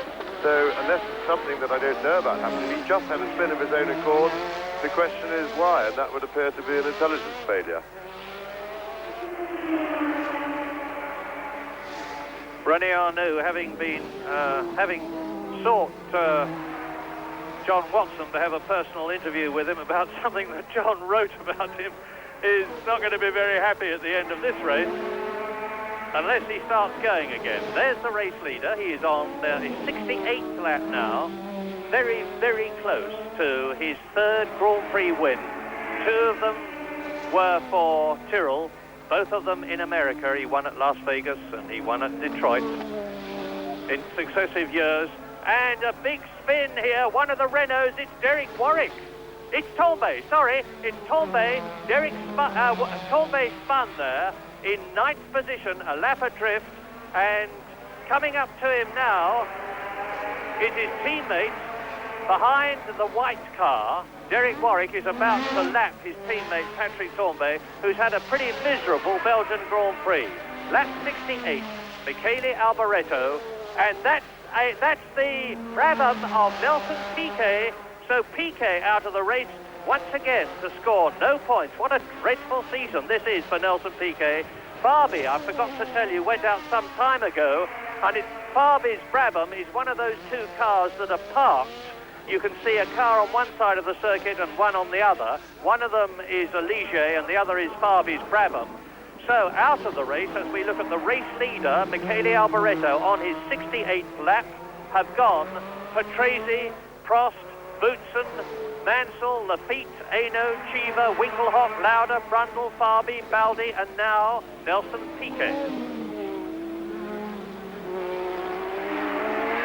So unless it's something that I don't know about happening, he just had a spin of his own accord. The question is why, and that would appear to be an intelligence failure. Rene Arnoux, having sought John Watson to have a personal interview with him about something that John wrote about him, is not going to be very happy at the end of this race, unless he starts going again. There's the race leader. He is on his 68th lap now. Very, very close to his 3rd Grand Prix win. 2 of them were for Tyrrell, both of them in America. He won at Las Vegas and he won at Detroit in successive years. And a big spin here. One of the Renaults, it's Derek Warwick. It's Tombe, sorry, it's Tombe. Tombe spun there in 9th position, a lap adrift, and coming up to him now is his teammate behind the white car. Derek Warwick is about to lap his teammate Patrick Tombe, who's had a pretty miserable Belgian Grand Prix. Lap 68, Michele Alboreto, and that's the Brabham of Nelson Piquet. So Piquet out of the race once again to score no points. What a dreadful season this is for Nelson Piquet. Fabi, I forgot to tell you, went out some time ago, and Fabi's Brabham is one of those 2 cars that are parked. You can see a car on one side of the circuit and one on the other. One of them is a Ligier and the other is Fabi's Brabham. So out of the race, as we look at the race leader, Michele Alboreto, on his 68th lap, have gone Patrese, Prost, Boutsen, Mansell, Lafitte, Arnoux, Cheever, Winkelhock, Lauda, Brundle, Fabi, Baldi, and now Nelson Piquet.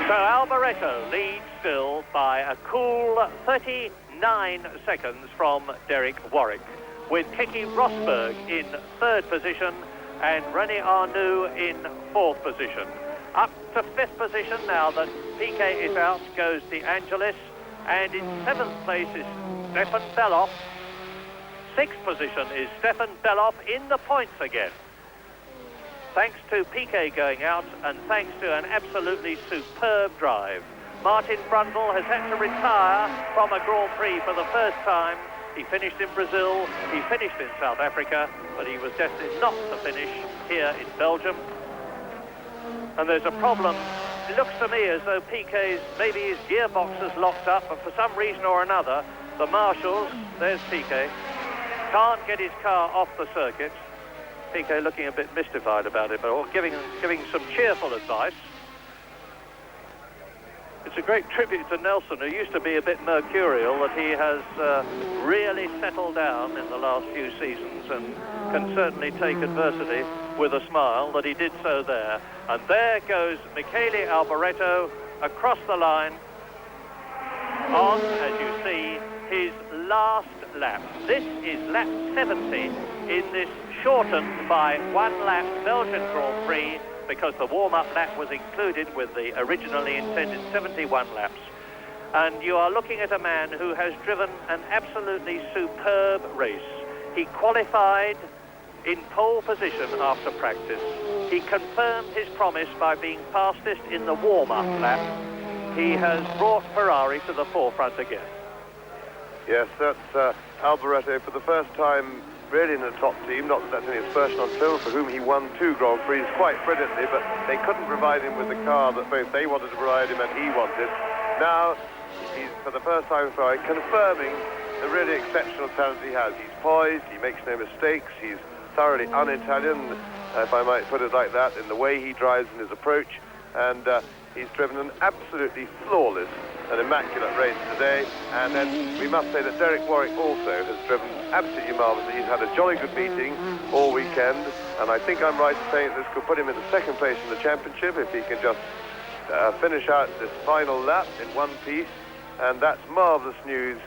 So Alboreto leads still by a cool 39 seconds from Derek Warwick, with Keke Rosberg in 3rd position and Rene Arnoux in 4th position. Up to 5th position now that Piquet is out goes De Angelis, and in 7th place is Stefan Bellof. 6th position is Stefan Bellof in the points again. thanks to Piquet going out and thanks to an absolutely superb drive. Martin Brundle has had to retire from a Grand Prix for the first time. He finished in Brazil, he finished in South Africa, but he was destined not to finish here in Belgium. And there's a problem. It looks to me as though Piquet's, maybe his gearbox is locked up, but for some reason or another, the marshals, there's Piquet, can't get his car off the circuit. Piquet looking a bit mystified about it, but giving some cheerful advice. It's a great tribute to Nelson, who used to be a bit mercurial, that he has really settled down in the last few seasons and can certainly take adversity with a smile, that he did so there. And there goes Michele Alboreto across the line on, as you see, his last lap. This is lap 70 in this shortened by 1 lap Belgian Grand Prix, because the warm-up lap was included with the originally intended 71 laps. And you are looking at a man who has driven an absolutely superb race. He qualified in pole position after practice. He confirmed his promise by being fastest in the warm-up lap. He has brought Ferrari to the forefront again. Yes, that's Alboreto for the first time really in a top team. Not that that's only his first on film, for whom he won 2 Grand Prix quite brilliantly, but they couldn't provide him with the car that both they wanted to provide him and he wanted. Now, he's for the first time Ferrari confirming the really exceptional talent he has. He's poised, he makes no mistakes, he's thoroughly un-Italian, if I might put it like that, in the way he drives and his approach, and he's driven an absolutely flawless and immaculate race today. And then we must say that Derek Warwick also has driven absolutely marvellously. He's had a jolly good meeting all weekend, and I think I'm right in saying that this could put him in the 2nd place in the championship if he can just finish out this final lap in one piece, and that's marvellous news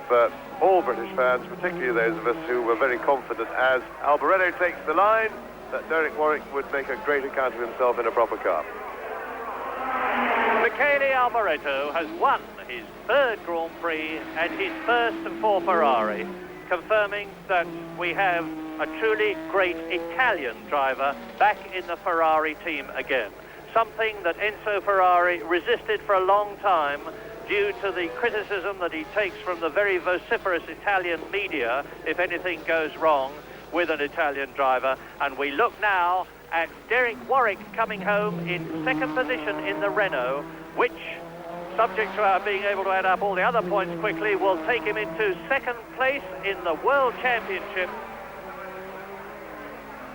for all British fans, particularly those of us who were very confident as Alboreto takes the line that Derek Warwick would make a great account of himself in a proper car. Michele Alboreto has won his 3rd Grand Prix and his first for Ferrari, confirming that we have a truly great Italian driver back in the Ferrari team again. Something that Enzo Ferrari resisted for a long time due to the criticism that he takes from the very vociferous Italian media if anything goes wrong with an Italian driver. And we look now at Derek Warwick coming home in 2nd position in the Renault, which, subject to our being able to add up all the other points quickly, will take him into 2nd place in the World Championship.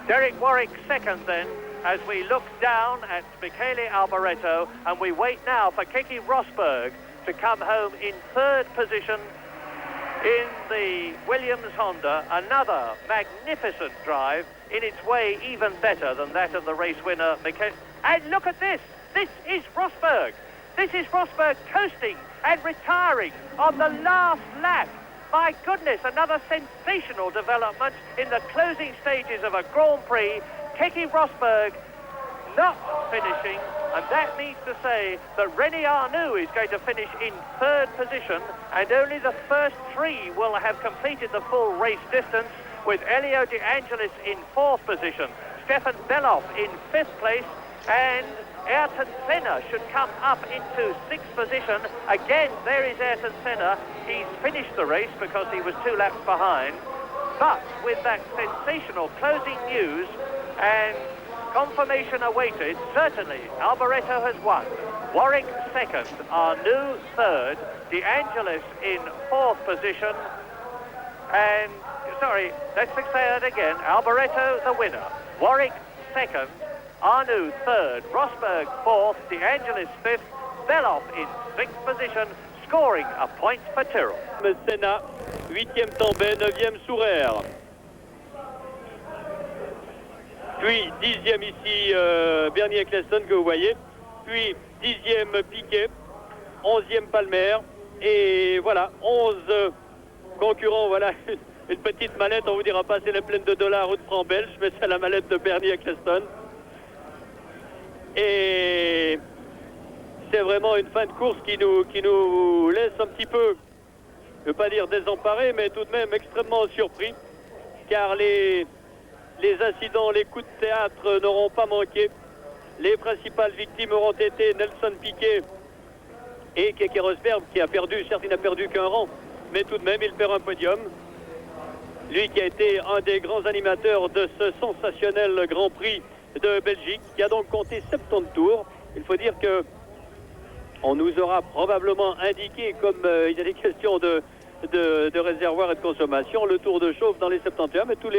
Derek Warwick 2nd then, as we look down at Michele Alboreto, and we wait now for Keke Rosberg to come home in 3rd position in the Williams Honda. Another magnificent drive, in its way even better than that of the race winner Michele. And look at this! This is Rosberg! This is Rosberg coasting and retiring on the last lap. My goodness, another sensational development in the closing stages of a Grand Prix. Keke Rosberg not finishing, and that means to say that Rene Arnoux is going to finish in 3rd position, and only the first 3 will have completed the full race distance, with Elio De Angelis in 4th position, Stefan Beloff in 5th place, and Ayrton Senna should come up into 6th position. Again, there is Ayrton Senna. He's finished the race because he was 2 laps behind. But with that sensational closing news and confirmation awaited, certainly Alboreto has won. Warwick 2nd, Arnoux 3rd, De Angelis in 4th position, and, sorry, let's say that again, Alboreto the winner, Warwick 2nd, Arnoux 3rd, Rosberg 4th, De Angelis 5th, Beloff in 6th position, scoring a point for Tyrrell. Senna, 8e Tambay, 9e Sourer. Puis 10e ici Bernie Eccleston que vous voyez. Puis 10e Piquet, 11e Palmer. Et voilà, 11 concurrents. Voilà, une petite mallette, on vous dira pas, c'est la pleine de dollars ou de francs belges, mais c'est la mallette de Bernie Eccleston. Et c'est vraiment une fin de course qui nous laisse un petit peu, je ne veux pas dire désemparés, mais tout de même extrêmement surpris, car les les incidents, les coups de théâtre n'auront pas manqué. Les principales victimes auront été Nelson Piquet et Keke Rosberg, qui a perdu, certes il n'a perdu qu'un rang, mais tout de même il perd un podium. Lui qui a été un des grands animateurs de ce sensationnel Grand Prix de Belgique, qui a donc compté 70 tours. Il faut dire que on nous aura probablement indiqué, comme il y a des questions de réservoir et de consommation, le tour de chauffe dans les 71, mais tout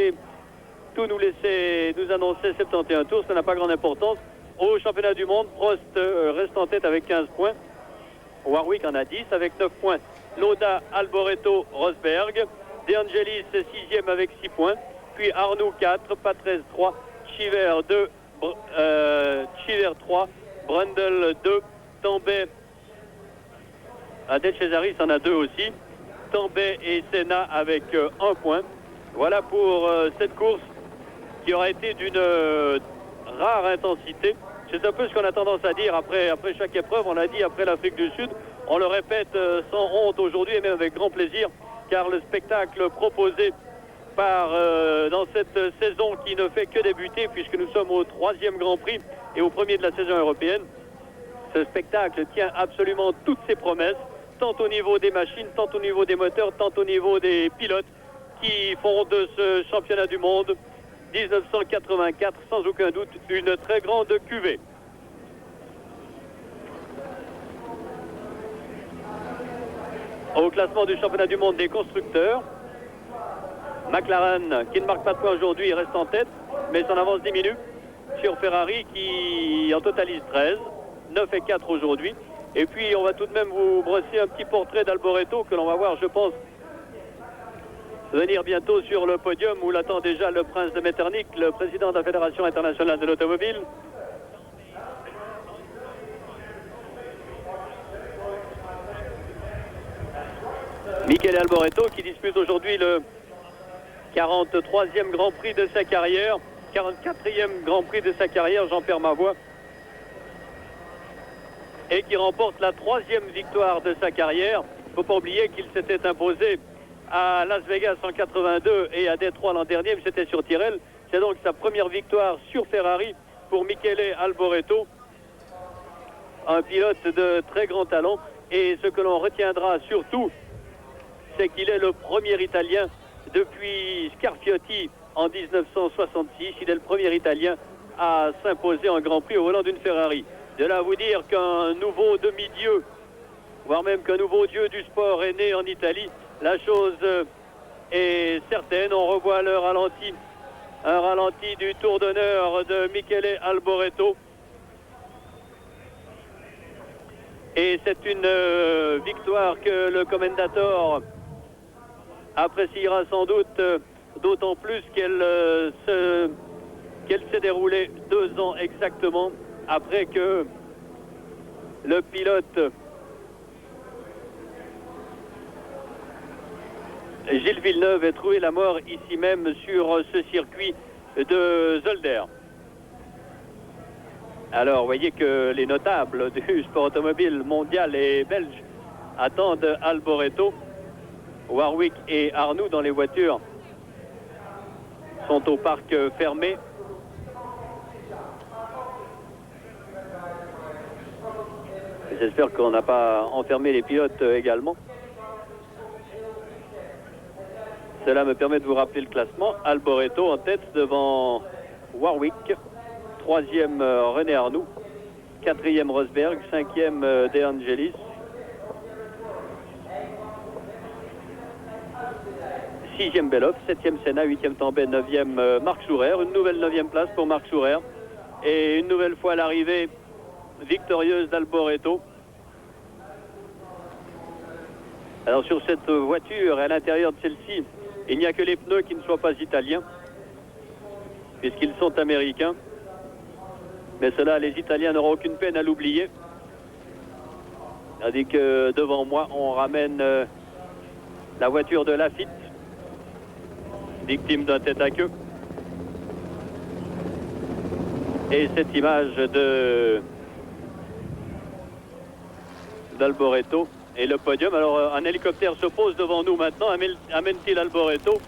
nous annonçait 71 tours, ça n'a pas grande importance. Au championnat du monde, Prost reste en tête avec 15 points. Warwick en a 10 avec 9 points. Lauda, Alboreto, Rosberg. De Angelis 6e avec 6 points. Puis Arnoux 4, Patrese 3, Chiver 2, Chiver 3, Brundle 2, Tambay, Adel Cesaris en a 2 aussi. Tambay et Senna avec 1 point. Voilà pour cette course qui aura été d'une rare intensité. C'est un peu ce qu'on a tendance à dire après chaque épreuve. On l'a dit après l'Afrique du Sud. On le répète sans honte aujourd'hui et même avec grand plaisir, car le spectacle proposé dans cette saison qui ne fait que débuter, puisque nous sommes au 3e Grand Prix et au premier de la saison européenne, ce spectacle tient absolument toutes ses promesses, tant au niveau des machines, tant au niveau des moteurs, tant au niveau des pilotes qui font de ce championnat du monde 1984 sans aucun doute une très grande cuvée. Au classement du championnat du monde des constructeurs, McLaren, qui ne marque pas de points aujourd'hui, reste en tête, mais son avance diminue sur Ferrari qui en totalise 13, 9 et 4 aujourd'hui. Et puis on va tout de même vous brosser un petit portrait d'Alboreto que l'on va voir, je pense, venir bientôt sur le podium où l'attend déjà le prince de Metternich, le président de la Fédération internationale de l'automobile. Michele Alboreto qui dispute aujourd'hui le 43e Grand Prix de sa carrière, 44e Grand Prix de sa carrière, j'en perds ma voix, et qui remporte la 3e victoire de sa carrière. Il ne faut pas oublier qu'il s'était imposé à Las Vegas en 82 et à Détroit l'an dernier, mais c'était sur Tyrrell. C'est donc sa première victoire sur Ferrari pour Michele Alboreto, un pilote de très grand talent. Et ce que l'on retiendra surtout, c'est qu'il est le premier Italien depuis Scarfiotti en 1966. Il est le premier Italien à s'imposer en Grand Prix au volant d'une Ferrari. De là à vous dire qu'un nouveau demi-dieu, voire même qu'un nouveau dieu du sport est né en Italie, la chose est certaine. On revoit le ralenti, un ralenti du tour d'honneur de Michele Alboreto. Et c'est une victoire que le commentateur appréciera sans doute, d'autant plus qu'elle s'est déroulée 2 ans exactement après que le pilote Gilles Villeneuve ait trouvé la mort ici même sur ce circuit de Zolder. Alors, vous voyez que les notables du sport automobile mondial et belge attendent Alboreto. Warwick et Arnoux dans les voitures sont au parc fermé. J'espère qu'on n'a pas enfermé les pilotes également. Cela me permet de vous rappeler le classement. Alboreto en tête devant Warwick, 3e René Arnoux, 4e Rosberg, 5e De Angelis, 6e Bellof, 7e Senna, 8e Tambay, 9e Marc Sourer. Une nouvelle 9e place pour Marc Sourer. Et une nouvelle fois l'arrivée victorieuse d'Alboreto. Alors sur cette voiture, à l'intérieur de celle-ci, il n'y a que les pneus qui ne soient pas italiens, puisqu'ils sont américains. Mais cela, les Italiens n'auront aucune peine à l'oublier. Tandis que devant moi, on ramène la voiture de Lafitte, victime d'un tête-à-queue. Et cette image d'Alboreto et le podium. Alors un hélicoptère se pose devant nous maintenant. Amène-t-il Alboreto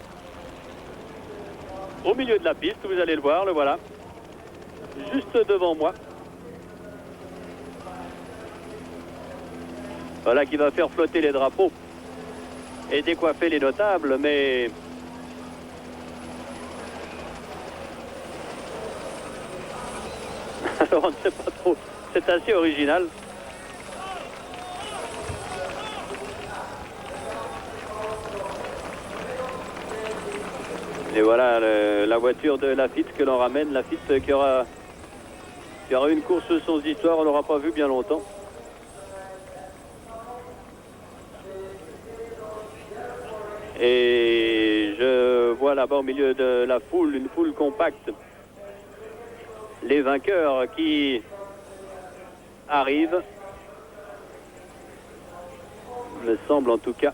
au milieu de la piste, vous allez le voir, le voilà, juste devant moi. Voilà qui va faire flotter les drapeaux et décoiffer les notables, mais alors on ne sait pas trop, c'est assez original. Et voilà la voiture de Lafitte que l'on ramène, Lafitte qui aura une course sans histoire, on n'aura pas vu bien longtemps. Et je vois là-bas au milieu de la foule, une foule compacte, les vainqueurs qui arrivent. Il me semble en tout cas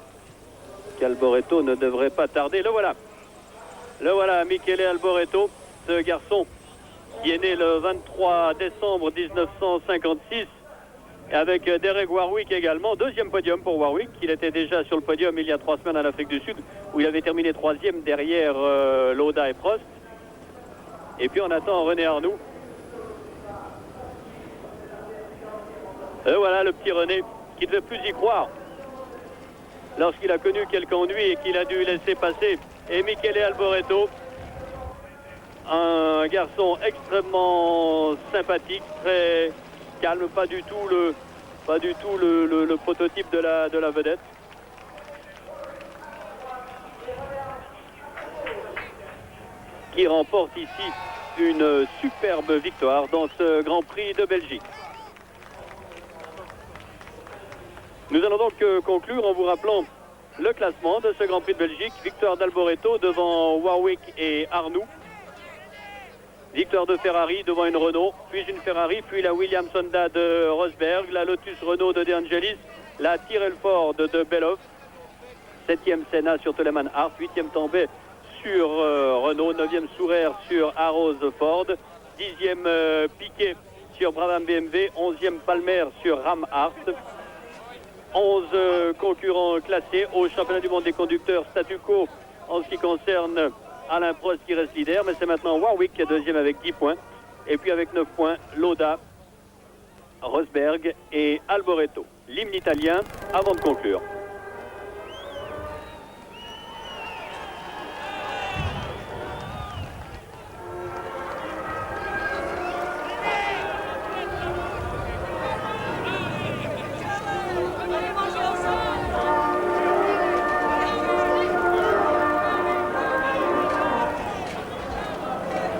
qu'Alboreto ne devrait pas tarder. Le voilà, Michele Alboreto, ce garçon qui est né le 23 décembre 1956. Avec Derek Warwick également, deuxième podium pour Warwick. Il était déjà sur le podium il y a 3 semaines en Afrique du Sud, où il avait terminé 3e derrière Lauda et Prost. Et puis on attend René Arnoux. Et voilà le petit René qui ne devait plus y croire lorsqu'il a connu quelques ennuis et qu'il a dû laisser passer. Et Michele Alboreto, un garçon extrêmement sympathique, très calme, pas du tout le prototype de la vedette. Qui remporte ici une superbe victoire dans ce Grand Prix de Belgique. Nous allons donc conclure en vous rappelant le classement de ce Grand Prix de Belgique. Victoire d'Alboreto devant Warwick et Arnoux. Victoire de Ferrari devant une Renault, puis une Ferrari, puis la Williams Honda de Rosberg, la Lotus Renault de De Angelis, la Tyrrell Ford de Belhoff, 7e Senna sur Telemann Hart, 8e Tambay sur Renault, 9e Sourer sur Arrows Ford, 10e Piquet sur Brabham BMW, 11e Palmer sur Ram Hart. 11 concurrents classés au championnat du monde des conducteurs, statu quo en ce qui concerne Alain Prost qui reste leader, mais c'est maintenant Warwick qui est deuxième avec 10 points. Et puis avec 9 points, Lauda, Rosberg et Alboreto. L'hymne italien avant de conclure.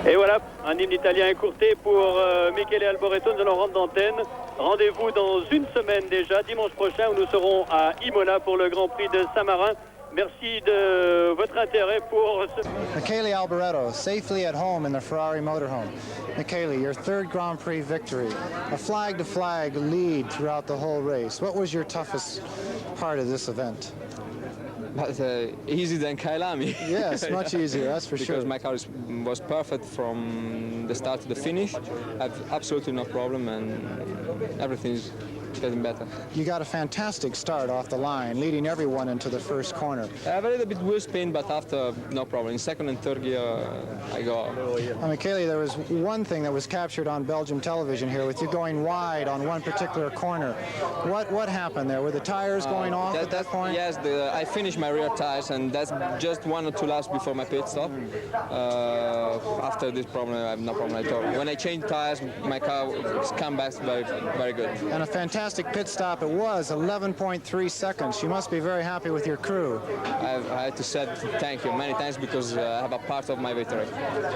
Et voilà, un hymne italien écourté pour Michele Alboreto. Nous allons rendre d'antenne. Rendez-vous dans une semaine déjà, dimanche prochain, où nous serons à Imola pour le Grand Prix de Saint-Marin. Merci de votre intérêt pour ce... Michele Alboreto, safely at home in the Ferrari motorhome. Michele, your third Grand Prix victory. A flag-to-flag lead throughout the whole race. What was your toughest part of this event? But easier than Kailami. Yes, much easier, that's for sure. Because my car was perfect from the start to the finish. I have absolutely no problem and everything's getting better. You got a fantastic start off the line, leading everyone into the first corner. I have a little bit wheel spin, but after, no problem. In second and third gear, I go. Michele, there was one thing that was captured on Belgium television here with you going wide on one particular corner. What happened there? Were the tires going off at that point? Yes, I finished my rear tires, and that's just 1 or 2 laps before my pit stop. After this problem, I have no problem at all. When I change tires, my car comes back very, very good. And a fantastic pit stop it was, 11.3 seconds. You must be very happy with your crew. I had to say thank you many times because I have a part of my victory.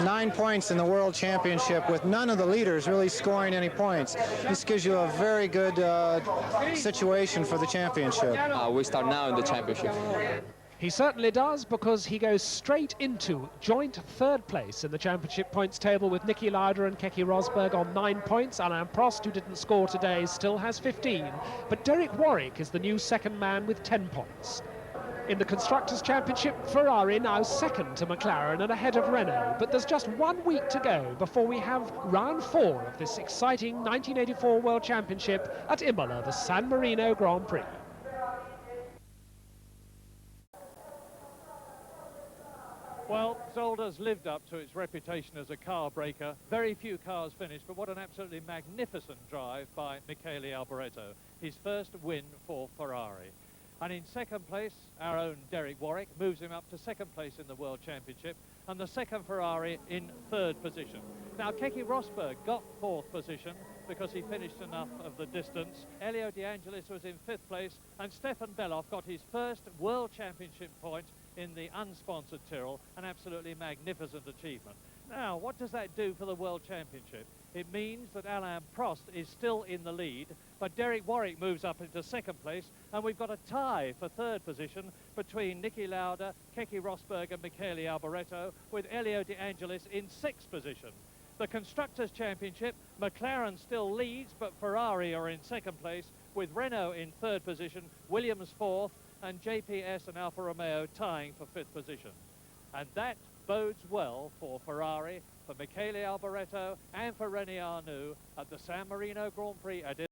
9 points in the World Championship with none of the leaders really scoring any points. This gives you a very good situation for the championship. We start now in the championship. He certainly does, because he goes straight into joint third place in the championship points table with Niki Lauda and Keke Rosberg on 9 points. Alain Prost, who didn't score today, still has 15. But Derek Warwick is the new second man with 10 points. In the Constructors' Championship, Ferrari now second to McLaren and ahead of Rene. But there's just 1 week to go before we have round 4 of this exciting 1984 World Championship at Imola, the San Marino Grand Prix. Well, Zolder's lived up to its reputation as a car breaker. Very few cars finished, but what an absolutely magnificent drive by Michele Alboreto. His first win for Ferrari. And in second place, our own Derek Warwick moves him up to second place in the World Championship, and the second Ferrari in third position. Now, Keke Rosberg got fourth position because he finished enough of the distance. Elio De Angelis was in fifth place, and Stefan Beloff got his first World Championship point in the unsponsored Tyrrell, an absolutely magnificent achievement. Now, what does that do for the World Championship? It means that Alain Prost is still in the lead, but Derek Warwick moves up into second place, and we've got a tie for third position between Niki Lauda, Keke Rosberg and Michele Alboreto, with Elio De Angelis in sixth position. The Constructors' Championship, McLaren still leads, but Ferrari are in second place, with Renault in third position, Williams fourth, and JPS and Alfa Romeo tying for fifth position. And that bodes well for Ferrari, for Michele Alboreto and for Rene Arnoux at the San Marino Grand Prix at